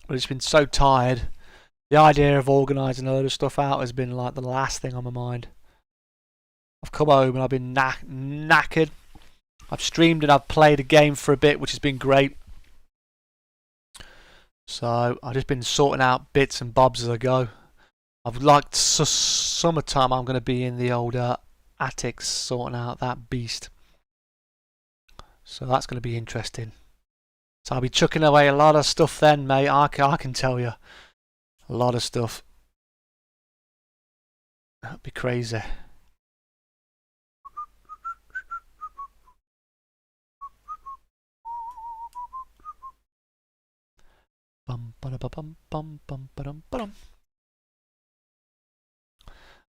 But it's been so tired. The idea of organising a load of stuff out has been like the last thing on my mind. I've come home and I've been knackered. I've streamed and I've played a game for a bit, which has been great. So I've just been sorting out bits and bobs as I go. I've liked summertime. I'm going to be in the old attic sorting out that beast. So that's going to be interesting. So I'll be chucking away a lot of stuff then, mate. I can tell you. A lot of stuff. That'd be crazy.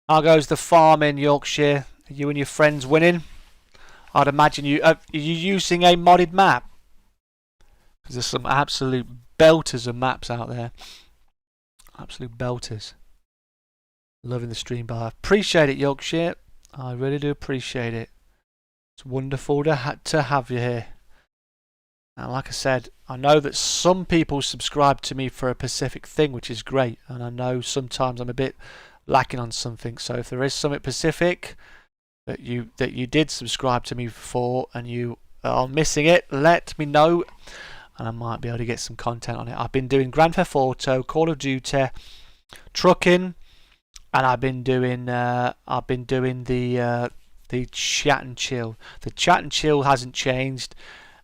How goes the farm in Yorkshire? Are you and your friends winning? I'd imagine you. Are you using a modded map? Because there's some absolute belters of maps out there. Absolute belters. Loving the stream bar. Appreciate it, Yorkshire. I really do appreciate it. It's wonderful to have you here. And like I said, I know that some people subscribe to me for a specific thing, which is great. And I know sometimes I'm a bit lacking on something. So if there is something specific that you did subscribe to me for and you are missing it, let me know. And I might be able to get some content on it. I've been doing Grand Theft Auto, Call of Duty, trucking, and I've been doing the chat and chill. The chat and chill hasn't changed,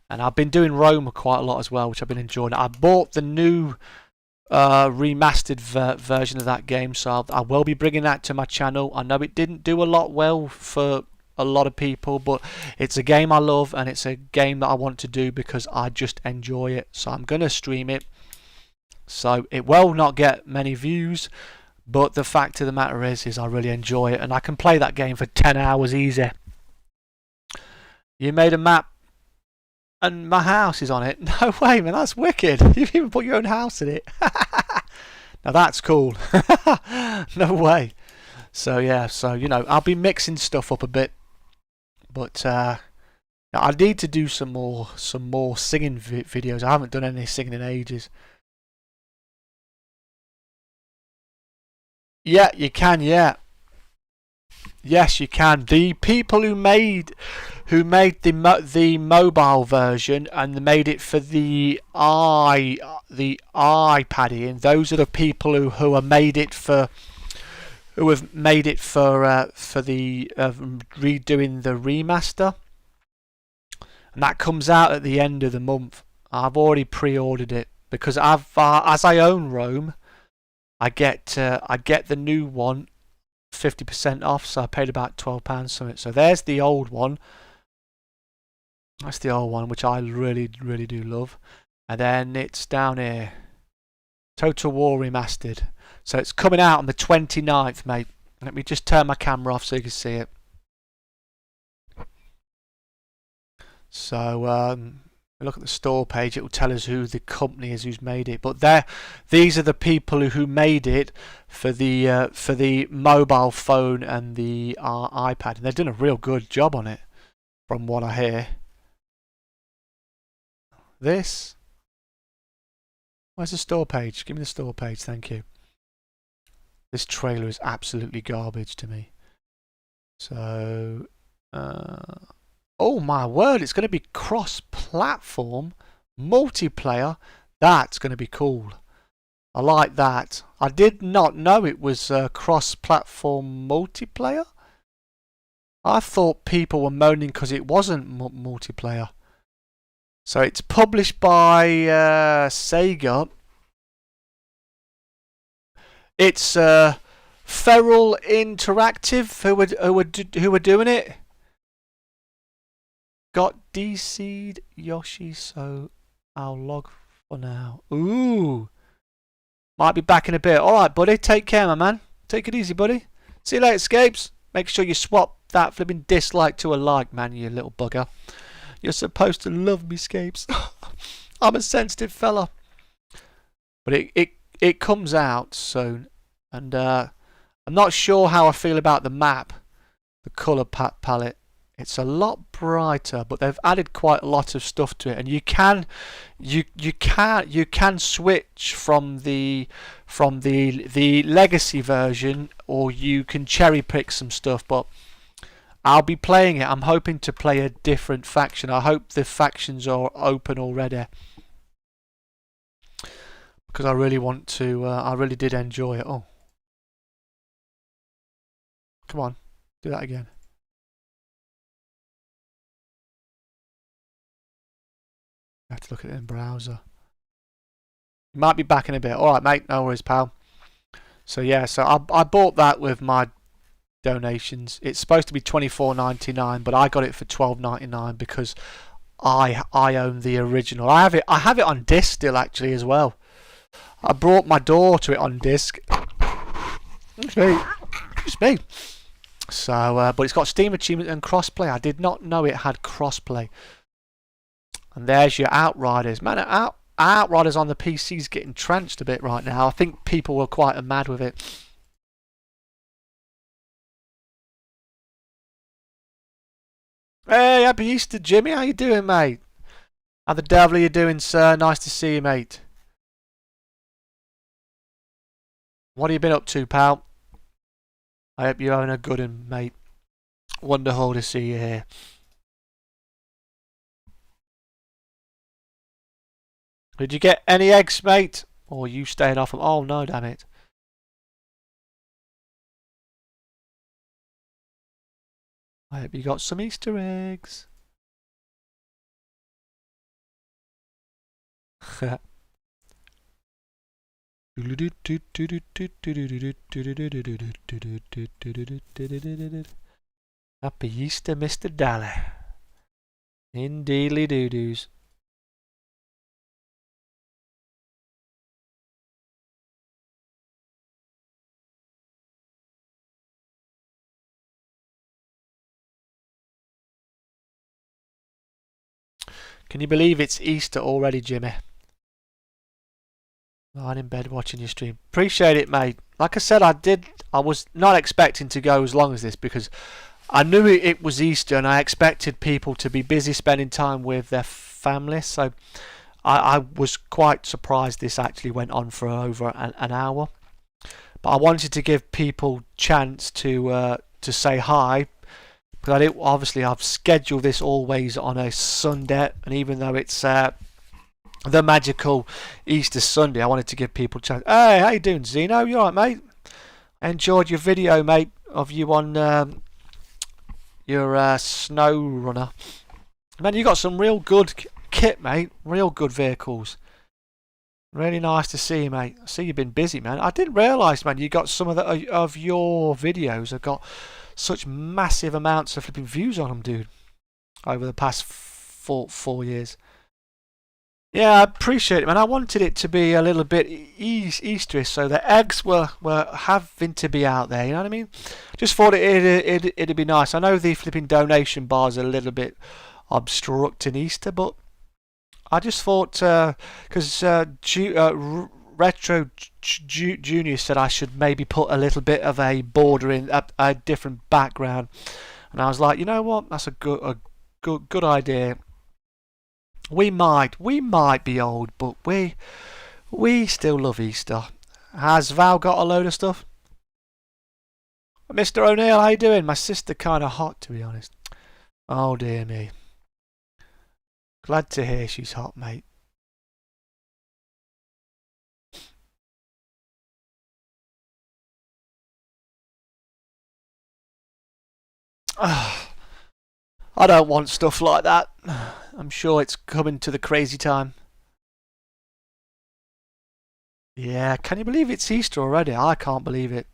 and I've been doing Roma quite a lot as well, which I've been enjoying. I bought the new remastered version of that game, so I will be bringing that to my channel. I know it didn't do a lot well for a lot of people, but it's a game I love and it's a game that I want to do because I just enjoy it. So I'm gonna stream it. So it will not get many views, but the fact of the matter is I really enjoy it and I can play that game for 10 hours easy. You made a map and my house is on it? No way, man, that's wicked. You've even put your own house in it. Now that's cool. No way. So yeah, so you know, I'll be mixing stuff up a bit. But I need to do some more singing videos. I haven't done any singing in ages. Yeah, you can. Yeah, yes, you can. The people who made the mobile version and made it for the iPad, those are the people who have made it for. Who have made it for the redoing the remaster, and that comes out at the end of the month. I've already pre-ordered it because as I own Rome, I get the new one 50% off. So I paid about £12 something. So there's the old one. That's the old one, which I really do love. And then it's down here, Total War Remastered. So it's coming out on the 29th, mate. Let me just turn my camera off so you can see it. So look at the store page. It will tell us who the company is who's made it. But these are the people who made it for the mobile phone and the iPad. And they've done a real good job on it, from what I hear. This. Where's the store page? Give me the store page, thank you. This trailer is absolutely garbage to me. So, oh my word, it's going to be cross-platform multiplayer. That's going to be cool. I like that. I did not know it was cross-platform multiplayer. I thought people were moaning because it wasn't multiplayer. So it's published by Sega. It's Feral Interactive who were doing it. Got DC'd Yoshi, so I'll log for now. Ooh. Might be back in a bit. Alright, buddy. Take care, my man. Take it easy, buddy. See you later, Scapes. Make sure you swap that flipping dislike to a like, man, you little bugger. You're supposed to love me, Scapes. I'm a sensitive fella. But it comes out soon. And I'm not sure how I feel about the map. The colour palette. It's a lot brighter, but they've added quite a lot of stuff to it, and you can switch from the legacy version, or you can cherry pick some stuff. But I'll be playing it. I'm hoping to play a different faction. I hope the factions are open already, because I really want to. I really did enjoy it. Oh, come on, do that again. I have to look at it in browser. You might be back in a bit. Alright, mate. No worries, pal. So, yeah. So, I bought that with my donations. It's supposed to be $24.99, but I got it for $12.99 because I own the original. I have it on disc still, actually, as well. I brought my daughter it on disc. It's me. So, but it's got Steam achievement and crossplay. I did not know it had crossplay. And there's your Outriders. Man, Outriders on the PC's getting trenched a bit right now. I think people were quite mad with it. Hey, happy Easter, Jimmy. How you doing, mate? How the devil are you doing, sir? Nice to see you, mate. What have you been up to, pal? I hope you're having a good one, mate. Wonderful to see you here. Did you get any eggs, mate? Or you staying off them? Oh, no, damn it. I hope you got some Easter eggs. Happy Easter, Mr. Daly. Indeedly doo-doos. Can you believe it's Easter already, Jimmy? Lying in bed watching your stream. Appreciate it, mate. Like I said, I was not expecting to go as long as this because I knew it was Easter and I expected people to be busy spending time with their family. So I was quite surprised this actually went on for over an hour. But I wanted to give people chance to say hi. Because obviously I've scheduled this always on a Sunday, and even though it's the magical Easter Sunday, I wanted to give people a chance. Hey, how you doing, Zeno? You alright, mate? I enjoyed your video, mate, of you on your snow runner. Man, you got some real good kit, mate. Real good vehicles. Really nice to see you, mate. I see you've been busy, man. I didn't realise, man, you got some of your videos have got such massive amounts of flipping views on them, dude, over the past four years. Yeah, I appreciate it, man. I wanted it to be a little bit Easterish, so the eggs were having to be out there. You know what I mean? Just thought it'd be nice. I know the flipping donation bars are a little bit obstructing Easter, but I just thought because Retro Junior said I should maybe put a little bit of a border in a different background, and I was like, you know what? That's a good idea. We might be old, but we still love Easter. Has Val got a load of stuff? Mr. O'Neill, how you doing? My sister kind of hot, to be honest. Oh dear me. Glad to hear she's hot, mate. I don't want stuff like that. I'm sure it's coming to the crazy time. Yeah, can you believe it's Easter already? I can't believe it.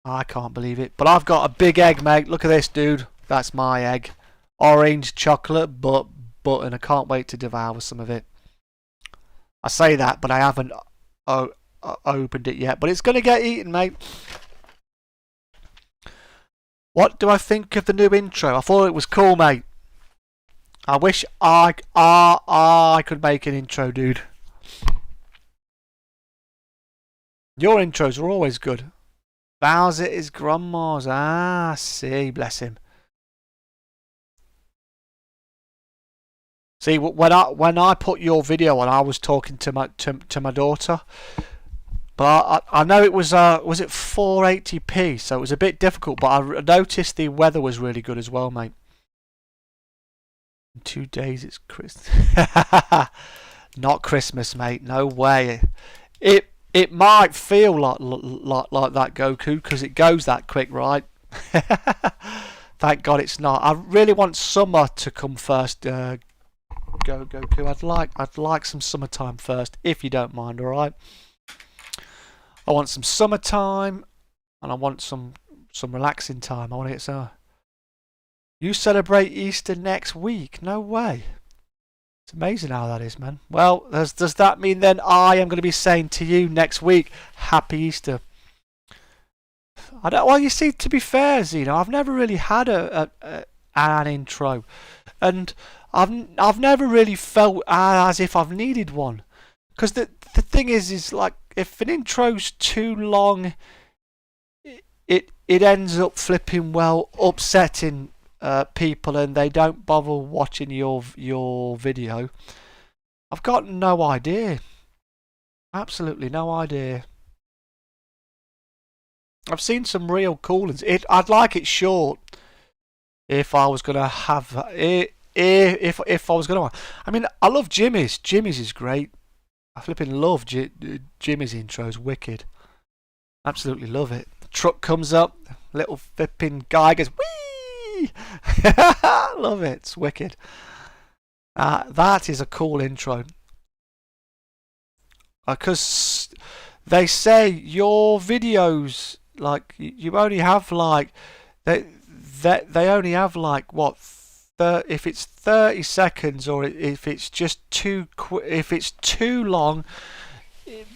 I can't believe it. But I've got a big egg, mate. Look at this, dude. That's my egg. Orange chocolate, but button. I can't wait to devour some of it. I say that, but I haven't opened it yet. But it's going to get eaten, mate. What do I think of the new intro? I thought it was cool, mate. I wish I could make an intro, dude. Your intros are always good. Bowser is grandma's. Ah, see, bless him. See, when I put your video on, I was talking to my daughter, but I know it was it 480p, so it was a bit difficult. But I noticed the weather was really good as well, mate. In 2 days it's Christmas. Not Christmas, mate. No way. It might feel like that, Goku, because it goes that quick, right? Thank God it's not. I really want summer to come first. Goku, I'd like some summertime first, if you don't mind. All right. I want some summertime, and I want some relaxing time. I want to get some. You celebrate Easter next week? No way. It's amazing how that is, man. Well, does that mean then I am going to be saying to you next week, Happy Easter? I don't. Well, you see, to be fair, Zeno, I've never really had an intro, and I've never really felt as if I've needed one. Because the thing is like if an intro's too long, it ends up flipping upsetting people, and they don't bother watching your video. I've got no idea. Absolutely no idea. I've seen some real cool ones. I'd like it short. If I was gonna have if I was gonna, I mean, I love Jimmy's. Jimmy's is great. I flipping love Jimmy's intros. Wicked. Absolutely love it. The truck comes up. Little flipping guy goes whee. Love it. It's wicked. That is a cool intro. Because they say your videos, like, you only have like they only have like what, if it's 30 seconds, or if it's just if it's too long,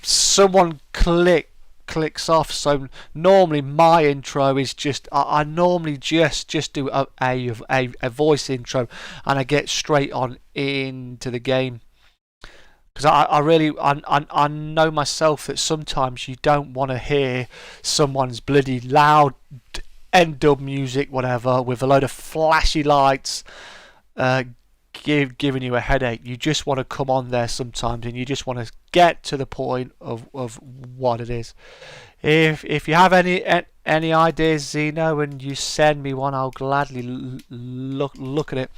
someone clicks off. So normally my intro is just I normally just do a voice intro, and I get straight on into the game. Because I know myself that sometimes you don't want to hear someone's bloody loud end-dub music, whatever, with a load of flashy lights giving you a headache. You just want to come on there sometimes, and you just want to get to the point of what it is. If you have any ideas, Zeno, and you send me one, I'll gladly look at it.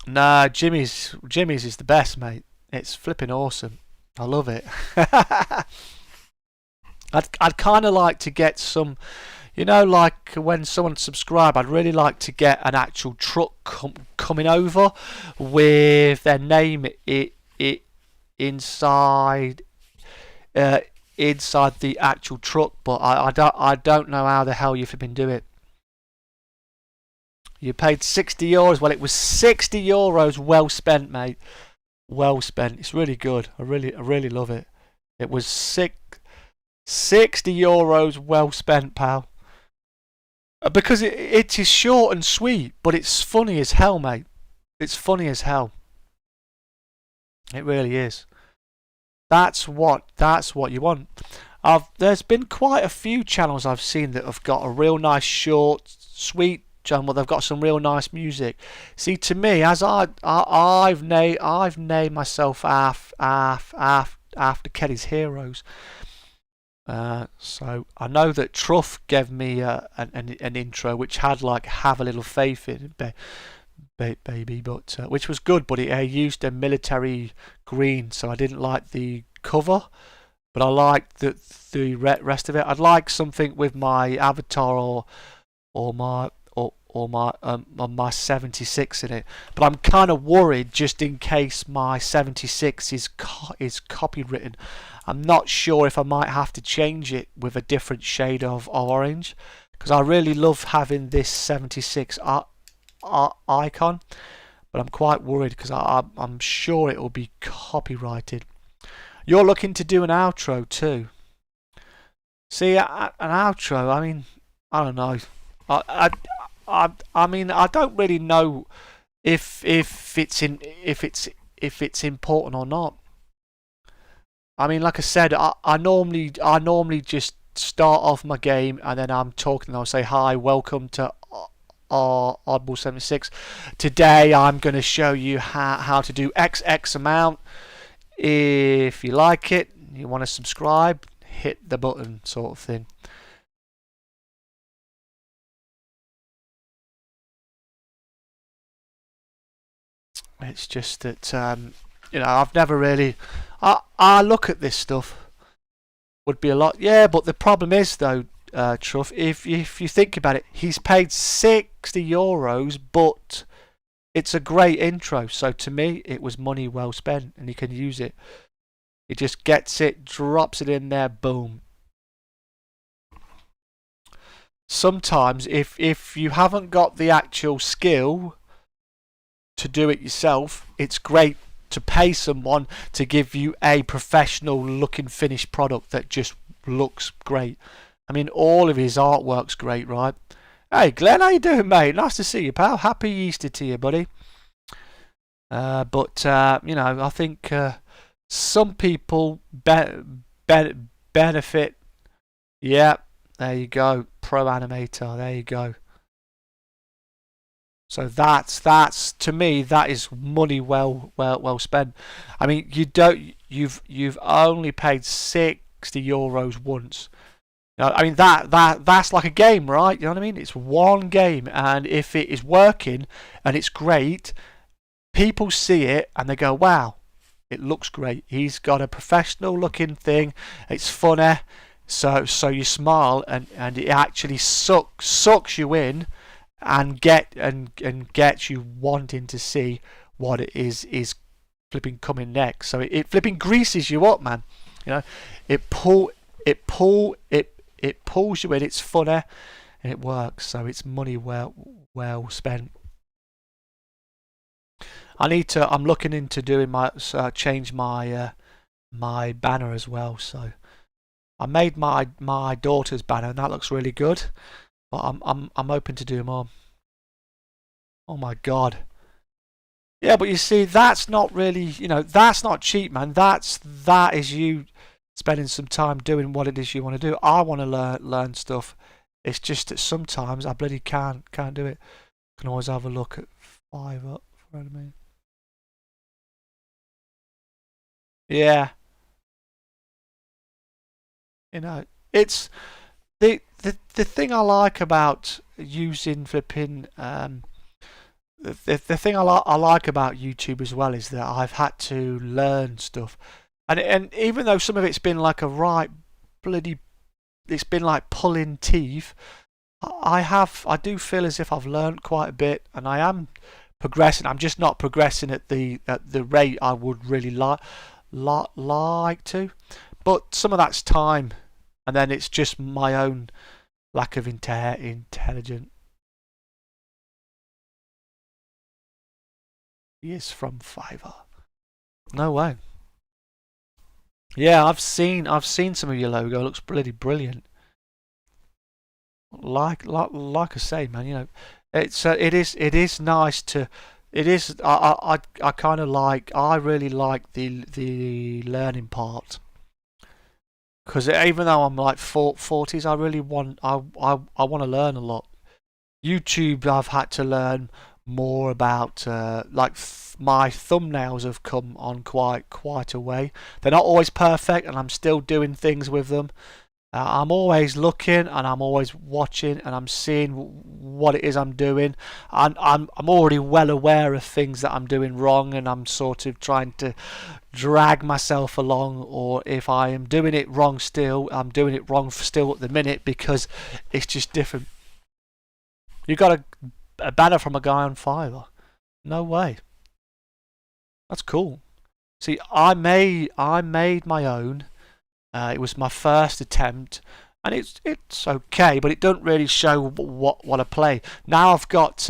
Nah, Jimmy's is the best, mate. It's flipping awesome. I love it. I'd kind of like to get some, like when someone subscribe, I'd really like to get an actual truck coming over with their name inside the actual truck. But I don't know how the hell you've been doing it. You paid €60. Well, it was €60 well spent, mate. Well spent. It's really good. I really love it. It was €60 well spent, pal. Because it is short and sweet, but it's funny as hell, mate. It's funny as hell. It really is. That's what you want. There's been quite a few channels I've seen that have got a real nice short, sweet. Well, they've got some real nice music. See, to me, as I've named myself after Kelly's Heroes. So I know that Truff gave me an intro which had like "Have a Little Faith" in baby, but which was good, but it used a military green, so I didn't like the cover, but I liked the rest of it. I'd like something with my avatar or or my 76 in it. But I'm kind of worried just in case my 76 is copywritten. I'm not sure if I might have to change it with a different shade of orange, because I really love having this 76 icon, but I'm quite worried because I'm sure it will be copyrighted. You're looking to do an outro too. See, an outro, I mean, I don't know. I mean, I don't really know if it's important or not. I mean, like I said, I normally just start off my game and then I'm talking and I'll say, hi, welcome to oddball76. Today I'm going to show you how to do X amount. If you like it, you want to subscribe, hit the button, sort of thing. It's just that you know, I've never really I look at this stuff, would be a lot, yeah, but the problem is though, Truff, if you think about it, he's paid €60, but it's a great intro, so to me it was money well spent, and you can use it. He just gets it, drops it in there, boom. Sometimes if you haven't got the actual skill to do it yourself, it's great to pay someone to give you a professional looking finished product that just looks great. I mean, all of his artwork's great, right? Hey Glenn, how you doing, mate? Nice to see you, pal. Happy Easter to you, buddy. But you know, I think some people benefit. Yeah, there you go, Pro Animator. There you go. So that's to me, that is money well spent. I mean, you've only paid €60 once. Now, I mean that's like a game, right? You know what I mean? It's one game, and if it is working and it's great, people see it and they go, wow, it looks great. He's got a professional looking thing. It's funny, so you smile, and it actually sucks you in. And gets you wanting to see what it is flipping coming next. So it flipping greases you up, man. You know, it pulls you in. It's funny and it works. So it's money well spent. I'm looking into doing change my my banner as well. So I made my daughter's banner and that looks really good. But I'm open to do more. Oh my god. Yeah, but you see, that's not really, you know, that's not cheap, man. That is you spending some time doing what it is you want to do. I want to learn stuff. It's just that sometimes I bloody can't do it. Can always have a look at 5 up for me. Yeah. You know, it's the thing I like about using flipping the thing I like about YouTube as well is that I've had to learn stuff, and even though some of it's been like a right bloody, it's been like pulling teeth, I do feel as if I've learned quite a bit, and I am progressing. I'm just not progressing at the rate I would really like to, but some of that's time, and then it's just my own lack of intelligence. He is from Fiverr. No way. Yeah, I've seen some of your logo. It looks bloody brilliant. Like I say, man, you know, it is nice to. It is. I kind of like. I really like the learning part. Because even though I'm like 40s, I really want. I want to learn a lot. YouTube, I've had to learn more about like my thumbnails have come on quite a way. They're not always perfect, and I'm still doing things with them. I'm always looking and I'm always watching and I'm seeing what it is I'm doing. I'm already well aware of things that I'm doing wrong, and I'm sort of trying to drag myself along, or if I am doing it wrong still, I'm doing it wrong still at the minute because it's just different. You got to a banner from a guy on Fiverr. No way. That's cool. See, I made my own. It was my first attempt, and it's okay, but it doesn't really show what I play. Now I've got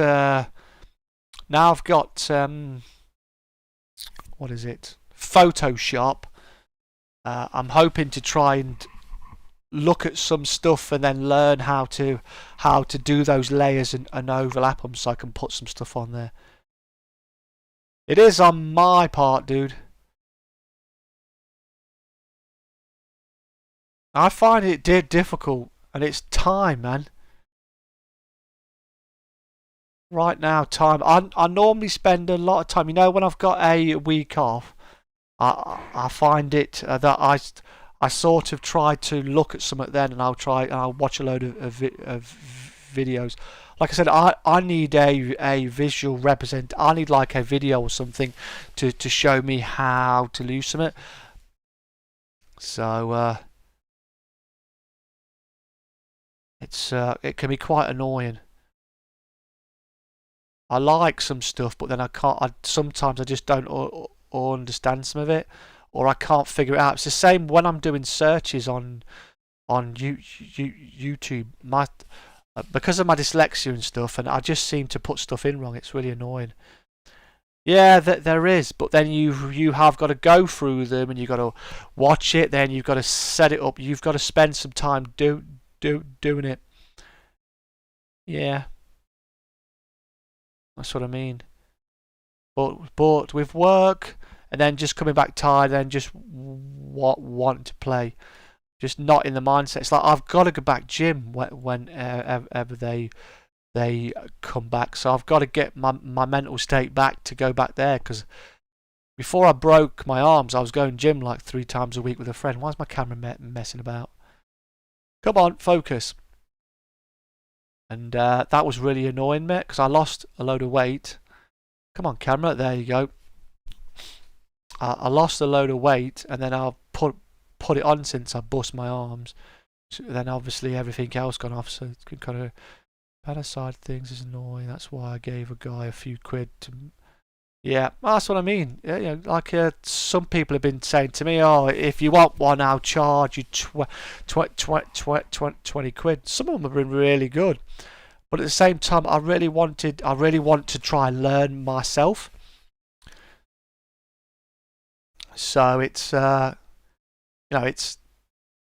what is it? Photoshop. I'm hoping to try and look at some stuff and then learn how to do those layers and overlap them so I can put some stuff on there. It is on my part, dude. I find it difficult, and it's time, man. Right now, time. I normally spend a lot of time. You know, when I've got a week off, I find it that I sort of try to look at something then, and I'll watch a load of videos. Like I said, I need a visual represent. I need like a video or something to show me how to do something. So it can be quite annoying. I like some stuff, but then I can't. Sometimes I just don't understand some of it, or I can't figure it out. It's the same when I'm doing searches on YouTube. Because of my dyslexia and stuff, and I just seem to put stuff in wrong. It's really annoying. Yeah, there is, but then you have got to go through them, and you've got to watch it. Then you've got to set it up. You've got to spend some time doing it. Yeah, that's what I mean. But with work, and then just coming back tired, and just wanting to play, just not in the mindset. It's like I've got to go back gym whenever they come back. So I've got to get my mental state back to go back there, because before I broke my arms, I was going gym like 3 times a week with a friend. Why is my camera messing about? Come on, focus. And that was really annoying me, because I lost a load of weight. Come on, camera. There you go. I lost a load of weight, and then I'll put it on since I bust my arms. So then obviously everything else gone off. So it's kind of better side things is annoying. That's why I gave a guy a few quid to. Yeah, that's what I mean. Yeah, you know, like some people have been saying to me, "Oh, if you want one, I'll charge you 20 quid." Some of them have been really good, but at the same time, I really want to try and learn myself. So it's it's,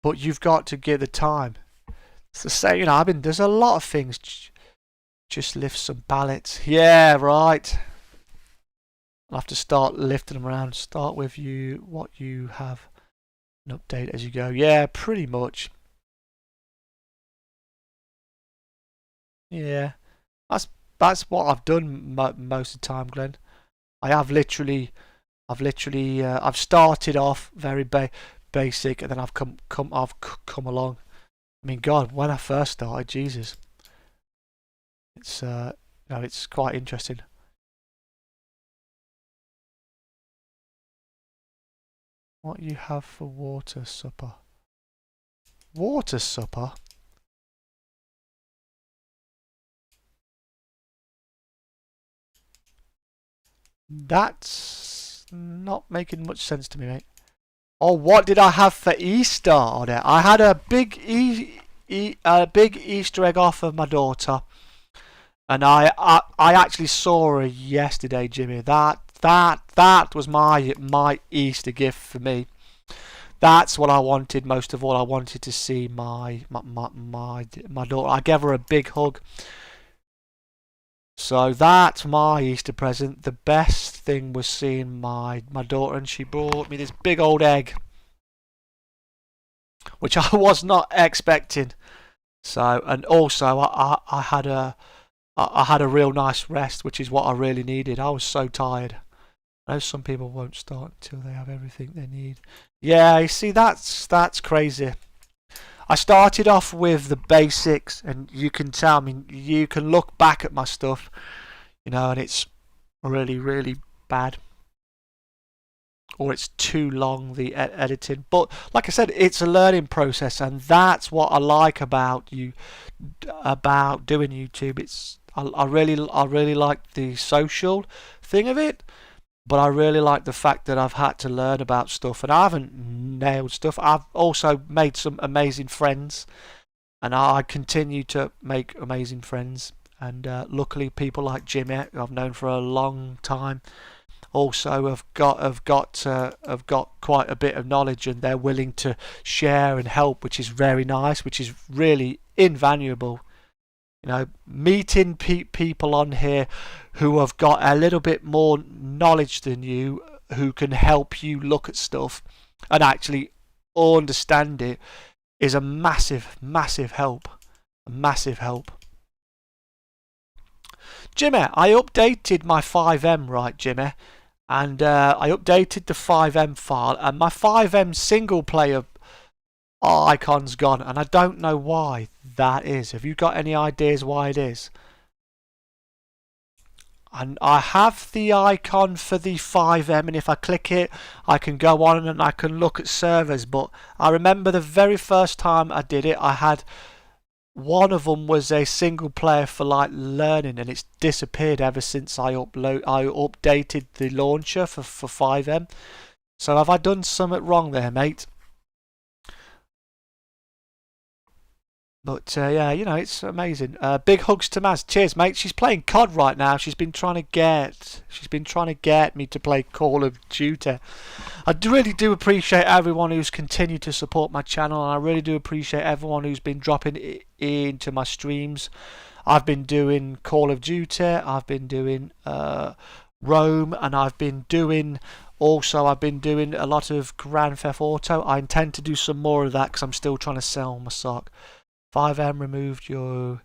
but you've got to give the time. It's the same, there's a lot of things. Just lift some pallets. Yeah, right. I'll have to start lifting them around. Start with what you have, and update as you go. Yeah, pretty much. Yeah, that's what I've done most of the time, Glenn. I've started off very basic, and then I've come along. I mean, God, when I first started, Jesus, it's quite interesting. What you have for water supper? Water supper? That's not making much sense to me, mate. Oh, what did I have for Easter on it? I had a big big Easter egg off of my daughter, and I actually saw her yesterday, Jimmy. That was my Easter gift for me. That's what I wanted most of all. I wanted to see my daughter. I gave her a big hug. So that's my Easter present. The best thing was seeing my daughter, and she brought me this big old egg, which I was not expecting. So, and also I had a real nice rest, which is what I really needed. I was so tired. I know some people won't start until they have everything they need. Yeah, you see, that's crazy. I started off with the basics, and you can tell me, you can look back at my stuff, and it's really, really bad. or it's too long, the editing. But like I said, it's a learning process, and that's what I like about doing YouTube. I really like the social thing of it, but I really like the fact that I've had to learn about stuff, and I haven't nailed stuff. I've also made some amazing friends, and I continue to make amazing friends. And luckily, people like Jimmy, who I've known for a long time, also have got quite a bit of knowledge, and they're willing to share and help, which is very nice, which is really invaluable. You know, meeting people on here who have got a little bit more knowledge than you, who can help you look at stuff and actually understand it, is a massive help. A massive help. Jimmy, I updated my 5M, right, Jimmy? And I updated the 5M file, and my 5M single player icon's gone, and I don't know why that is. Have you got any ideas why it is? And I have the icon for the 5M, and if I click it, I can go on and I can look at servers. But I remember the very first time I did it, I had one of them was a single player for like learning, and it's disappeared ever since I updated the launcher for 5M. So have I done something wrong there, mate? But yeah, you know, it's amazing. Big hugs to Maz. Cheers, mate. She's playing COD right now. She's been trying to get me to play Call of Duty. I really do appreciate everyone who's continued to support my channel, and I really do appreciate everyone who's been dropping into my streams. I've been doing Call of Duty. I've been doing Rome, and I've been doing a lot of Grand Theft Auto. I intend to do some more of that because I'm still trying to sell my sock. 5M removed your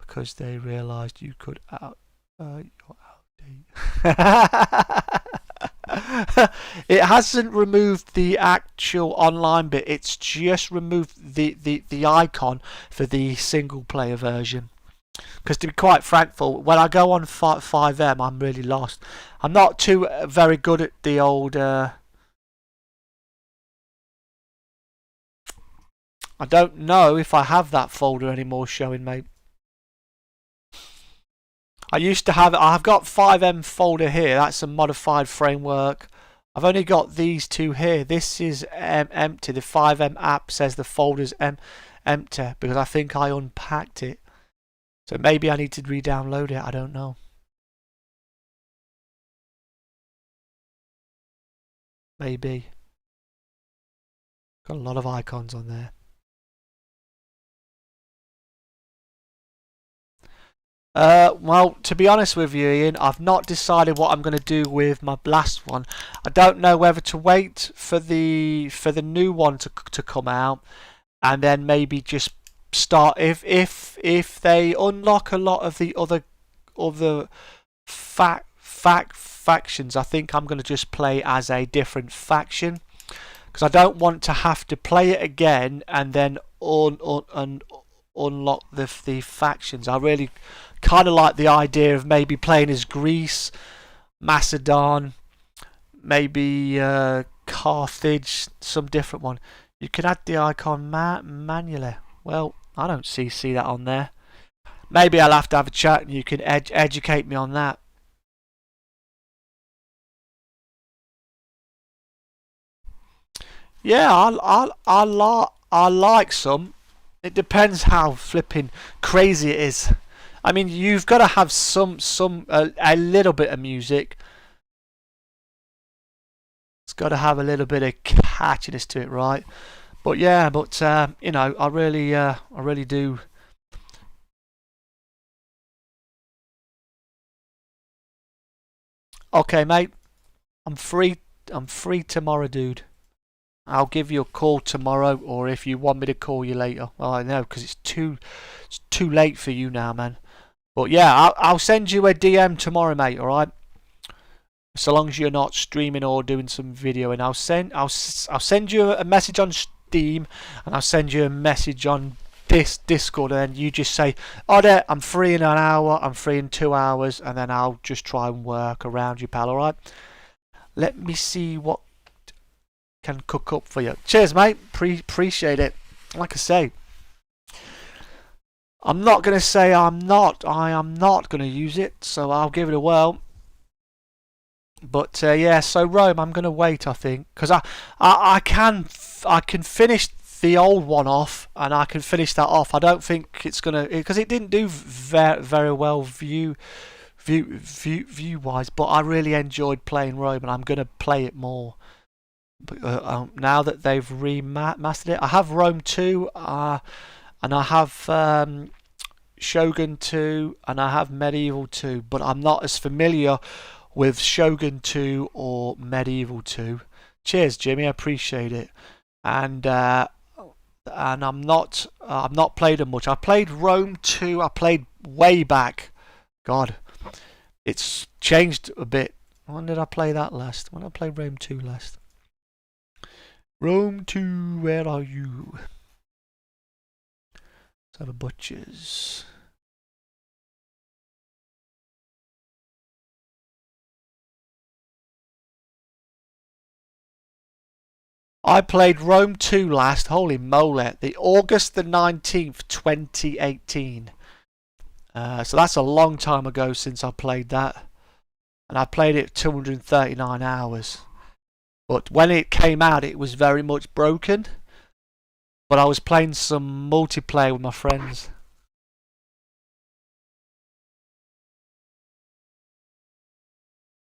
because they realised you could your outdate. It hasn't removed the actual online bit. It's just removed the icon for the single player version. Because to be quite frankful, when I go on 5M, I'm really lost. I'm not too very good at the old. I don't know if I have that folder anymore showing, mate. I used to have it. I've got 5M folder here. That's a modified framework. I've only got these two here. This is empty. The 5M app says the folder's empty because I think I unpacked it. So maybe I need to re-download it. I don't know. Maybe. Got a lot of icons on there. Well, to be honest with you, Ian, I've not decided what I'm going to do with my last one. I don't know whether to wait for the new one to come out, and then maybe just start if they unlock a lot of the other factions. I think I'm going to just play as a different faction because I don't want to have to play it again and then unlock the factions. I really kind of like the idea of maybe playing as Greece, Macedon, maybe Carthage, some different one. You can add the icon manually. Well, I don't see that on there. Maybe I'll have to have a chat and you can educate me on that. Yeah, I like some. It depends how flipping crazy it is. I mean, you've got to have a little bit of music. It's got to have a little bit of catchiness to it, right? But yeah, you know, I really do. Okay, mate. I'm free tomorrow, dude. I'll give you a call tomorrow, or if you want me to call you later. Well, I know because it's too late for you now, man. But yeah, I'll send you a DM tomorrow, mate. All right. So long as you're not streaming or doing some video, and I'll send you a message on Steam, and I'll send you a message on this Discord, and then you just say, "Oh, there, I'm free in an hour. I'm free in 2 hours," and then I'll just try and work around you, pal. All right. Let me see what can cook up for you. Cheers, mate. Appreciate it. Like I say, I'm not going to say I am not going to use it, so I'll give it a whirl. But yeah, so Rome, I'm going to wait, I think, because I can finish the old one off, and I can finish that off. I don't think it's going to, because it didn't do very well view wise, but I really enjoyed playing Rome, and I'm going to play it more. But now that they've remastered it, I have Rome 2, and I have Shogun 2, and I have Medieval 2, but I'm not as familiar with Shogun 2 or Medieval 2. Cheers, Jimmy, I appreciate it. And I'm not played them much. I played Rome 2. I played way back. God, it's changed a bit. When did I play that last? When I played Rome 2 last? Rome 2, where are you? Let's have a butcher's. I played Rome 2 last, holy moly, the August the 19th, 2018. So that's a long time ago since I played that. And I played it 239 hours. But when it came out, it was very much broken. But I was playing some multiplayer with my friends.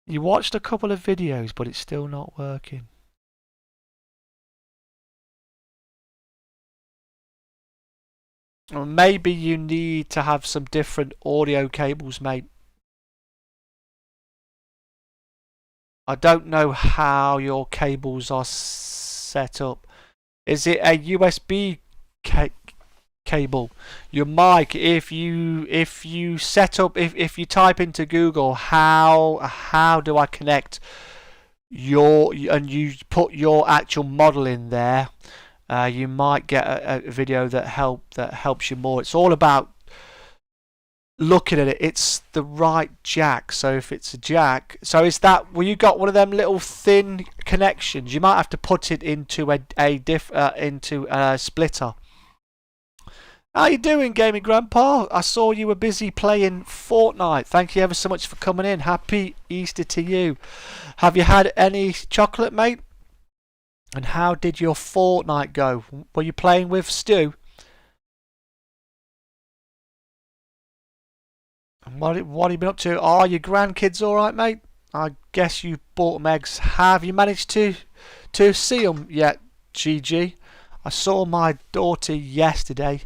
You watched a couple of videos, but it's still not working. Or maybe you need to have some different audio cables, mate. I don't know how your cables are set up. Is it a USB cable? Your mic, if you set up, if you type into Google how do I connect and you put your actual model in there, you might get a video that helps you more. It's all about looking at it. It's the right jack. So if it's a jack, so is that, well, you got one of them little thin connections. You might have to put it into a splitter. How you doing, Gaming Grandpa? I saw you were busy playing Fortnite. Thank you ever so much for coming in. Happy Easter to you. Have you had any chocolate, mate? And how did your Fortnite go? Were you playing with Stu? And what have you been up to? Are your grandkids alright, mate? I guess you bought them eggs. Have you managed to see them yet, GG? I saw my daughter yesterday.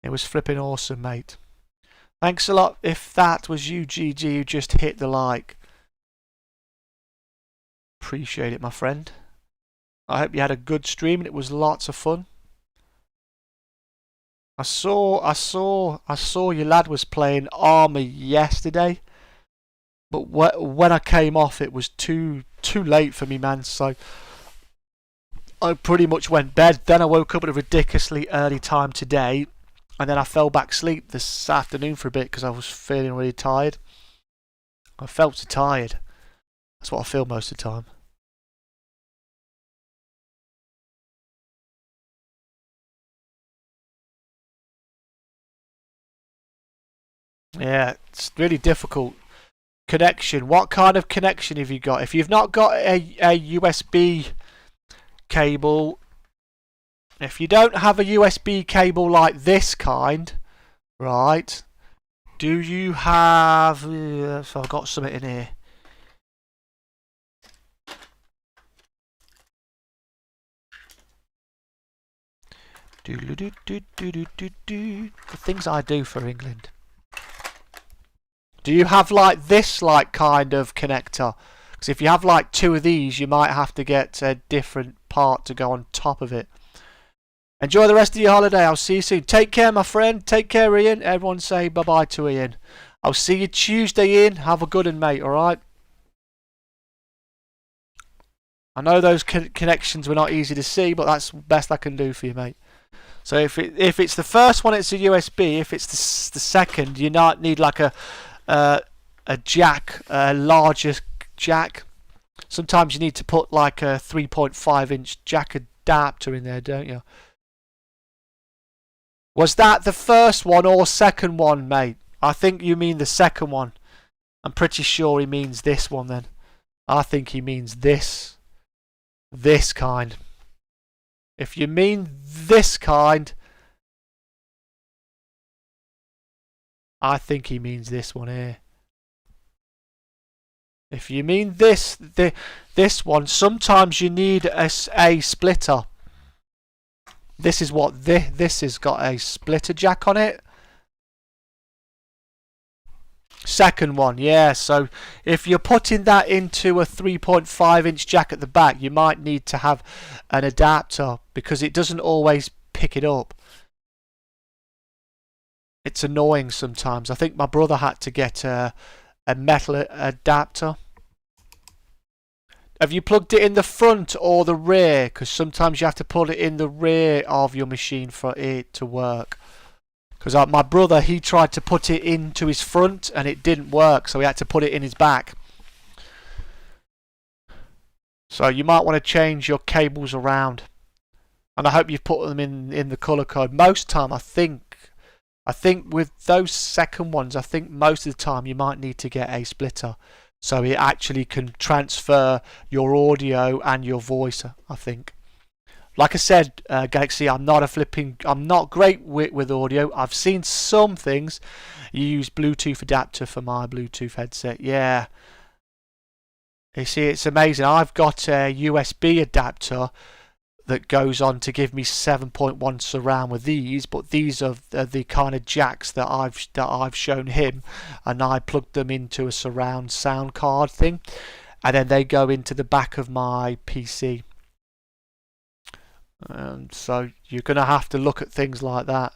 It was flipping awesome, mate. Thanks a lot. If that was you, GG, you just hit the like. Appreciate it, my friend. I hope you had a good stream and it was lots of fun. I saw your lad was playing Army yesterday, but when I came off, it was too late for me, man. So I pretty much went bed. Then I woke up at a ridiculously early time today, and then I fell back asleep this afternoon for a bit because I was feeling really tired. I felt so tired. That's what I feel most of the time. Yeah, it's really difficult. Connection. What kind of connection have you got? If you've not got a USB cable, if you don't have a USB cable like this kind, right? Do you have? So I've got something in here. The things I do for England. Do you have like this kind of connector? Because if you have like two of these, you might have to get a different part to go on top of it. Enjoy the rest of your holiday. I'll see you soon. Take care, my friend. Take care, Ian. Everyone say bye-bye to Ian. I'll see you Tuesday, Ian. Have a good one, mate, alright? I know those connections were not easy to see, but that's the best I can do for you, mate. So if it's the first one, it's a USB. If it's the second, you need like a jack, a larger jack. Sometimes you need to put like a 3.5-inch jack adapter in there, don't you? Was that the first one or second one, mate? I think you mean the second one. I'm pretty sure he means this one then. I think he means this. This kind. If you mean this kind, I think he means this one here. If you mean this one, sometimes you need a splitter. This is what this has got, a splitter jack on it. Second one, yeah. So if you're putting that into a 3.5-inch jack at the back, you might need to have an adapter because it doesn't always pick it up. It's annoying sometimes. I think my brother had to get a metal adapter. Have you plugged it in the front or the rear? Because sometimes you have to put it in the rear of your machine for it to work. Because my brother, he tried to put it into his front and it didn't work, so he had to put it in his back. So you might want to change your cables around. And I hope you've put them in the colour code. Most time, I think with those second ones, I think most of the time you might need to get a splitter. So it actually can transfer your audio and your voice, I think. Like I said, Galaxy, I'm not great with audio. I've seen some things. You use Bluetooth adapter for my Bluetooth headset. Yeah. You see, it's amazing. I've got a USB adapter that goes on to give me 7.1 surround with these, but these are the kind of jacks that I've shown him, and I plugged them into a surround sound card thing, and then they go into the back of my PC. So you're going to have to look at things like that.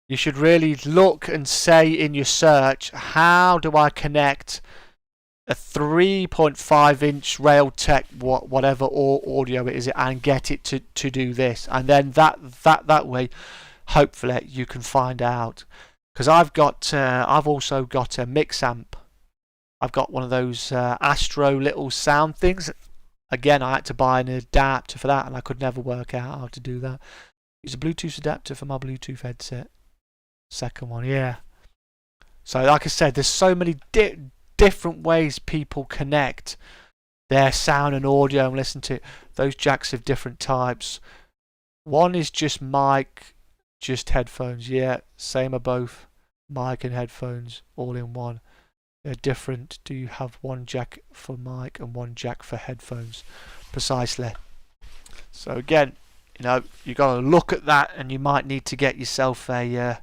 You should really look and say in your search, how do I connect a 3.5-inch Realtek whatever or audio it is and get it to do this, and then that way hopefully you can find out. Because I've also got a mix amp. I've got one of those Astro little sound things. Again, I had to buy an adapter for that, and I could never work out how to do that. Use a Bluetooth adapter for my Bluetooth headset. Second one, yeah. So, like I said, there's so many different ways people connect their sound and audio and listen to it. Those jacks have different types. One is just mic, just headphones. Yeah, same are both. Mic and headphones all in one. They're different. Do you have one jack for mic and one jack for headphones? Precisely. So again, you know, you got to look at that, and you might need to get yourself a.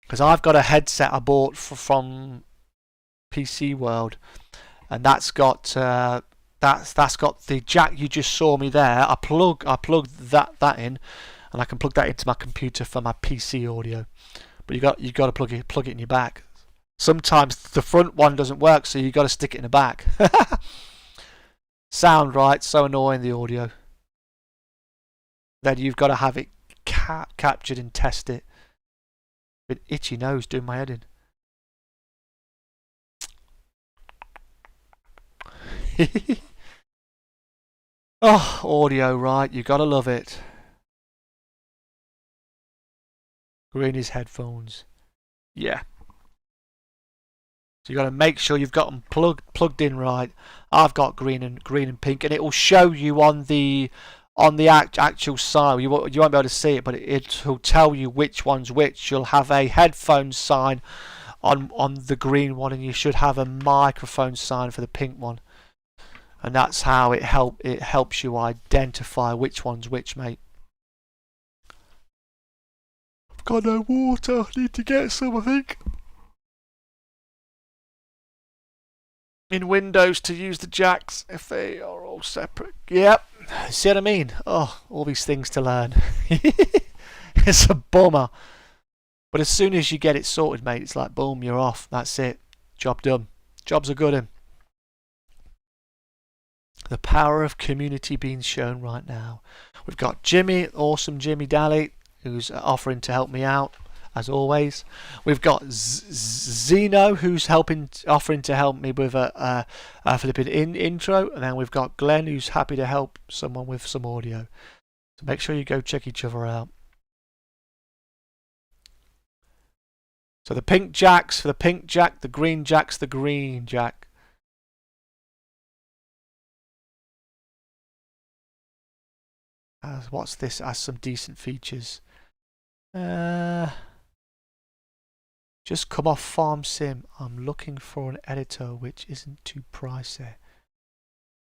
Because I've got a headset I bought from PC World, and that's got the jack you just saw me there. I plugged that in, and I can plug that into my computer for my PC audio. But you got to plug it in your back. Sometimes the front one doesn't work, so you got to stick it in the back. Sound right, so annoying, the audio. Then you've got to have it captured and test it. Bit itchy nose doing my head in. Oh, audio, right, you got to love it. Green is headphones. Yeah. So you got to make sure you've got them plugged in right. I've got green and pink, and it will show you on the actual sign. You won't be able to see it, but it will tell you which one's which. You'll have a headphone sign on the green one, and you should have a microphone sign for the pink one. And that's how it helps you identify which one's which, mate. I've got no water. I need to get some, I think. In Windows to use the jacks if they are all separate. Yep. See what I mean? Oh, all these things to learn. It's a bummer. But as soon as you get it sorted, mate, it's like boom, you're off. That's it. Job done. Job's a good one. The power of community being shown right now. We've got Jimmy, awesome Jimmy Daly, who's offering to help me out. as always. We've got Zeno, who's offering to help me with a flipping intro, and then we've got Glenn, who's happy to help someone with some audio. So make sure you go check each other out. So the pink jack's for the pink jack, the green jack's the green jack. What's this? Has some decent features. Just come off Farm Sim. I'm looking for an editor which isn't too pricey.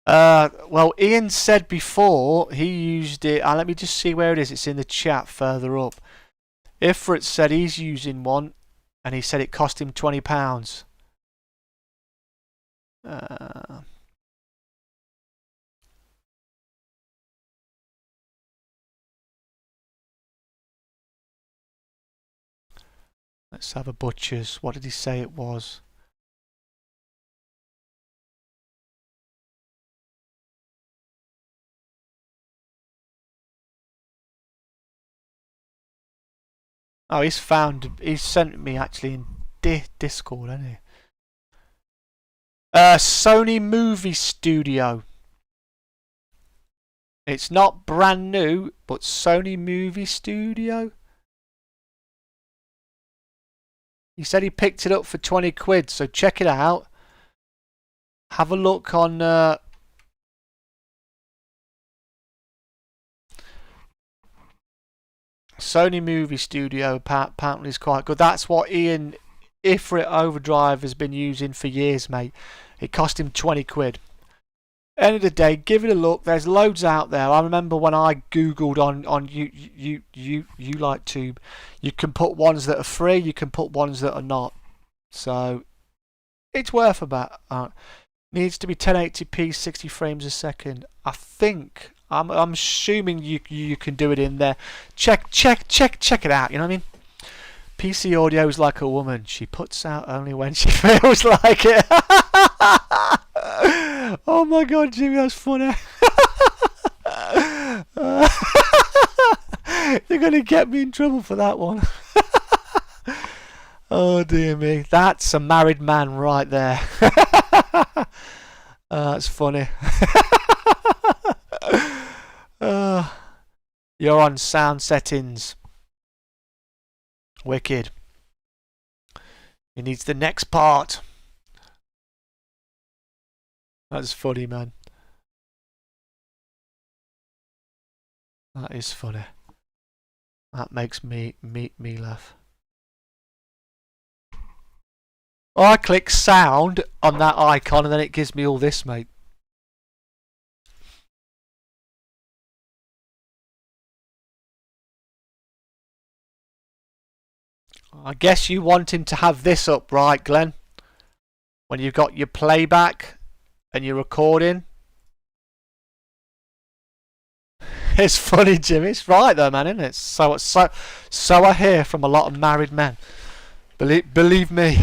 Well, Ian said before he used it. Let me just see where it is. It's in the chat further up. Ifrit said he's using one, and he said it cost him £20. Let's have a butcher's. What did he say it was? Oh, he's sent me actually in Discord, hasn't he? Sony Movie Studio. It's not brand new, but Sony Movie Studio. He said he picked it up for 20 quid, so check it out. Have a look on Sony Movie Studio. Apparently is quite good. That's what Ian Ifrit Overdrive has been using for years, mate. It cost him 20 quid. End of the day, give it a look. There's loads out there. I remember when I googled on YouTube, you can put ones that are free, you can put ones that are not. So it's worth about. Needs to be 1080p, 60 frames a second. I think I'm assuming you can do it in there. Check it out. You know what I mean? PC audio is like a woman. She puts out only when she feels like it. Oh my god, Jimmy, that's funny. They're going to get me in trouble for that one. Oh dear me. That's a married man right there. That's funny. You're on sound settings. Wicked. It needs the next part. That's funny, man. That is funny. That makes me laugh. Oh, I click sound on that icon and then it gives me all this, mate. I guess you want him to have this up, right, Glenn? When you've got your playback and you're recording. It's funny, Jimmy. It's right though, man, isn't it? So I hear from a lot of married men. Believe me,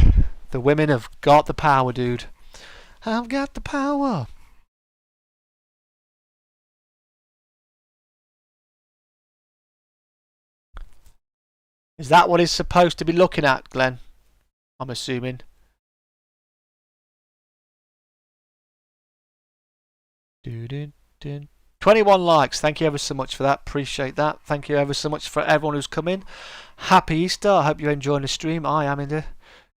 the women have got the power, dude. I've got the power. Is that what he's supposed to be looking at, Glenn? I'm assuming. Doo-doo-doo. 21 likes. Thank you ever so much for that. Appreciate that. Thank you ever so much for everyone who's come in. Happy Easter. I hope you're enjoying the stream. I am in the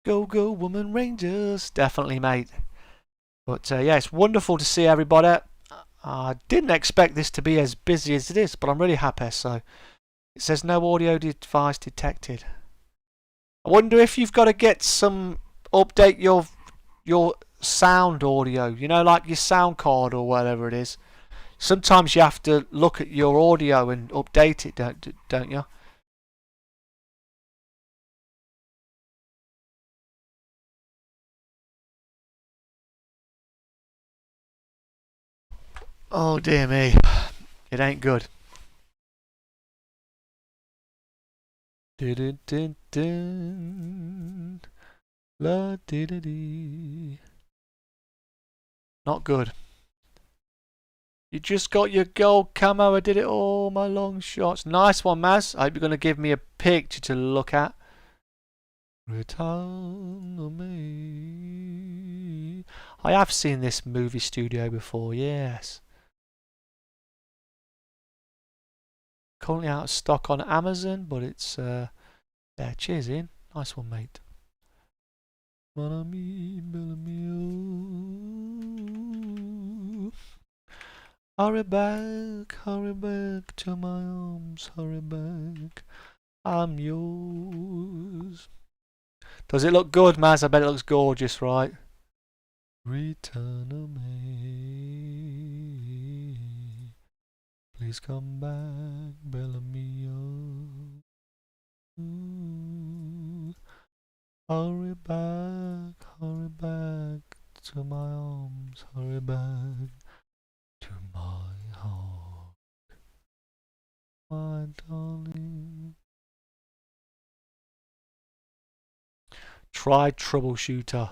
Go Woman Rangers. Definitely, mate. But yeah, it's wonderful to see everybody. I didn't expect this to be as busy as it is, but I'm really happy. So it says no audio device detected. I wonder if you've got to get some update your sound audio. You know, like your sound card or whatever it is. Sometimes you have to look at your audio and update it, don't you? Oh dear me, it ain't good. Not good. You just got your gold camo. I did it all my long shots. Nice one, Maz. I hope you're going to give me a picture to look at. Return to me. I have seen this movie studio before, yes. Currently out of stock on Amazon, but it's yeah, cheers Ian. Nice one, mate. Mon ami, bel ami, hurry back to my arms, hurry back, I'm yours. Does it look good, Maz? I bet it looks gorgeous, right? Return to me. Please come back, Bellamy. Hurry back to my arms, hurry back to my heart, my darling. Try troubleshooter.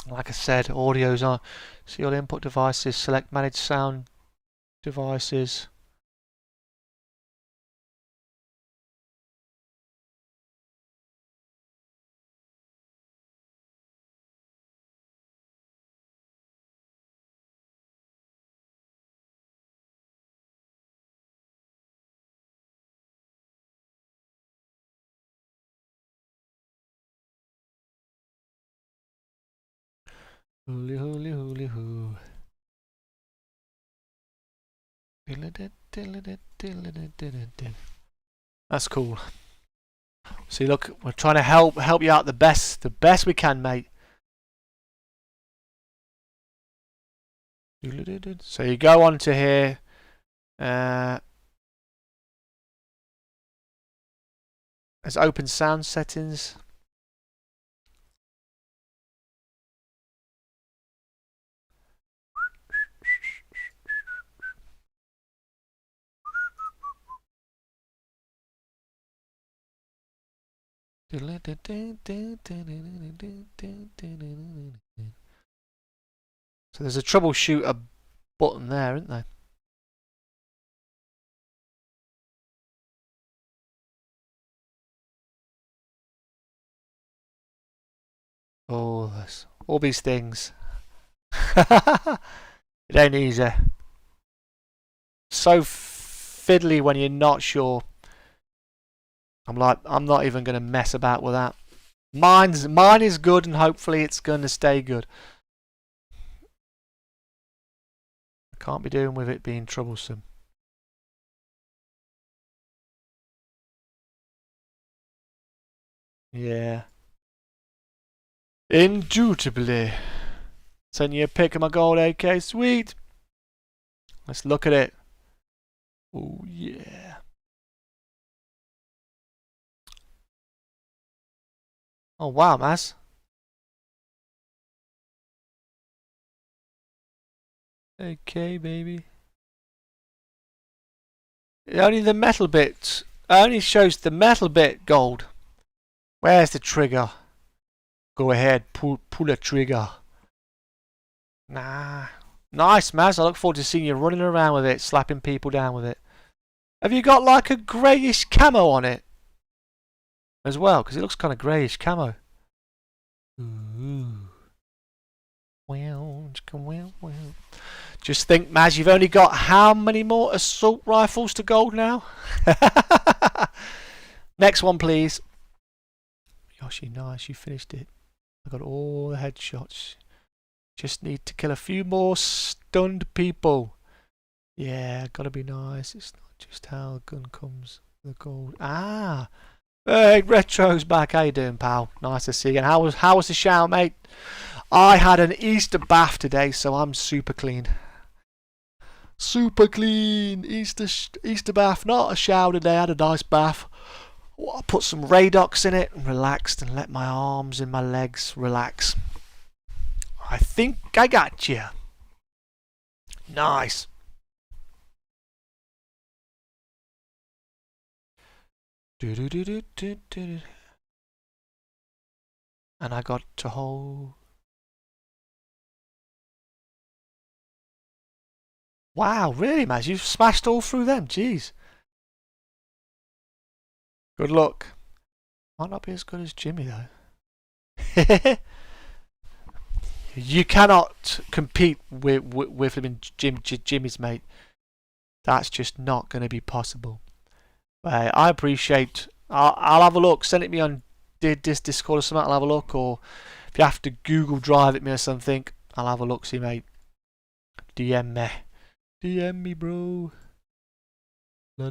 Like I said, audio's on. See all the input devices, select manage sound devices. Hooly hooly hooly hoo. That's cool. See, look, we're trying to help you out the best we can, mate. So you go on to here. There's open sound settings. So there's a troubleshooter button there, isn't there? Oh, all these things. It ain't easy. So fiddly when you're not sure. I'm not even going to mess about with that. Mine is good, and hopefully it's going to stay good. I can't be doing with it being troublesome. Yeah. Indubitably. Send you a pic of my gold AK. Sweet. Let's look at it. Oh yeah. Oh wow, Maz. Okay, baby. Only the metal bit. Only shows the metal bit gold. Where's the trigger? Go ahead, pull the trigger. Nah. Nice, Maz. I look forward to seeing you running around with it, slapping people down with it. Have you got like a greyish camo on it as well? Because it looks kind of greyish camo. Ooh. Well. Just think, Maz, you've only got how many more assault rifles to gold now? Next one, please. Yoshi, nice. You finished it. I got all the headshots. Just need to kill a few more stunned people. Yeah, gotta be nice. It's not just how the gun comes. The gold. Ah! Hey, Retro's back. How you doing, pal? Nice to see you again. How was the shower, mate? I had an Easter bath today, so I'm super clean. Super clean. Easter bath. Not a shower today. I had a nice bath. I put some Radox in it and relaxed and let my arms and my legs relax. I think I got you. Nice. And I got to hold. Wow, really, man? You've smashed all through them. Jeez. Good luck. Might not be as good as Jimmy, though. You cannot compete with him and Jimmy's mate. That's just not going to be possible. I appreciate. I'll have a look. Send it me on Discord or something. I'll have a look. Or if you have to Google Drive it me or something, I'll have a look. See, mate. DM me. DM me, bro. So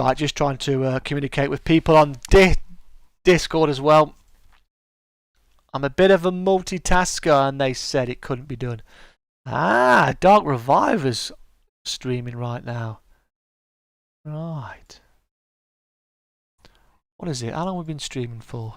I'm just trying to communicate with people on Discord as well. I'm a bit of a multitasker, and they said it couldn't be done. Ah, Dark Reviver's streaming right now. Right. What is it? How long have we been streaming for?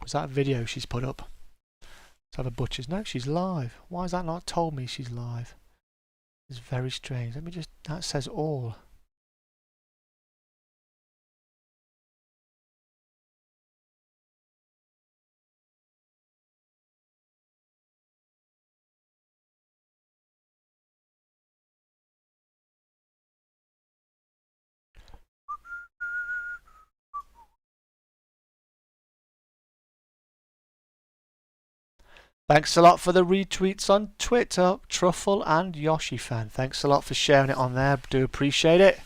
Was that a video she's put up? Let's have a butcher's. No, she's live. Why has that not told me she's live? It's very strange. Let me just. That says all. Thanks a lot for the retweets on Twitter, Truffle and Yoshi fan. Thanks a lot for sharing it on there. Do appreciate it.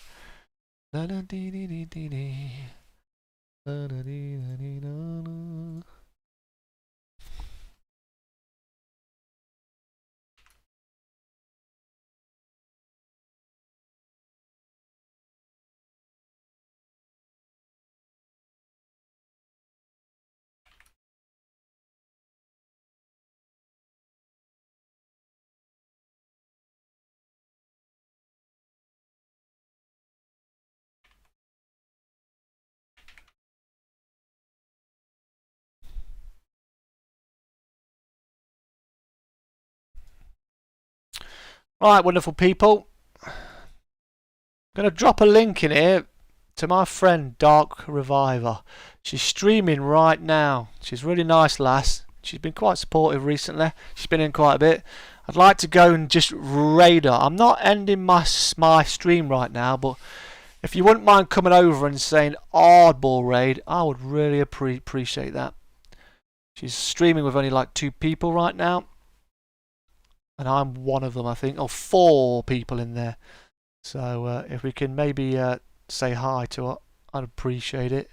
Right, wonderful people. I'm going to drop a link in here to my friend Dark Reviver. She's streaming right now. She's a really nice lass. She's been quite supportive recently. She's been in quite a bit. I'd like to go and just raid her. I'm not ending my stream right now, but if you wouldn't mind coming over and saying oddball raid, I would really appreciate that. She's streaming with only like 2 people right now. And I'm one of them, I think. Oh, 4 people in there. So if we can maybe say hi to her, I'd appreciate it.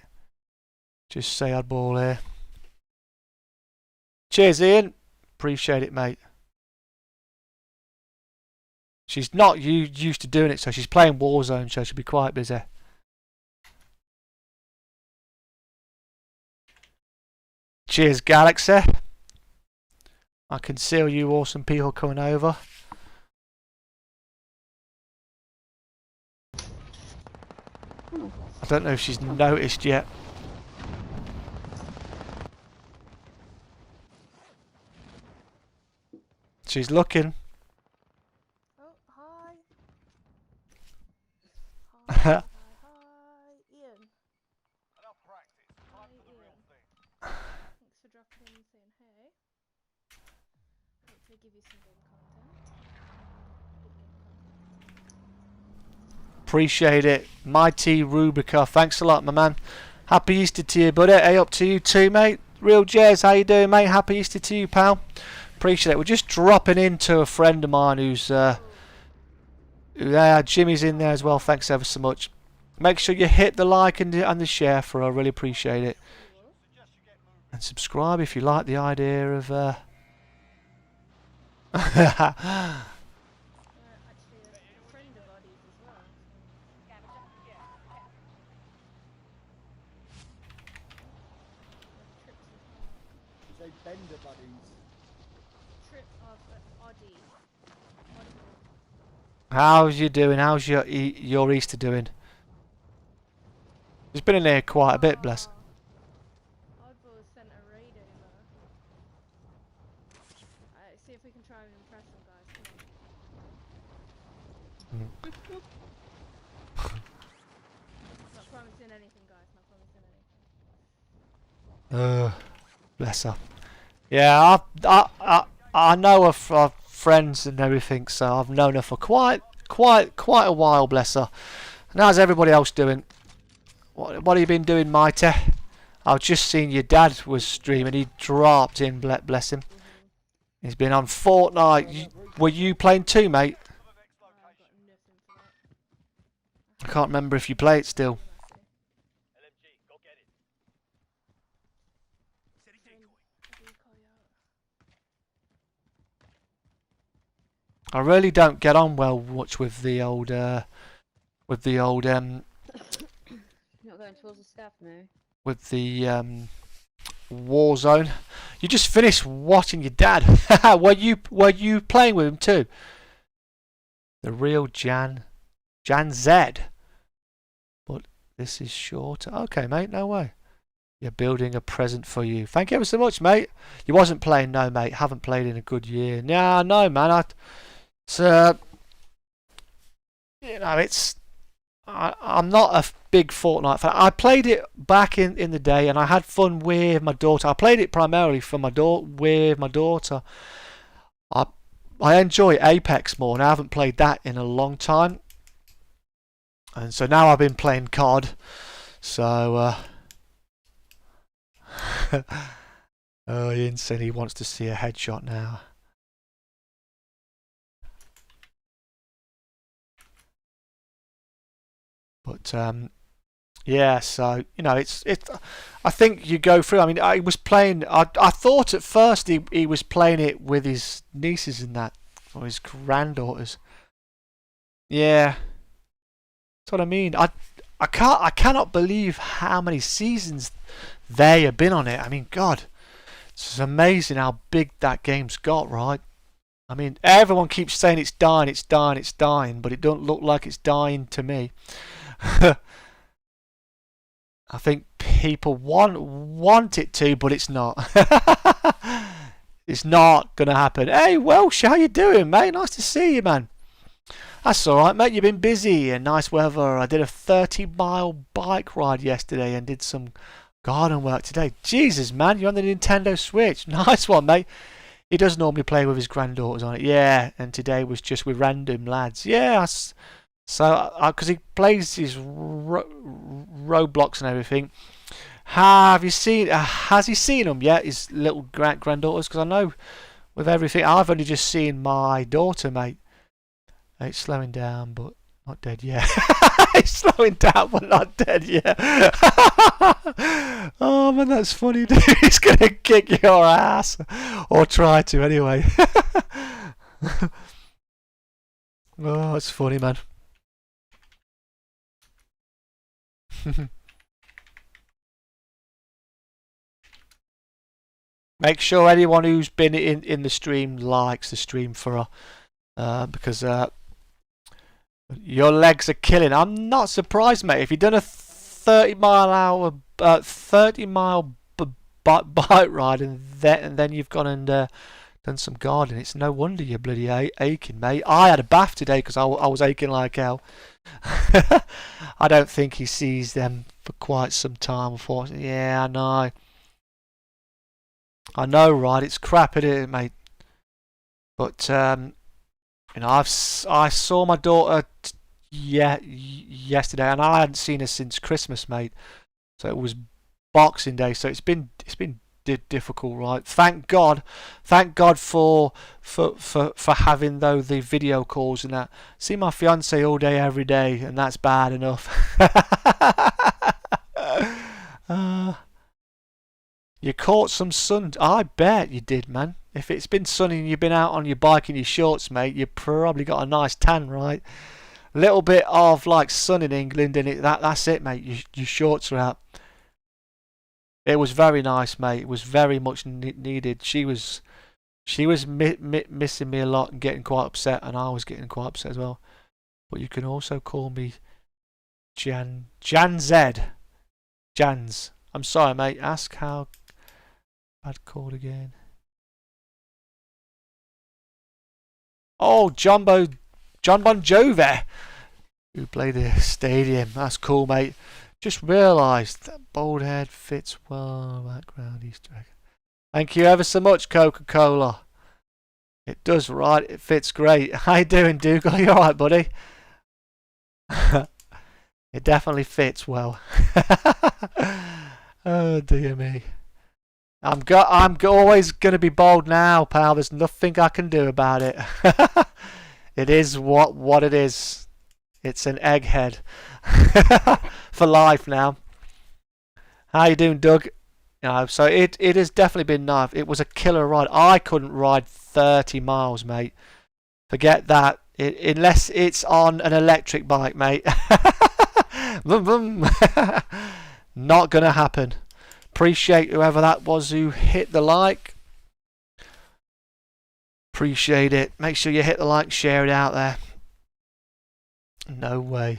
Just say oddball here. Cheers, Ian. Appreciate it, mate. She's not used to doing it, so she's playing Warzone, so she'll be quite busy. Cheers, Galaxy. I can see all you awesome people coming over. I don't know if she's noticed yet. She's looking. Oh, hi. Hi, Ian. Hi, Ian. Thanks for dropping in and saying hey. Hopefully give you some good content. Appreciate it. Mighty Rubica, thanks a lot, my man. Happy Easter to you, buddy. Hey, up to you too, mate. Real Jazz, how you doing, mate? Happy Easter to you, pal. Appreciate it. We're just dropping into a friend of mine who's yeah, Jimmy's in there as well. Thanks ever so much. Make sure you hit the like and the share for. I really appreciate it. And subscribe if you like the idea of Actually, a friend of Oddie's as well. Say Bender buddies. Trip of Oddie. how's you doing? How's your Easter doing? He's been in here quite a bit, bless. Oddball sent a raid over. See if we can try and impress them, guys. Come on. Not promising anything, guys. Not promising anything. Bless her. Yeah, I know her friends and everything, so I've known her for quite a while. Bless her. And how's everybody else doing? What have you been doing, Mighty? I've just seen your dad was streaming. He dropped in. Bless him. He's been on Fortnite. Were you playing too, mate? I can't remember if you play it still. I really don't get on well much with the old Not going towards the staff now. with the Warzone. You just finished watching your dad. were you playing with him too? The real Jan Z. But this is shorter. Okay, mate, no way. You're building a present for you. Thank you ever so much, mate. You wasn't playing, no, mate. Haven't played in a good year. Nah, no, man. I'm not a big Fortnite fan. I played it back in the day, and I had fun with my daughter. I played it primarily for with my daughter. I enjoy Apex more, and I haven't played that in a long time. And so now I've been playing COD. So, oh, Ian said he wants to see a headshot now. But yeah, so it's I think you go through. I mean, I was playing. I thought at first he was playing it with his nieces and that, or his granddaughters. Yeah, that's what I mean. I cannot believe how many seasons they have been on it. I mean, God, it's amazing how big that game's got, right? I mean, everyone keeps saying it's dying, but it don't look like it's dying to me. I think people want it to, but it's not. It's not gonna happen. Hey Welsh, how you doing, mate? Nice to see you, man. That's alright, mate. You've been busy and nice weather. I did a 30-mile bike ride yesterday and did some garden work today. Jesus, man, you're on the Nintendo Switch. Nice one, mate. He does normally play with his granddaughters on it. Yeah, and today was just with random lads. Yeah, so because he plays his Roblox and everything. Has he seen them yet, his little granddaughters? Because I know with everything, I've only just seen my daughter, mate. It's slowing down, but not dead yet. It's slowing down, but not dead yet. Oh man, that's funny, dude. He's gonna kick your ass, or try to anyway. Oh, it's funny, man. Make sure anyone who's been in the stream likes the stream for her, because your legs are killing. I'm not surprised, mate. If you've done a 30-mile bike ride and then you've gone and done some gardening, it's no wonder you're bloody aching, mate. I had a bath today because I was aching like hell. I don't think he sees them for quite some time, unfortunately. Yeah, I know, right? It's crap, isn't it, mate? But I saw my daughter yesterday, and I hadn't seen her since Christmas, mate. So it was Boxing Day. So it's been difficult, right? Thank God for having though the video calls and that. See my fiance all day every day, and that's bad enough. You caught some sun. I bet you did, man. If it's been sunny and you've been out on your bike in your shorts, mate, you probably got a nice tan, right? Little bit of like sun in England, and that's it, mate. Your shorts are out. It was very nice, mate. It was very much needed. She was missing me a lot and getting quite upset, and I was getting quite upset as well. But you can also call me Jan Z. Jans. I'm sorry, mate. Ask how I'd called again. Oh, John Bon Jovi, who played the stadium. That's cool, mate. Just realised that bald head fits well. Background Easter egg. Thank you ever so much, Coca-Cola. It does, right? It fits great. How you doing, Dougal? You alright, buddy? It definitely fits well. Oh dear me. I'm always gonna be bald now, pal. There's nothing I can do about it. It is what it is. It's an egghead for life now. How you doing, Doug? So it has definitely been nice. It was a killer ride. I couldn't ride 30 miles, mate. Forget that. Unless it's on an electric bike, mate. Vroom, vroom. Not gonna happen. Appreciate whoever that was who hit the like. Appreciate it. Make sure you hit the like, share it out there. No way.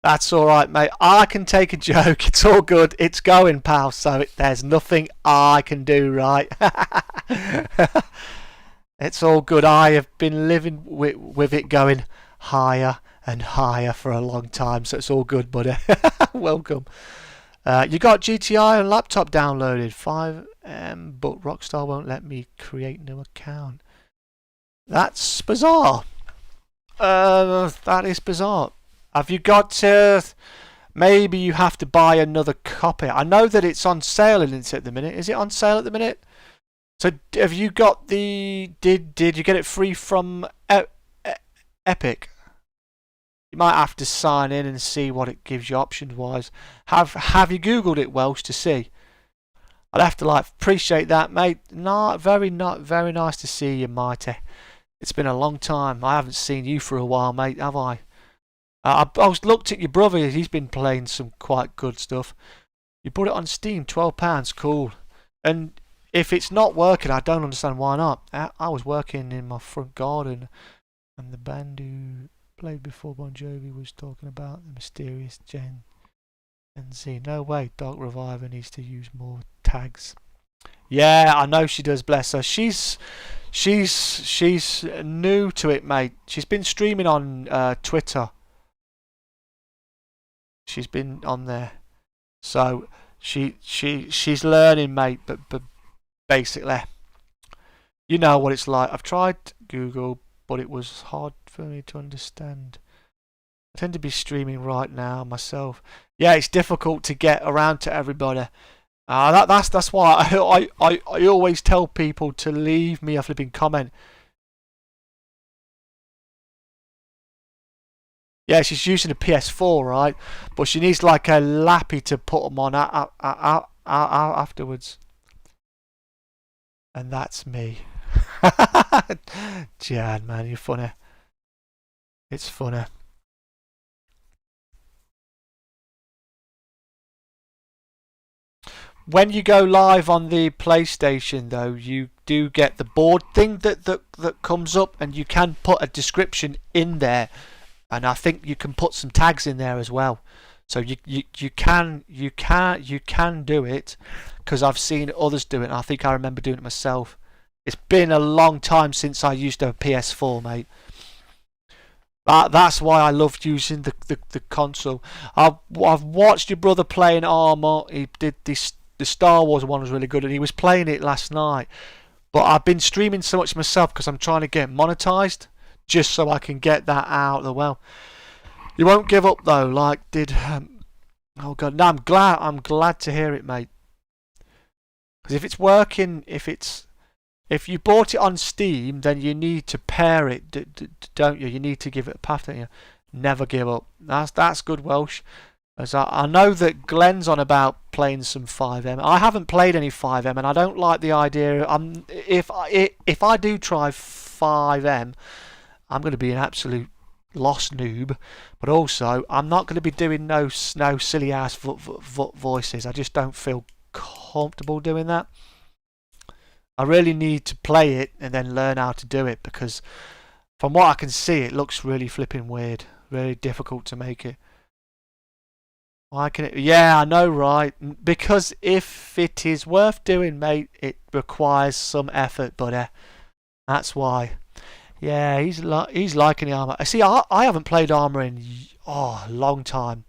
That's alright, mate. I can take a joke. It's all good. It's going, pal. So there's nothing I can do, right? It's all good. I have been living with it going higher and higher for a long time. So it's all good, buddy. Welcome. You got GTI on laptop downloaded. 5M, but Rockstar won't let me create new account. That's bizarre. That is bizarre. Have you got maybe you have to buy another copy. I know that it's on sale at the minute. Is it on sale at the minute? So have you got the did you get it free from Epic? You might have to sign in and see what it gives you options wise. Have you googled it, Welsh, to see? I'd have to appreciate that, mate. Not very nice to see you, Mighty. It's been a long time. I haven't seen you for a while, mate, have I? I looked at your brother. He's been playing some quite good stuff. You bought it on Steam, £12, cool. And if it's not working, I don't understand why not. I was working in my front garden, and the band who played before Bon Jovi was talking about the mysterious Gen Z. No way, Dark Reviver needs to use more tags. Yeah, I know she does, bless her. She's new to it, mate. She's been streaming on Twitter. She's been on there, so she's learning, mate. But basically, you know what it's like. I've tried Google, but it was hard for me to understand. I tend to be streaming right now myself. Yeah, it's difficult to get around to everybody. That's why I always tell people to leave me a flipping comment. Yeah, she's using a PS4, right? But she needs like a lappy to put them on afterwards. And that's me. Jan, man, you're funny. It's funny. When you go live on the PlayStation, though, you do get the board thing that comes up, and you can put a description in there. And I think you can put some tags in there as well. So you can do it, because I've seen others do it, and I think I remember doing it myself. It's been a long time since I used a PS4, mate. That's why I loved using the console. I've watched your brother playing Armour. He did this. The Star Wars one was really good, and he was playing it last night. But I've been streaming so much myself because I'm trying to get monetized, just so I can get that out of the well. You won't give up though, like did oh god. No, I'm glad to hear it, mate. Because if it's working, if you bought it on Steam, then you need to pair it, don't you? You need to give it a path, don't you? Never give up. That's good Welsh. As I know that Glenn's on about playing some 5M. I haven't played any 5M, and I don't like the idea. If I do try 5M, I'm going to be an absolute lost noob. But also, I'm not going to be doing no silly ass voices. I just don't feel comfortable doing that. I really need to play it and then learn how to do it, because from what I can see, it looks really flipping weird. Really difficult to make it. Why can it? Yeah, I know, right? Because if it is worth doing, mate, it requires some effort, buddy. That's why. Yeah, he's liking the armor. See, I haven't played armor in a long time.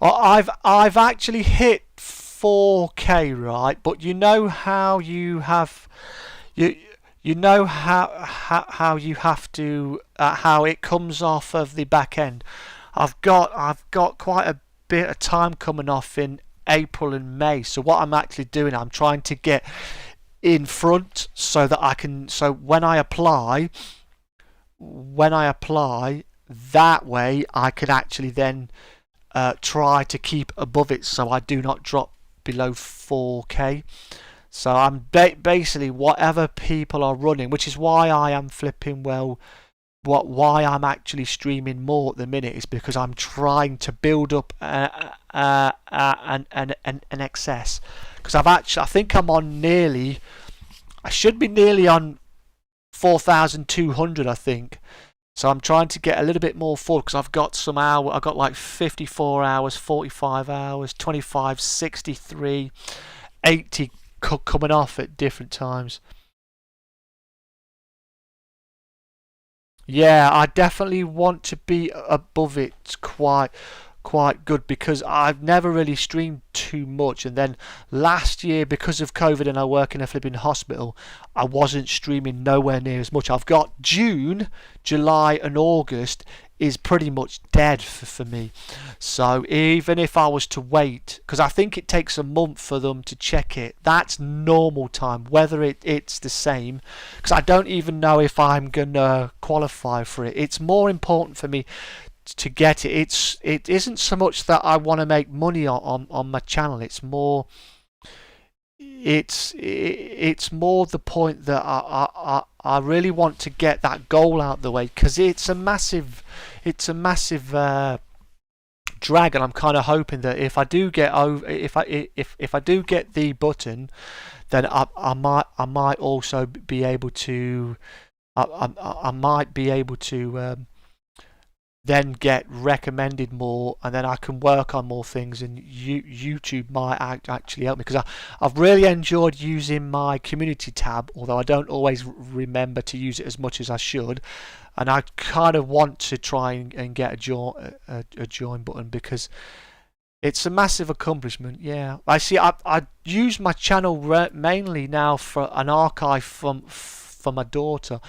I've actually hit 4K, right? But you know how you have you know how you have to how it comes off of the back end. I've got quite a bit of time coming off in April and May. So what I'm actually doing, I'm trying to get in front so that I can. So when I apply, that way I can actually then try to keep above it, so I do not drop below 4K. So I'm basically whatever people are running, which is why I am flipping well. Why I'm actually streaming more at the minute is because I'm trying to build up an excess. Because I think I'm on nearly. I should be nearly on 4,200, I think. So I'm trying to get a little bit more forward, because I've got some hours. I've got like 54 hours, 45 hours, 25, 63, 80 coming off at different times. Yeah, I definitely want to be above it quite good, because I've never really streamed too much, and then last year, because of COVID and I work in a flipping hospital, I wasn't streaming nowhere near as much. I've got June, July and August is pretty much dead for me. So even if I was to wait, because I think it takes a month for them to check it, that's normal time. Whether it's the same, because I don't even know if I'm gonna qualify for it. It's more important for me to get it. It isn't so much that I want to make money on my channel. It's more the point that I really want to get that goal out the way, because it's a massive drag, and I'm kind of hoping that if I do get over, if I do get the button, then I might also be able to I might be able to then get recommended more, and then I can work on more things, and YouTube might actually help me, because I've really enjoyed using my community tab, although I don't always remember to use it as much as I should, and I kind of want to try and get a join button, because it's a massive accomplishment. Yeah, I see. I use my channel mainly now for an archive for my daughter.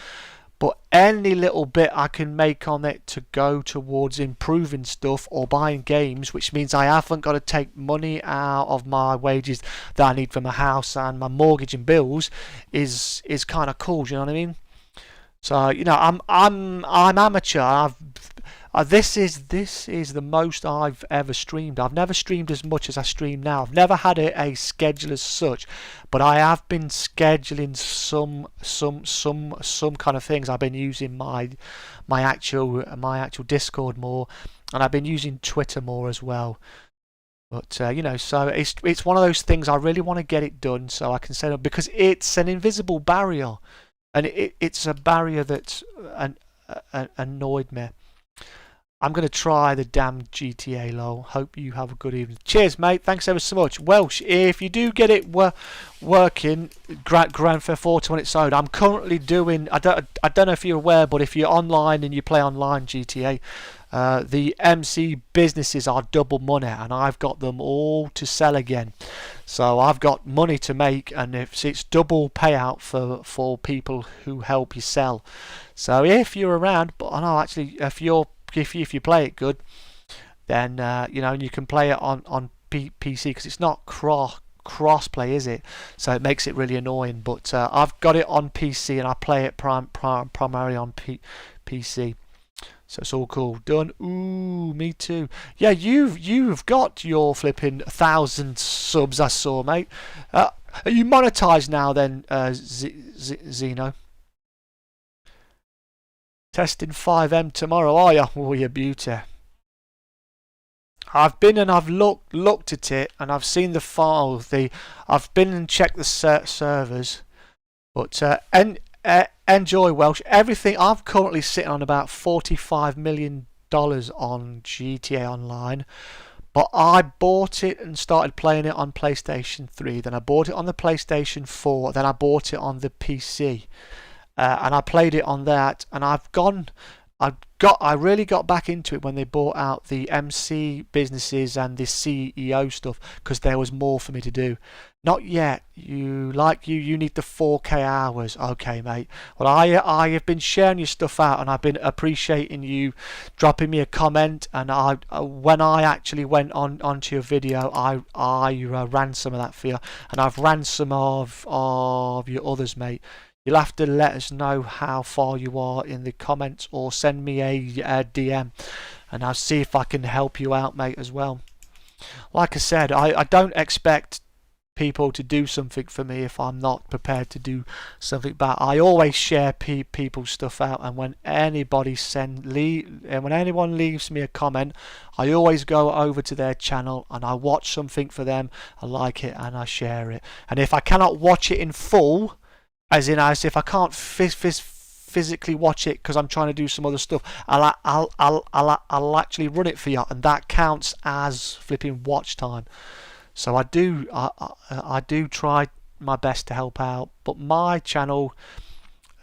But any little bit I can make on it to go towards improving stuff or buying games, which means I haven't got to take money out of my wages that I need for my house and my mortgage and bills, is kind of cool. Do you know what I mean? So you know, I'm amateur. This is the most I've ever streamed. I've never streamed as much as I stream now. I've never had a schedule as such, but I have been scheduling some kind of things. I've been using my actual Discord more, and I've been using Twitter more as well. But you know, so it's one of those things. I really want to get it done so I can set up, because it's an invisible barrier, and it's a barrier that's annoyed me. I'm going to try the damn GTA, lol. Hope you have a good evening. Cheers, mate. Thanks ever so much. Welsh, if you do get it working, Grand Theft Auto on its own, I'm currently doing, I don't know if you're aware, but if you're online and you play online GTA, the MC businesses are double money, and I've got them all to sell again. So I've got money to make, and it's double payout for people who help you sell. So if you're around, but I know actually if you play it good, then you know, you can play it on PC because it's not crossplay, is it? So it makes it really annoying. But I've got it on PC and I play it primarily on PC. So it's all cool. Done. Ooh, me too. Yeah, you've got your flipping 1,000 subs. I saw, mate. Are you monetized now then, Zeno? Testing 5M tomorrow, are you? Oh, you beauty. I've been and I've looked at it and I've seen the file. I've been and checked the servers, but enjoy Welsh. Everything. I'm currently sitting on about $45 million on GTA Online, but I bought it and started playing it on PlayStation 3. Then I bought it on the PlayStation 4. Then I bought it on the PC, and I played it on that. And I really got back into it when they bought out the MC businesses and the CEO stuff because there was more for me to do. Not yet. You need the 4K hours. Okay, mate. Well, I have been sharing your stuff out and I've been appreciating you dropping me a comment. And when I actually went onto your video, I ran some of that for you, and I've ran some of your others, mate. You'll have to let us know how far you are in the comments or send me a DM and I'll see if I can help you out, mate, as well. Like I said, I don't expect people to do something for me if I'm not prepared to do something back. I always share people's stuff out, and when anyone leaves me a comment, I always go over to their channel and I watch something for them, I like it and I share it. And if I cannot watch it in full, as if I can't physically watch it because I'm trying to do some other stuff, I'll actually run it for you, and that counts as flipping watch time. So I do try my best to help out. But my channel,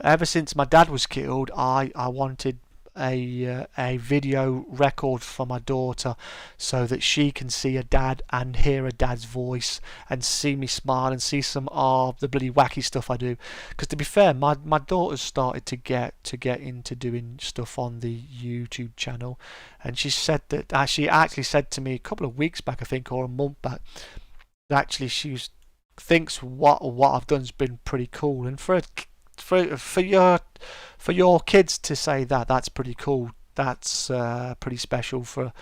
ever since my dad was killed, I wanted a video record for my daughter so that she can see a dad and hear a dad's voice and see me smile and see some of the bloody wacky stuff I do. Because to be fair, my daughter's started to get into doing stuff on the YouTube channel, and she said that she actually said to me a couple of weeks back, I think, or a month back, that actually she thinks what I've done's been pretty cool. And for your kids to say that's pretty cool. That's pretty special for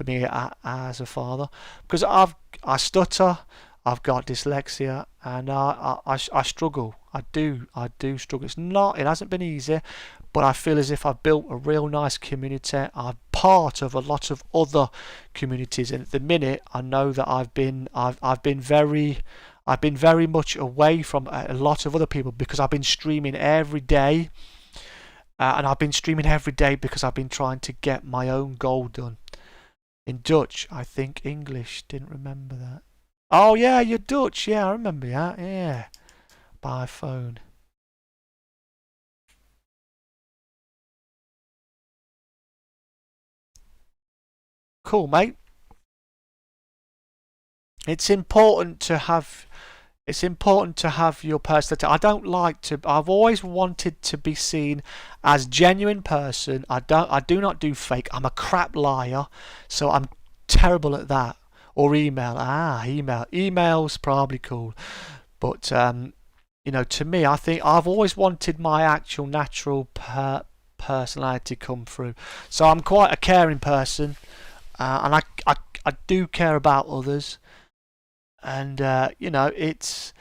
me as a father, because I stutter, I've got dyslexia, and I struggle. I do struggle. It hasn't been easy, but I feel as if I've built a real nice community. I'm part of a lot of other communities, and at the minute I know that I've been very much away from a lot of other people because I've been streaming every day. And I've been streaming every day because I've been trying to get my own goal done. In Dutch, I think. English, didn't remember that. Oh yeah, you're Dutch. Yeah, I remember that. Yeah. By phone. Cool, mate. It's important to have your personality. I've always wanted to be seen as genuine person. I do not do fake. I'm a crap liar, so I'm terrible at that. Or email. Email's probably cool. But to me, I think I've always wanted my actual natural personality come through. So I'm quite a caring person, and I do care about others. And it's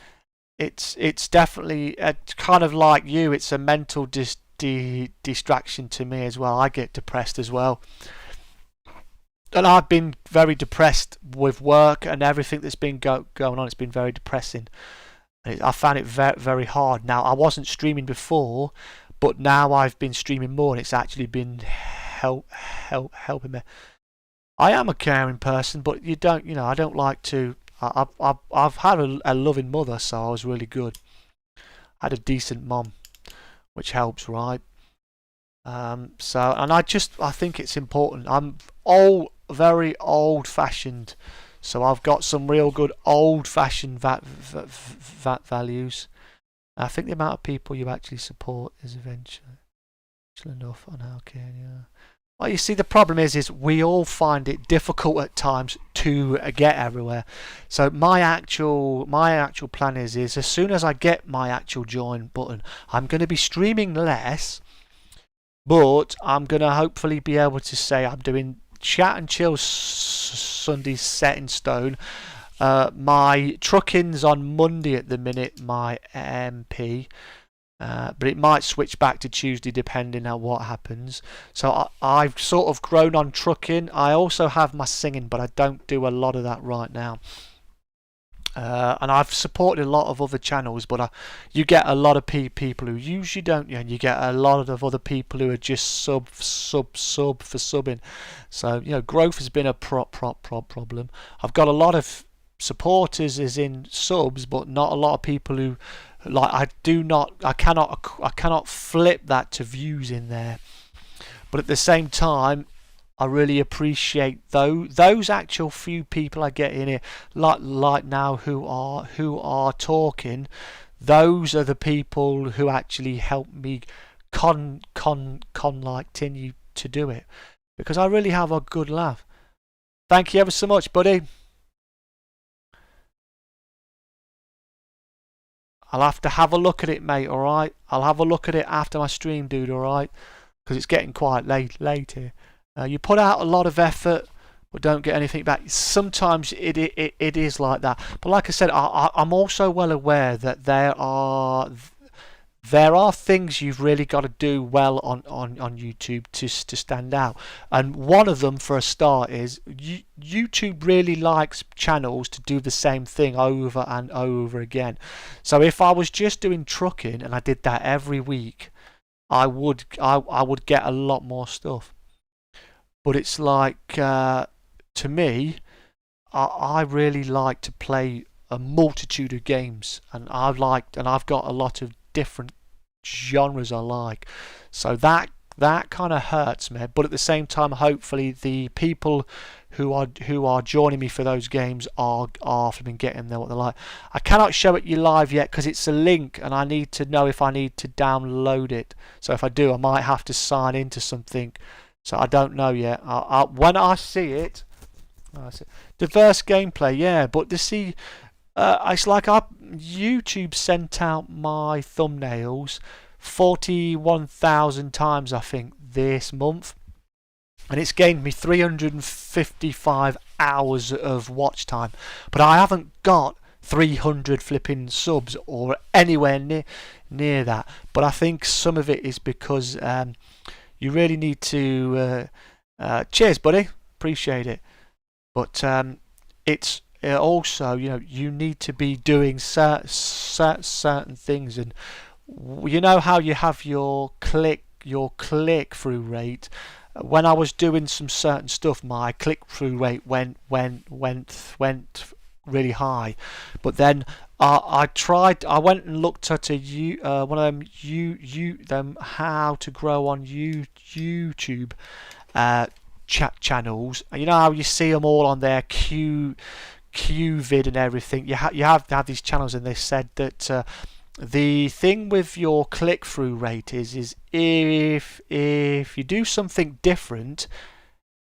definitely kind of like you. It's a mental distraction to me as well. I get depressed as well, and I've been very depressed with work and everything that's been going on. It's been very depressing. I found it very, very hard. Now, I wasn't streaming before, but now I've been streaming more, and it's actually been helping me. I am a caring person, but I don't like to. I've had a loving mother, so I was really good. I had a decent mom, which helps, right? And I think it's important. I'm very old-fashioned, so I've got some real good old-fashioned values. I think the amount of people you actually support is eventually enough on how can you. Well, you see, the problem is we all find it difficult at times to get everywhere. So my actual plan is as soon as I get my actual join button, I'm going to be streaming less, but I'm going to hopefully be able to say I'm doing chat and chill Sundays set in stone. My trucking's on Monday at the minute, my MP. But it might switch back to Tuesday depending on what happens. So I've sort of grown on trucking. I also have my singing, but I don't do a lot of that right now. And I've supported a lot of other channels, but you get a lot of people who usually don't, and you get a lot of other people who are just sub for subbing. So growth has been a problem. I've got a lot of supporters as in subs, but not a lot of people who I cannot flip that to views in there. But at the same time, I really appreciate those actual few people I get in here, like now who are talking. Those are the people who actually help me continue to do it, because I really have a good laugh. Thank you ever so much, buddy. I'll have to have a look at it, mate, alright? I'll have a look at it after my stream, dude, alright? Because it's getting quite late here. You put out a lot of effort, but don't get anything back. Sometimes it is like that. But like I said, I'm also well aware that there are things you've really got to do well on YouTube to stand out. And one of them, for a start, is YouTube really likes channels to do the same thing over and over again. So if I was just doing trucking and I did that every week, I would get a lot more stuff. But it's like, to me, I really like to play a multitude of games, and I've got a lot of different genres I like. So that kind of hurts me. But at the same time, hopefully the people who are joining me for those games are flipping getting there what they like. I cannot show it you live yet because it's a link, and I need to know if I need to download it. So if I do, I might have to sign into something. So I don't know yet. When I see it, diverse gameplay, yeah. But to see, it's like YouTube sent out my thumbnails 41,000 times, I think, this month, and it's gained me 355 hours of watch time. But I haven't got 300 flipping subs or anywhere near that. But I think some of it is because you really need to cheers, buddy, appreciate it. But it's also, you need to be doing certain things, and you know how you have your click through rate. When I was doing some certain stuff, my click through rate went really high. But then I went and looked at one of them how to grow on YouTube channels. You know how you see them all on their QVid and everything. You have to have these channels, and they said that the thing with your click-through rate is if you do something different,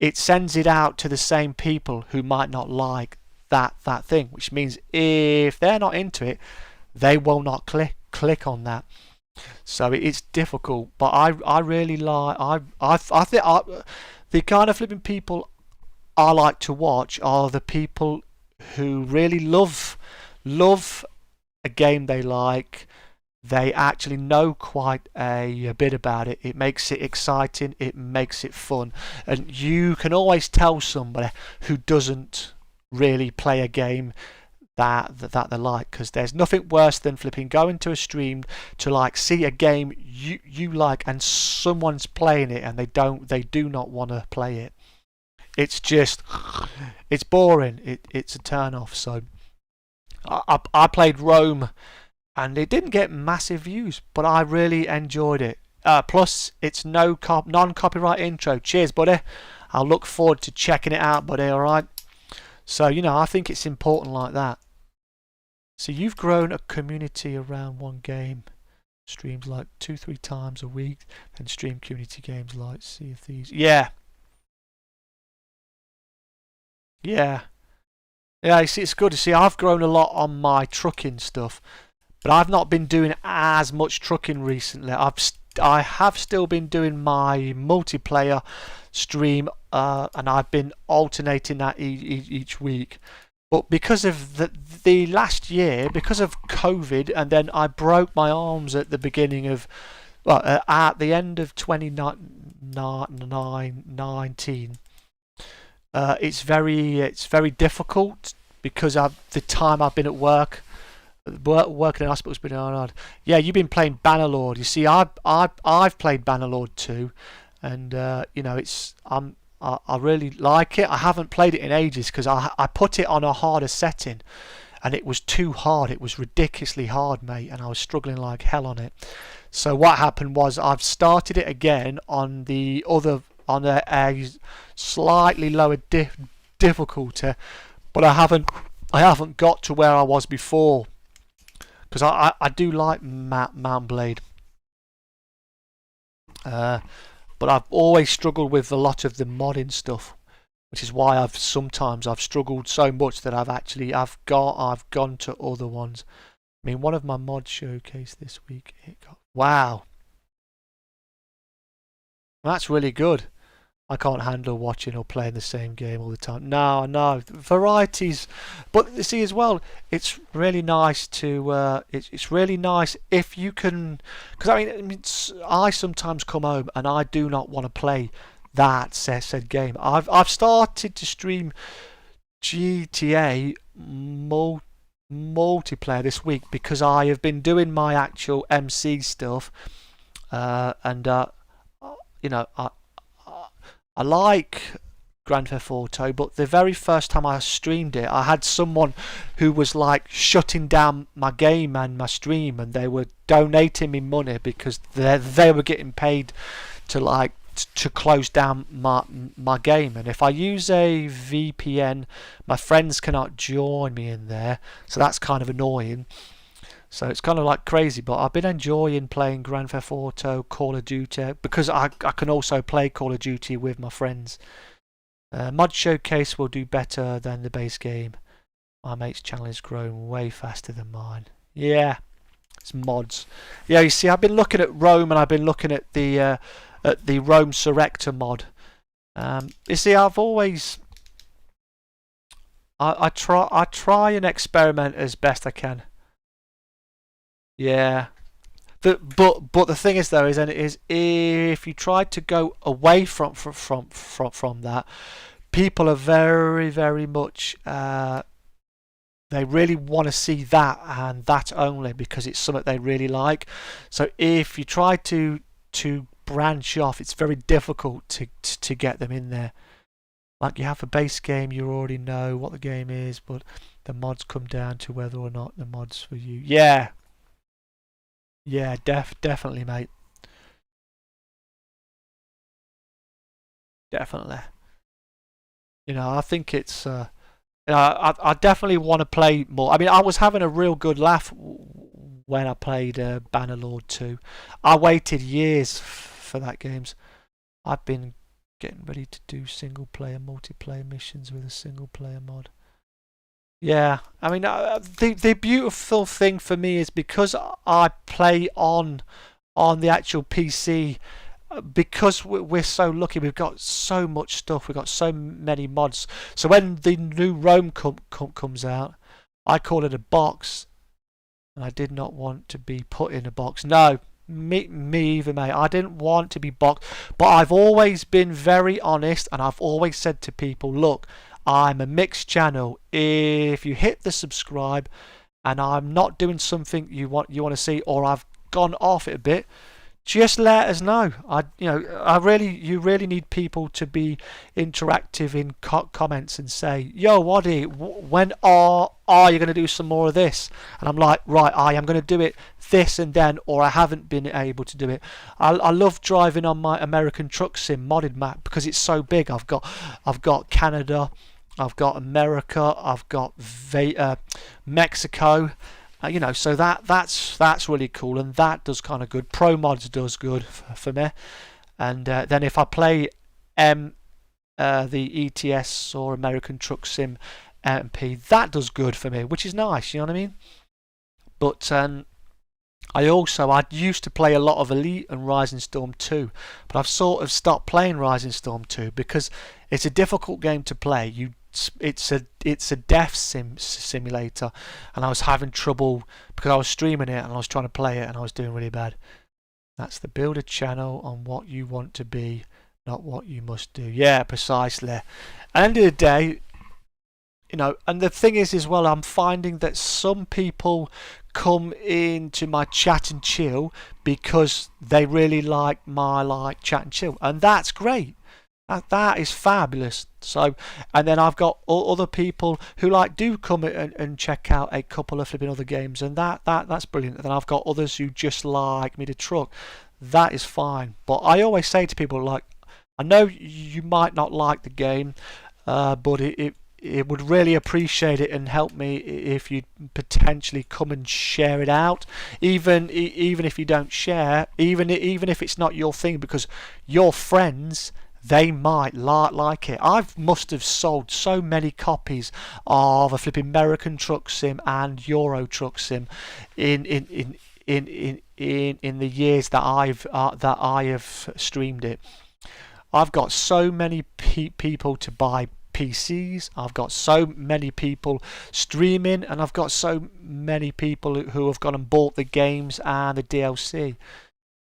it sends it out to the same people who might not like that thing, which means if they're not into it, they will not click on that. So it's difficult. But I really like I think the kind of flipping people I like to watch are the people who really love a game they like. They actually know quite a bit about it. It makes it exciting, it makes it fun, and you can always tell somebody who doesn't really play a game that they like, because there's nothing worse than flipping going to a stream to see a game you like and someone's playing it and they do not want to play it. It's boring. It's a turn off. So I played Rome, and it didn't get massive views, but I really enjoyed it. Plus, it's non-copyright intro. Cheers, buddy. I'll look forward to checking it out, buddy. All right. So I think it's important like that. So you've grown a community around one game. Streams 2-3 times a week, then stream community games like Sea of Thieves. Yeah. Yeah, it's good to see. I've grown a lot on my trucking stuff, but I've not been doing as much trucking recently. I have still been doing my multiplayer stream, and I've been alternating that each week. But because of the last year, because of COVID, and then I broke my arms at the beginning of, well, at the end of 2019. It's very difficult because the time I've been at working in hospital's been hard. Yeah, you've been playing Bannerlord. You see, I've played Bannerlord too, and you know, I really like it. I haven't played it in ages because I put it on a harder setting, and it was too hard. It was ridiculously hard, mate, and I was struggling like hell on it. So what happened was I've started it again on a slightly lower difficulty, but I haven't got to where I was before because I do like Mount Blade. But I've always struggled with a lot of the modding stuff, which is why I've struggled so much that I've gone to other ones. I mean, one of my mods showcased this week. Wow, that's really good. I can't handle watching or playing the same game all the time. No, varieties. But you see as well, it's really nice to. It's really nice if you can, because I sometimes come home and I do not want to play that said game. I've started to stream GTA multiplayer this week because I have been doing my actual MC stuff, and you know, I like Grand Theft Auto, but the very first time I streamed it, I had someone who was like shutting down my game and my stream, and they were donating me money because they were getting paid to close down my game. And if I use a VPN, my friends cannot join me in there, so that's kind of annoying. So it's kind of like crazy, but I've been enjoying playing Grand Theft Auto, Call of Duty, because I can also play Call of Duty with my friends. Mod Showcase will do better than the base game. My mate's channel is growing way faster than mine. Yeah, it's mods. Yeah, you see, I've been looking at Rome, and I've been looking at the Rome Surrector mod. You see, I've always I try and experiment as best I can. Yeah. But the thing is though is if you try to go away from that, people are very much they really want to see that and that only because it's something they really like. So if you try to branch off, it's very difficult to get them in there. Like you have a base game, you already know what the game is, but the mods come down to whether or not the mods for you. Yeah. Yeah, definitely, mate. Definitely. You know, I think it's. You know, I definitely want to play more. I mean, I was having a real good laugh when I played Bannerlord 2. I waited years for that games. I've been getting ready to do single player, multiplayer missions with a single player mod. Yeah, I mean, the beautiful thing for me is because I play on the actual PC, because we're so lucky, we've got so much stuff, we've got so many mods. So when the new Rome comes out, I call it a box, and I did not want to be put in a box. No, me either, mate. I didn't want to be boxed, but I've always been very honest, and I've always said to people, look, I'm a mixed channel. If you hit the subscribe and I'm not doing something you want to see, or I've gone off it a bit, just let us know. You really need people to be interactive in comments and say, yo, Waddy, when are you going to do some more of this? And I'm like, right, I am going to do it this and then, or I haven't been able to do it. I love driving on my American Truck Sim modded map because it's so big. I've got Canada, I've got America, I've got Mexico. You know, so that's really cool, and that does kind of good. Pro Mods does good for me, and then if I play the ETS or American Truck Sim MP, that does good for me, which is nice, you know what I mean? But I used to play a lot of Elite and Rising Storm 2, but I've sort of stopped playing Rising Storm 2 because it's a difficult game to play. It's a death simulator, and I was having trouble because I was streaming it and I was trying to play it and I was doing really bad. That's the build a channel on what you want to be, not what you must do. Yeah, precisely. At the end of the day, you know, and the thing is as well, I'm finding that some people come into my chat and chill because they really like my chat and chill, and that's great. That is fabulous. So, and then I've got other people who do come and check out a couple of flipping other games, and that's brilliant. And then I've got others who just like me to truck. That is fine. But I always say to people, I know you might not like the game, but it would really appreciate it and help me if you'd potentially come and share it out, even if you don't share, even if it's not your thing, because your friends, they might like it. Must have sold so many copies of a flipping American Truck Sim and Euro Truck Sim in the years that I have streamed it. I've got so many people to buy PCs, I've got so many people streaming, and I've got so many people who have gone and bought the games and the DLC,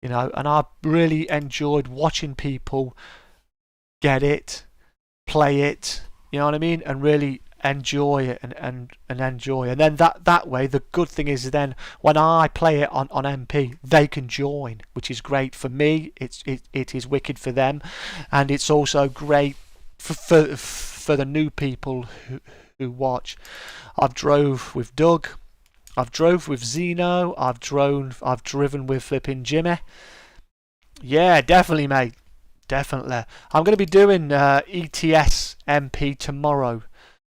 you know, and I've really enjoyed watching people get it, play it, you know what I mean, and really enjoy it and enjoy. And then that way, the good thing is then when I play it on MP, they can join, which is great for me. It is wicked for them, and it's also great for the new people who watch. I've drove with Doug, I've drove with Zeno, I've driven with flipping Jimmy. Yeah, definitely, mate. Definitely. I'm going to be doing ETS MP tomorrow.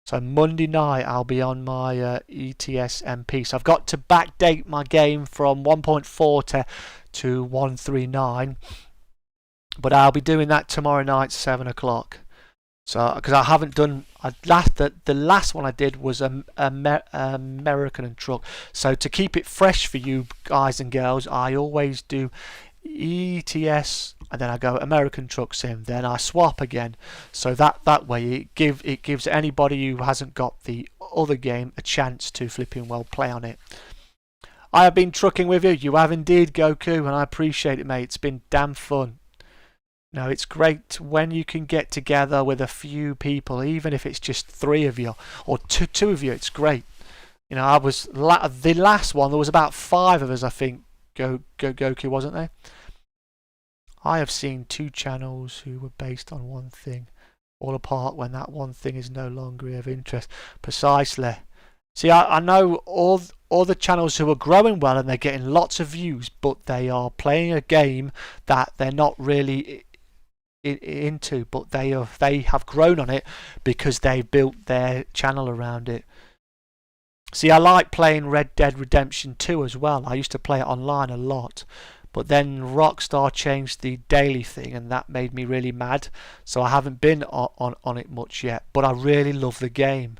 So Monday night I'll be on my ETS MP. So I've got to backdate my game from 1.4 to 139. But I'll be doing that tomorrow night, 7 o'clock. So, because I haven't done the last one I did was American and Truck. So to keep it fresh for you guys and girls, I always do ETS and then I go American Truck Sim. Then I swap again. So that way it gives anybody who hasn't got the other game a chance to flipping well play on it. I have been trucking with you. You have indeed, Goku, and I appreciate it, mate. It's been damn fun. No, it's great when you can get together with a few people, even if it's just 3 of you or two of you. It's great. You know, I was the last one. There was about 5 of us, I think. Goku, wasn't there? I have seen 2 channels who were based on one thing fall apart when that one thing is no longer of interest. Precisely. See, I know all the channels who are growing well and they're getting lots of views, but they are playing a game that they're not really into, but they have grown on it because they've built their channel around it. See, I like playing Red Dead Redemption 2 as well. I used to play it online a lot, but then Rockstar changed the daily thing and that made me really mad, so I haven't been on it much yet, but I really love the game.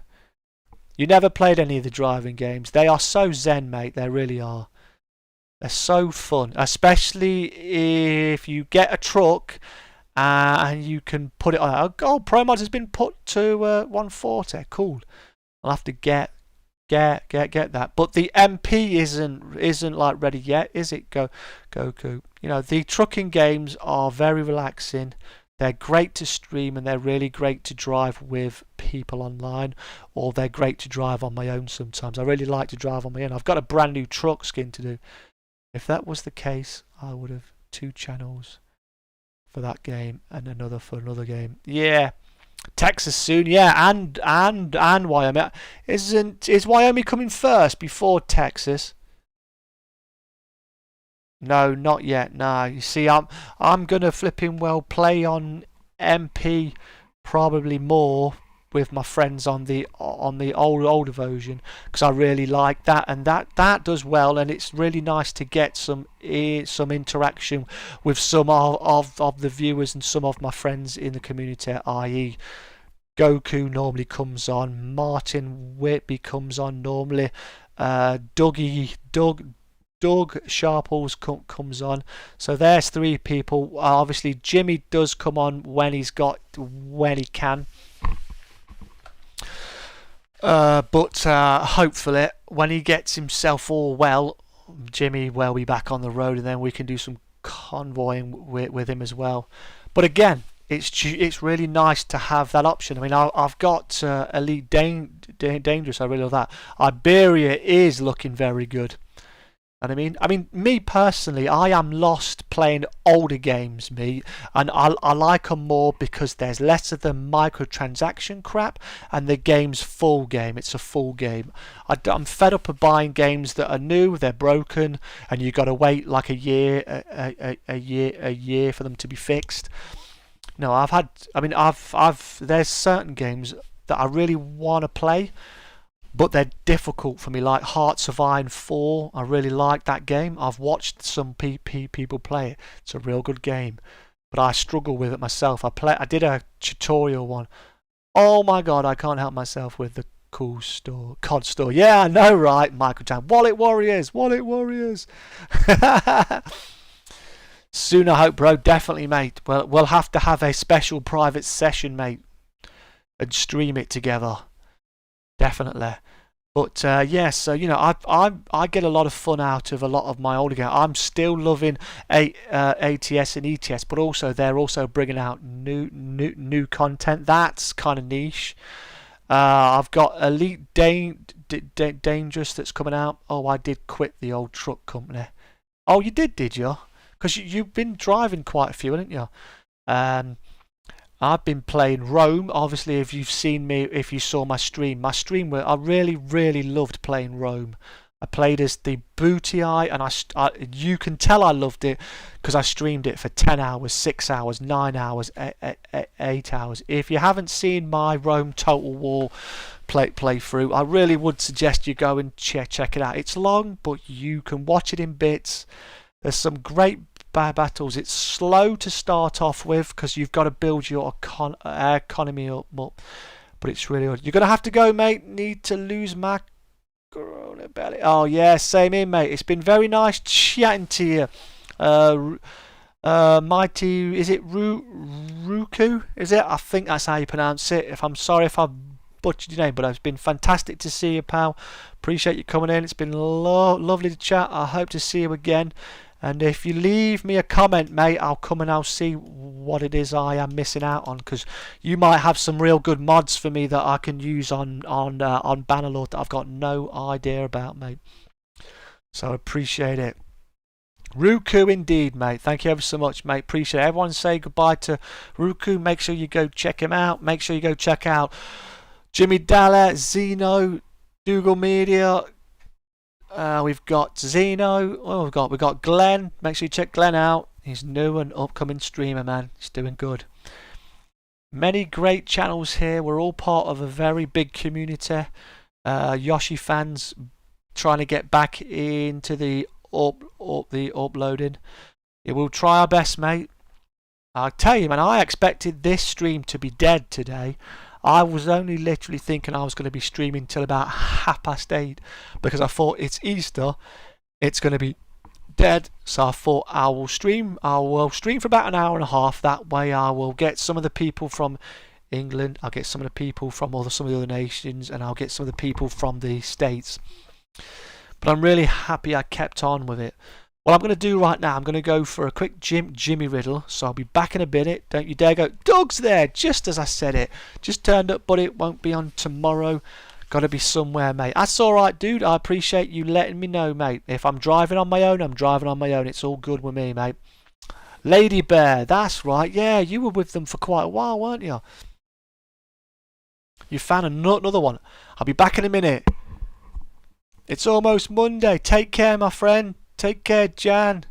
You never played any of the driving games? They are so zen, mate. They really are. They're so fun, especially if you get a truck and you can put it on. Oh, Pro Mod has been put to 140. Cool. I'll have to get that. But the MP isn't like ready yet, is it, Goku? You know, the trucking games are very relaxing. They're great to stream and they're really great to drive with people online, or they're great to drive on my own sometimes. I really like to drive on my own. I've got a brand new truck skin to do. If that was the case, I would have 2 channels for that game and another for another game. Yeah, Texas soon. Yeah, and Wyoming. Is Wyoming coming first before Texas? No, not yet. No, you see, I'm gonna flipping well play on MP probably more with my friends on the older version because I really like that, and that does well, and it's really nice to get some interaction with some of the viewers and some of my friends in the community, i.e. Goku normally comes on. Martin Whitby comes on normally. Doug Sharples comes on. So there's 3 people. Obviously Jimmy does come on when he can. But hopefully when he gets himself all well, Jimmy will be back on the road, and then we can do some convoying with him as well. But again, it's really nice to have that option. I mean, I've got Elite Dangerous. I really love that. Iberia is looking very good. And I mean, me personally, I am lost playing older games, and I like them more because there's less of the microtransaction crap, and the game's full game. It's a full game. I'm fed up of buying games that are new, they're broken, and you got to wait like a year for them to be fixed. No, there's certain games that I really want to play, but they're difficult for me, like Hearts of Iron 4. I really like that game. I've watched some people play it. It's a real good game, but I struggle with it myself. I did a tutorial one. Oh my god, I can't help myself with the cool store, COD store. Yeah, I know, right? Microtransaction. Wallet Warriors. Soon, I hope, bro. Definitely, mate. Well, we'll have to have a special private session, mate, and stream it together. Definitely. But yes, so you know, I get a lot of fun out of a lot of my older games. I'm still loving ATS and ETS, but also they're also bringing out new content that's kind of niche. I've got Elite Dangerous that's coming out. Oh, I did quit the old truck company. Oh, you did you? Because you've been driving quite a few, haven't you? I've been playing Rome. Obviously, if you've seen me, if you saw my stream where I really loved playing Rome. I played as the booty eye, and you can tell I loved it because I streamed it for 10 hours, 6 hours, 9 hours, 8 hours. If you haven't seen my Rome Total War playthrough, I really would suggest you go and check it out. It's long, but you can watch it in bits. There's some great battles. It's slow to start off with because you've got to build your economy up, but it's really good. You're going to have to go, mate. Need to lose macaroni belly. Oh yeah, same in, mate. It's been very nice chatting to you. Mighty, is it Ruku? Is it? I think that's how you pronounce it. I'm sorry if I butchered your name, but it's been fantastic to see you, pal. Appreciate you coming in. It's been lovely to chat. I hope to see you again. And if you leave me a comment, mate, I'll come and I'll see what it is I am missing out on, because you might have some real good mods for me that I can use on Bannerlord that I've got no idea about, mate. So I appreciate it. Ruku indeed, mate. Thank you ever so much, mate. Appreciate it. Everyone say goodbye to Ruku. Make sure you go check him out. Make sure you go check out Jimmy Dalla, Zeno, Google Media. We've got Zeno. Oh, we've got Glenn. Make sure you check Glenn out. He's new and upcoming streamer, man. He's doing good. Many great channels here. We're all part of a very big community. Yoshi fans trying to get back into the uploading. Yeah, we'll try our best, mate. I'll tell you, man, I expected this stream to be dead today. I was only literally thinking I was going to be streaming till about 8:30 because I thought it's Easter, it's going to be dead. So I thought I will stream for about an hour and a half. That way I will get some of the people from England, I'll get some of the people from some of the other nations, and I'll get some of the people from the States. But I'm really happy I kept on with it. What I'm going to do right now, I'm going to go for a quick Jimmy Riddle, so I'll be back in a minute. Don't you dare go. Doug's there, just as I said it. Just turned up, but it won't be on tomorrow. Got to be somewhere, mate. That's alright, dude. I appreciate you letting me know, mate. If I'm driving on my own, I'm driving on my own. It's all good with me, mate. Lady Bear, that's right. Yeah, you were with them for quite a while, weren't you? You found another one. I'll be back in a minute. It's almost Monday. Take care, my friend. Take care, Jan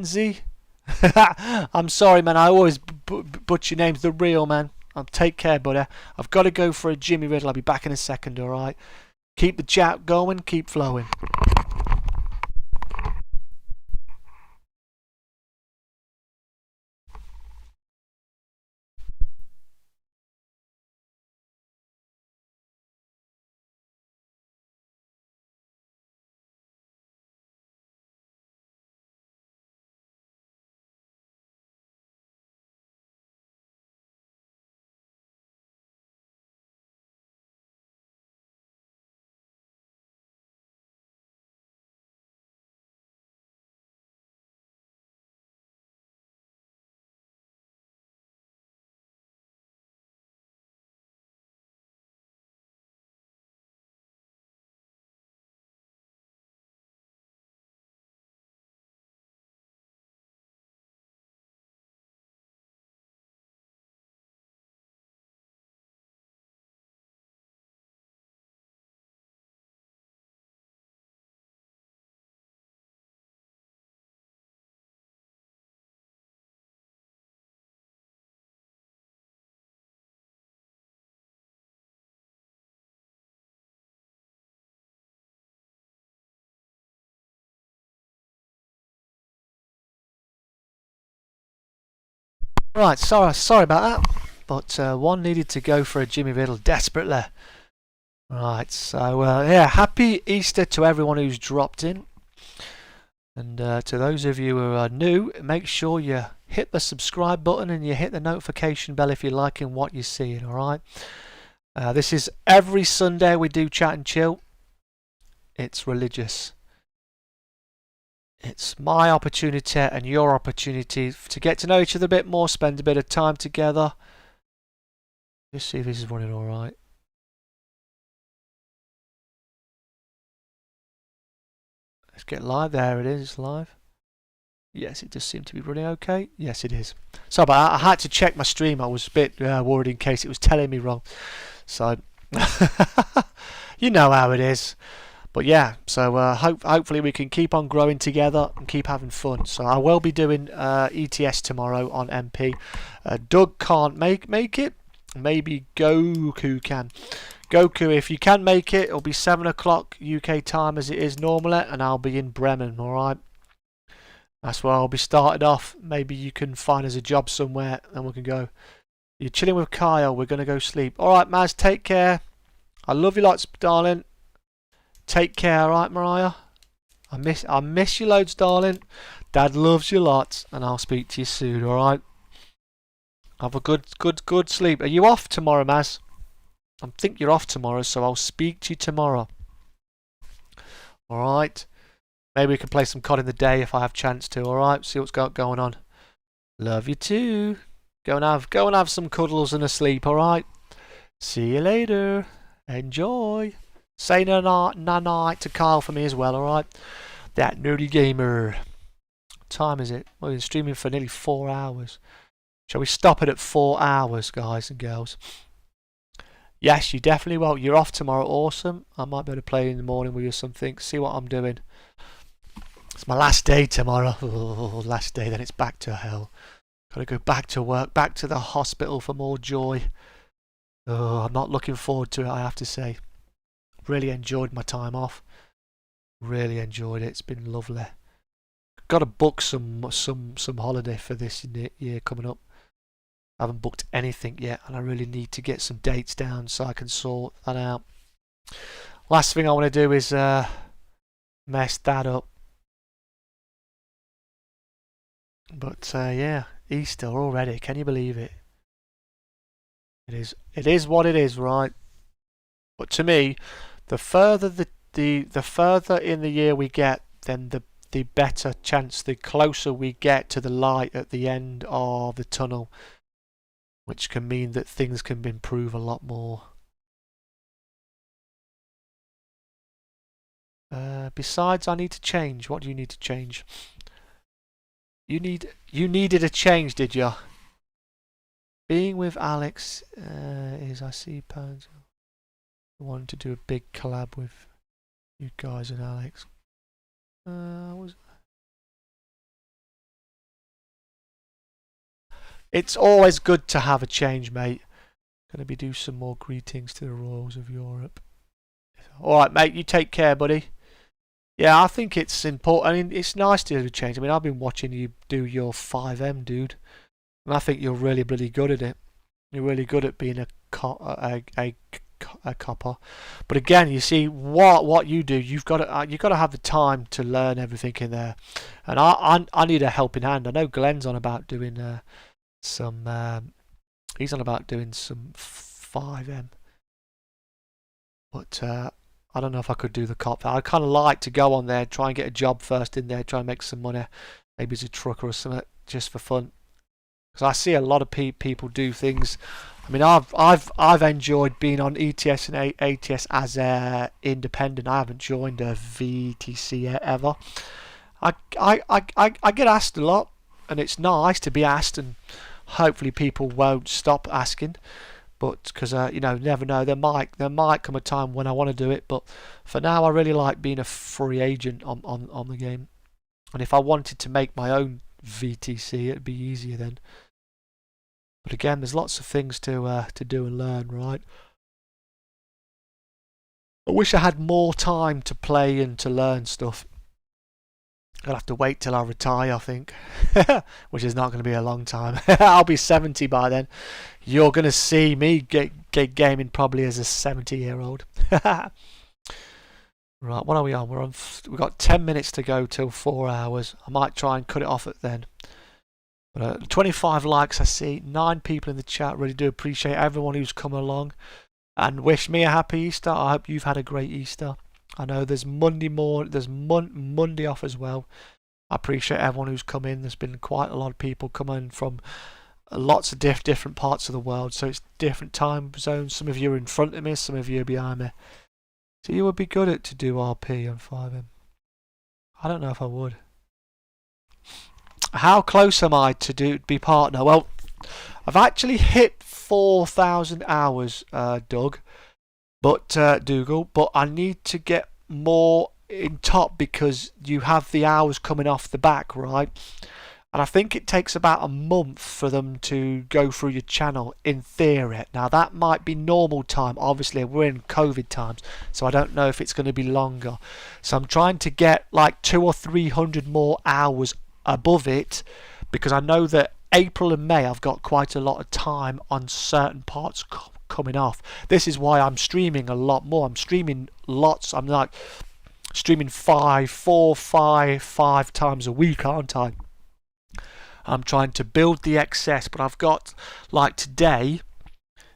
Z. I'm sorry, man. I always butcher your names. The real, man. Take care, buddy. I've got to go for a Jimmy Riddle. I'll be back in a second, alright? Keep the chat going. Keep flowing. Right, sorry about that, but one needed to go for a Jimmy Riddle desperately. Right, so yeah, happy Easter to everyone who's dropped in. And to those of you who are new, make sure you hit the subscribe button and you hit the notification bell if you're liking what you're seeing, alright? This is every Sunday we do Chat and Chill. It's religious. It's my opportunity and your opportunity to get to know each other a bit more, spend a bit of time together. Just see if this is running alright. Let's get live. There it is, it's live. Yes, it does seem to be running okay. Yes, it is. So, but I had to check my stream. I was a bit worried in case it was telling me wrong. So, you know how it is. But yeah, so hopefully we can keep on growing together and keep having fun. So I will be doing ETS tomorrow on MP. Doug can't make it. Maybe Goku can. Goku, if you can make it, it'll be 7 o'clock UK time as it is normally, and I'll be in Bremen, alright? That's where I'll be started off. Maybe you can find us a job somewhere and we can go. You're chilling with Kyle, we're going to go sleep. Alright, Maz, take care. I love you lots, darling. Take care, alright, Mariah? I miss you loads, darling. Dad loves you lots, and I'll speak to you soon, alright? Have a good sleep. Are you off tomorrow, Maz? I think you're off tomorrow, so I'll speak to you tomorrow. Alright. Maybe we can play some COD in the day if I have chance to, alright? See what's going on. Love you too. Go and have some cuddles and a sleep, alright? See you later. Enjoy. Say night to Kyle for me as well, alright? That nerdy gamer. What time is it? Well, we've been streaming for nearly 4 hours. Shall we stop it at 4 hours, guys and girls? Yes, you definitely will. You're off tomorrow. Awesome. I might be able to play in the morning with you or something. See what I'm doing. It's my last day tomorrow. Oh, last day, then it's back to hell. Gotta go back to work, back to the hospital for more joy. Oh, I'm not looking forward to it, I have to say. Really enjoyed my time off. Really enjoyed it. It's been lovely. Got to book some holiday for this year coming up. I haven't booked anything yet, and I really need to get some dates down so I can sort that out. Last thing I want to do is mess that up. But yeah, Easter already. Can you believe it? It is what it is, right? But to me, the further the further in the year we get, then the better chance, the closer we get to the light at the end of the tunnel, which can mean that things can improve a lot more. Besides, I need to change. What do you need to change? You needed a change, did you? Being with Alex is, I see pounds. I wanted to do a big collab with you guys and Alex. It's always good to have a change, mate. Gonna be do some more greetings to the Royals of Europe. Alright, mate, you take care, buddy. Yeah, I think it's important. I mean, it's nice to do a change. I mean, I've been watching you do your 5M, dude. And I think you're really bloody good at it. You're really good at being a copper. But again, you see what you do. You've got to have the time to learn everything in there. And I need a helping hand. I know Glenn's on about doing he's on about doing some 5M. But I don't know if I could do the cop. I'd kind of like to go on there, try and get a job first in there, try and make some money, maybe as a trucker or something, just for fun. Because I see a lot of people do things. I mean, I've enjoyed being on ETS and ATS as a independent. I haven't joined a VTC ever. I get asked a lot, and it's nice to be asked, and hopefully people won't stop asking. But because you know, never know, there might come a time when I want to do it. But for now, I really like being a free agent on the game. And if I wanted to make my own VTC, it'd be easier then. But again, there's lots of things to do and learn, right? I wish I had more time to play and to learn stuff. I'll have to wait till I retire, I think, which is not going to be a long time. I'll be 70 by then. You're going to see me get gaming probably as a 70-year-old. Right, what are we on? We've got 10 minutes to go till 4 hours. I might try and cut it off at then. But 25 likes I see, 9 people in the chat. Really do appreciate everyone who's come along and wish me a happy Easter. I hope you've had a great Easter. I know there's Monday Monday off as well. I appreciate everyone who's come in. There's been quite a lot of people coming from lots of different parts of the world, so it's different time zones. Some of you are in front of me, some of you are behind me. So you would be good at to do RP on 5M. I don't know if I would. How close am I to be partner? Well, I've actually hit 4,000 hours, Doug. But Dougal, but I need to get more in top because you have the hours coming off the back, right? And I think it takes about a month for them to go through your channel in theory. Now that might be normal time. Obviously we're in COVID times, so I don't know if it's going to be longer. So I'm trying to get like 200 or 300 more hours above it because I know that April and May I've got quite a lot of time on certain parts coming off. This is why I'm streaming a lot more. I'm streaming lots. I'm like streaming 5 times a week, aren't I? I'm trying to build the excess, but I've got, like today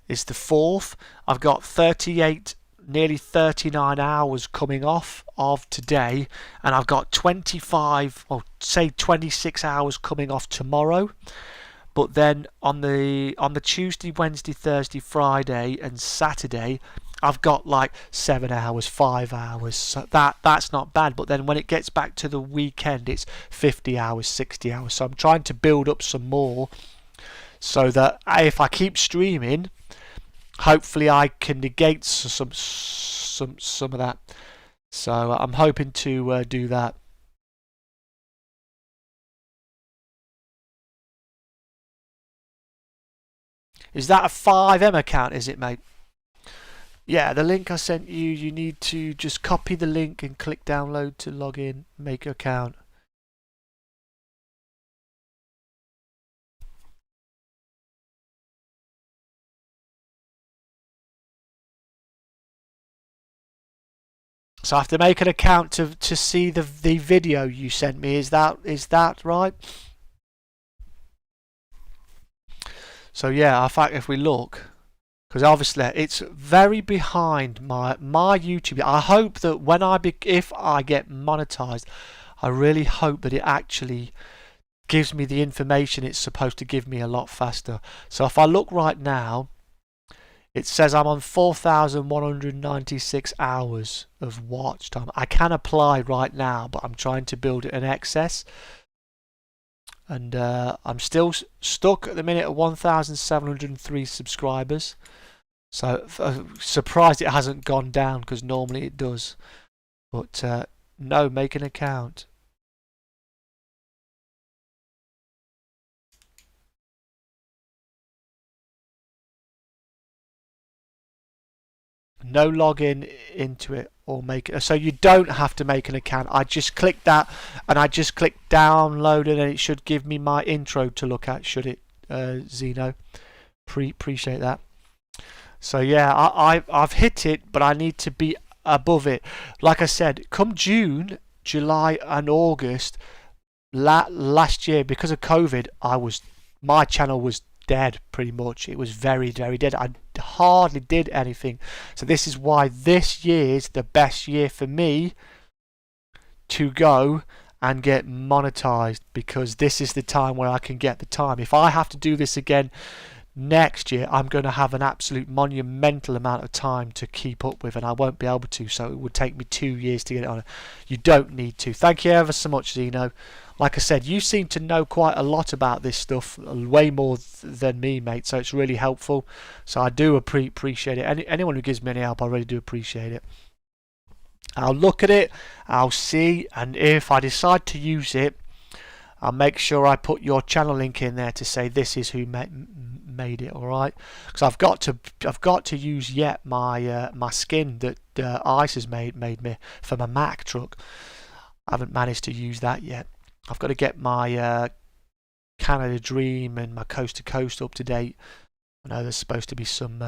is the 4th. I've got 38, nearly 39 hours coming off of today, and I've got 25, or say 26 hours coming off tomorrow. But then on the Tuesday, Wednesday, Thursday, Friday and Saturday, I've got like 7 hours, 5 hours. So that's not bad. But then when it gets back to the weekend, it's 50 hours, 60 hours. So I'm trying to build up some more so that if I keep streaming, hopefully I can negate some of that. So I'm hoping to do that. Is that a 5M account, is it, mate? Yeah, the link I sent you, you need to just copy the link and click download to log in, make your account. So I have to make an account to see the video you sent me. Is that right? So yeah, in fact, if we look, because obviously it's very behind my YouTube. I hope that when if I get monetized, I really hope that it actually gives me the information it's supposed to give me a lot faster. So if I look right now, it says I'm on 4,196 hours of watch time. I can apply right now, but I'm trying to build an excess. And I'm still stuck at the minute at 1,703 subscribers. So surprised it hasn't gone down because normally it does. But no, make an account. No login into it or make it. So you don't have to make an account. I just click that and I just click download and it should give me my intro to look at, should it, Zeno? Appreciate that. So yeah, I've hit it, but I need to be above it. Like I said, come June, July and August last year, because of COVID, my channel was dead pretty much. It was very, very dead. I hardly did anything. So this is why this year's the best year for me to go and get monetized, because this is the time where I can get the time. If I have to do this again next year, I'm going to have an absolute monumental amount of time to keep up with, and I won't be able to, so it would take me 2 years to get it on. You don't need to. Thank you ever so much, Zeno. Like I said, you seem to know quite a lot about this stuff, way more than me, mate, so it's really helpful. So I do appreciate it. Anyone who gives me any help, I really do appreciate it. I'll look at it, I'll see, and if I decide to use it, I'll make sure I put your channel link in there to say this is who made it. All right, because I've got to use yet my my skin that Ice has made me for my Mac truck. I haven't managed to use that yet. I've got to get my Canada Dream and my Coast to Coast up to date. I know there's supposed to be some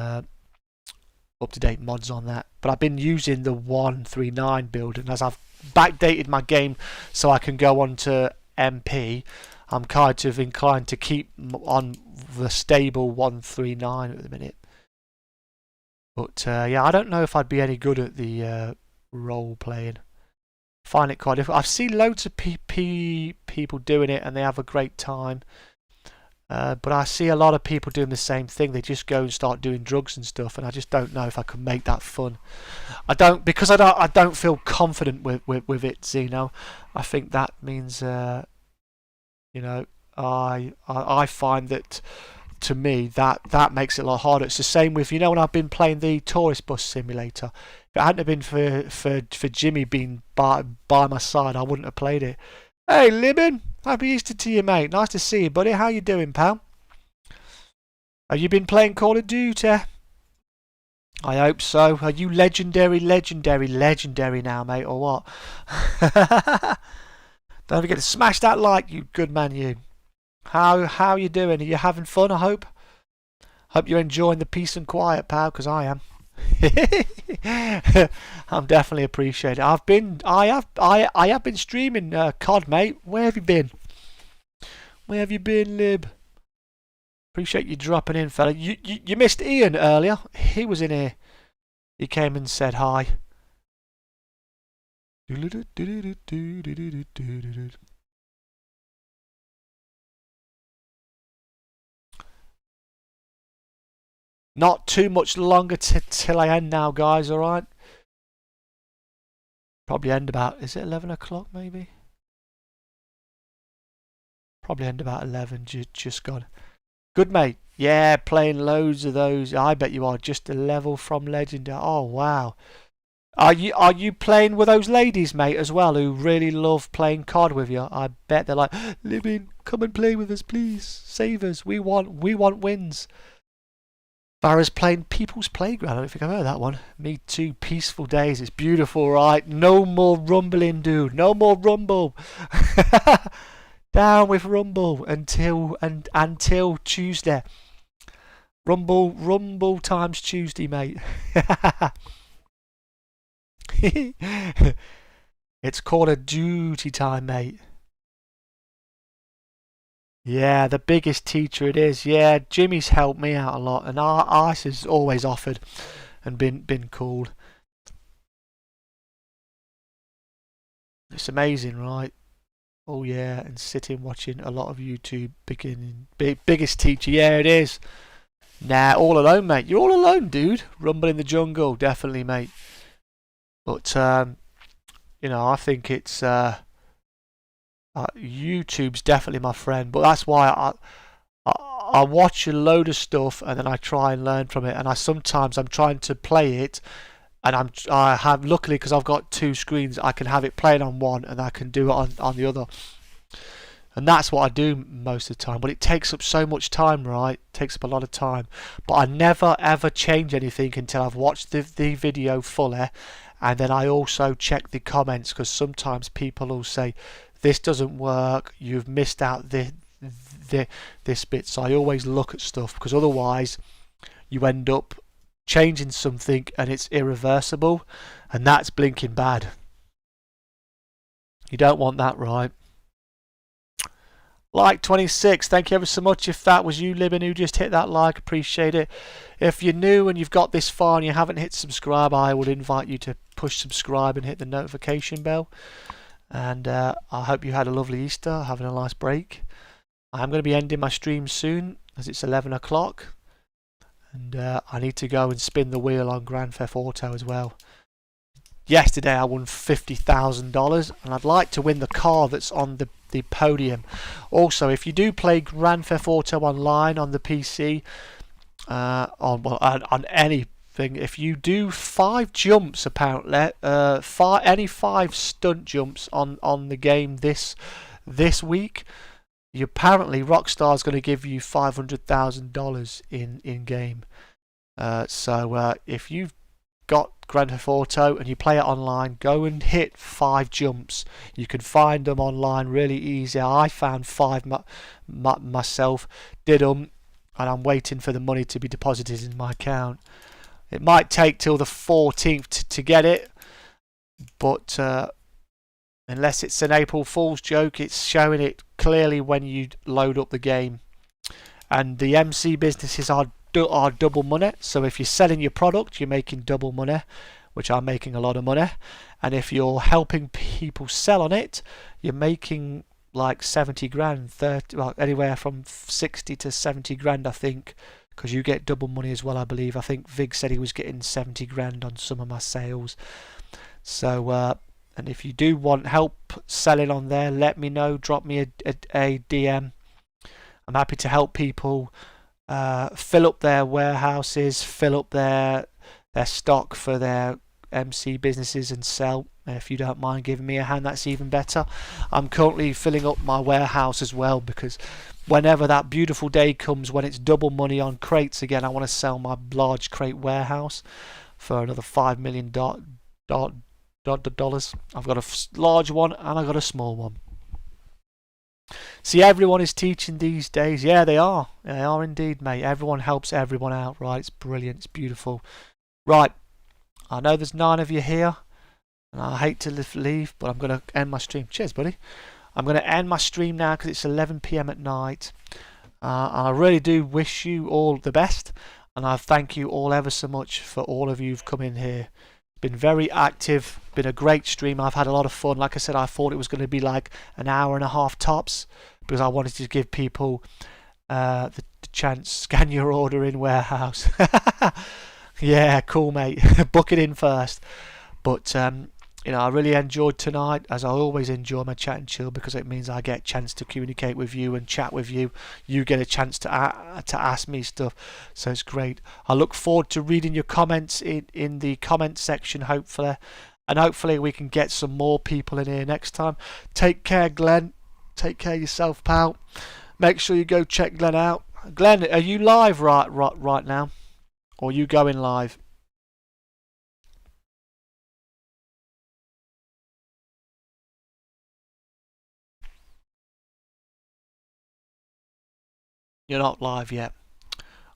up-to-date mods on that, but I've been using the 139 build, and as I've backdated my game so I can go on to MP, I'm kind of inclined to keep on the stable 139 at the minute. But yeah, I don't know if I'd be any good at the role playing. Find it quite difficult. I've seen loads of people doing it and they have a great time. But I see a lot of people doing the same thing. They just go and start doing drugs and stuff, and I just don't know if I can make that fun. I don't feel confident with it, Zeno. I think that means you know, I find that to me that makes it a lot harder. It's the same with, you know, when I've been playing the tourist bus simulator. If it hadn't have been for Jimmy being by my side, I wouldn't have played it. Hey, Libin, happy Easter to you, mate. Nice to see you, buddy. How you doing, pal? Have you been playing Call of Duty? I hope so. Are you legendary now, mate, or what? Don't forget to smash that like, you good man, you. How you doing? Are you having fun, I hope? Hope you're enjoying the peace and quiet, pal, because I am. I'm definitely appreciating it. I have been streaming COD, mate. Where have you been? Where have you been, Lib? Appreciate you dropping in, fella. You missed Ian earlier. He was in here. He came and said hi. Not too much longer till I end now, guys, alright? Probably end about, is it 11 o'clock maybe? Probably end about 11, just gone. Good, mate. Yeah, playing loads of those. I bet you are just a level from Legendary. Oh, wow. Are you playing with those ladies, mate, as well, who really love playing COD with you? I bet they're like, Libin, come and play with us, please. Save us. We want wins. Vara's playing People's Playground. I don't think I've heard that one. Me too. Peaceful days. It's beautiful, right? No more rumbling, dude. No more rumble. Down with rumble until Tuesday. Rumble times Tuesday, mate. It's Call of Duty time, mate. Yeah, the biggest teacher it is. Yeah, Jimmy's helped me out a lot, and Ice has always offered and been cool. It's amazing, right? Oh yeah, and sitting watching a lot of YouTube biggest teacher. Yeah, it is. Nah, all alone, mate. You're all alone, dude. Rumble in the jungle, definitely, mate. But you know, I think it's YouTube's definitely my friend, but that's why I watch a load of stuff and then I try and learn from it. And sometimes I'm trying to play it, and I have, luckily, because I've got two screens, I can have it playing on one and I can do it on the other. And that's what I do most of the time. But it takes up so much time, right? It takes up a lot of time. But I never ever change anything until I've watched the video fully, and then I also check the comments, because sometimes people will say, this doesn't work, you've missed out this bit. So I always look at stuff, because otherwise you end up changing something and it's irreversible, and that's blinking bad. You don't want that, right? Like 26, thank you ever so much. If that was you, Libin, who just hit that like, appreciate it. If you're new and you've got this far and you haven't hit subscribe, I would invite you to push subscribe and hit the notification bell. And I hope you had a lovely Easter, having a nice break. I'm going to be ending my stream soon, as it's 11 o'clock. And I need to go and spin the wheel on Grand Theft Auto as well. Yesterday I won $50,000, and I'd like to win the car that's on the podium. Also, if you do play Grand Theft Auto online on the PC, on anything, if you do 5 jumps, apparently, any 5 stunt jumps on the game this week, apparently Rockstar's going to give you $500,000 in game. So if you've got Grand Theft Auto and you play it online, go and hit 5 jumps. You can find them online really easy. I found 5 myself, did them, and I'm waiting for the money to be deposited in my account. It might take till the 14th to get it, but unless it's an April Fool's joke, it's showing it clearly when you load up the game. And the MC businesses are double money. So if you're selling your product, you're making double money, which I'm making a lot of money. And if you're helping people sell on it, you're making like 70 grand, 30, well, anywhere from 60 to 70 grand, I think, because you get double money as well, I believe. I think Vig said he was getting 70 grand on some of my sales. So, and if you do want help selling on there, let me know. Drop me a DM. I'm happy to help people fill up their warehouses, fill up their stock for their MC businesses and sell. If you don't mind giving me a hand, that's even better. I'm currently filling up my warehouse as well, because whenever that beautiful day comes when it's double money on crates again, I want to sell my large crate warehouse for another $5 million. I've got a large one and I've got a small one. See, everyone is teaching these days. Yeah, they are. They are indeed, mate. Everyone helps everyone out, right? It's brilliant. It's beautiful. Right. I know there's 9 of you here, and I hate to leave, but I'm going to end my stream. Cheers, buddy. I'm going to end my stream now because it's 11 PM at night. And I really do wish you all the best, and I thank you all ever so much for all of you who've come in here. Been very active, been a great stream. I've had a lot of fun. Like I said, I thought it was going to be like an hour and a half tops, because I wanted to give people the chance. Scan your order in warehouse. Yeah, cool, mate. Book it in first. But you know, I really enjoyed tonight, as I always enjoy my chat and chill, because it means I get a chance to communicate with you and chat with you. You get a chance to ask me stuff, so it's great. I look forward to reading your comments in the comment section, hopefully, and hopefully we can get some more people in here next time. Take care, Glenn. Take care of yourself, pal. Make sure you go check Glenn out. Glenn, are you live right now, or are you going live? You're not live yet.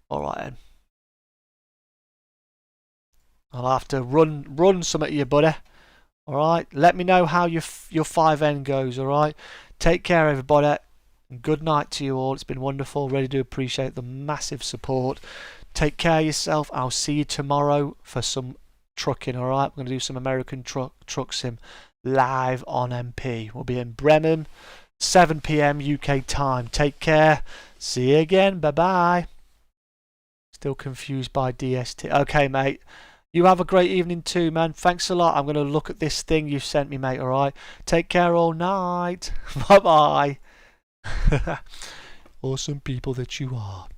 Alright then. I'll have to run some at you, buddy. Alright. Let me know how your 5N goes, alright? Take care, everybody. And good night to you all. It's been wonderful. Really do appreciate the massive support. Take care of yourself. I'll see you tomorrow for some trucking, alright? We're going to do some American truck sim live on MP. We'll be in Bremen, 7 PM UK time. Take care. See you again. Bye-bye. Still confused by DST. Okay, mate. You have a great evening too, man. Thanks a lot. I'm going to look at this thing you sent me, mate, alright? Take care all night. Bye-bye. Awesome people that you are.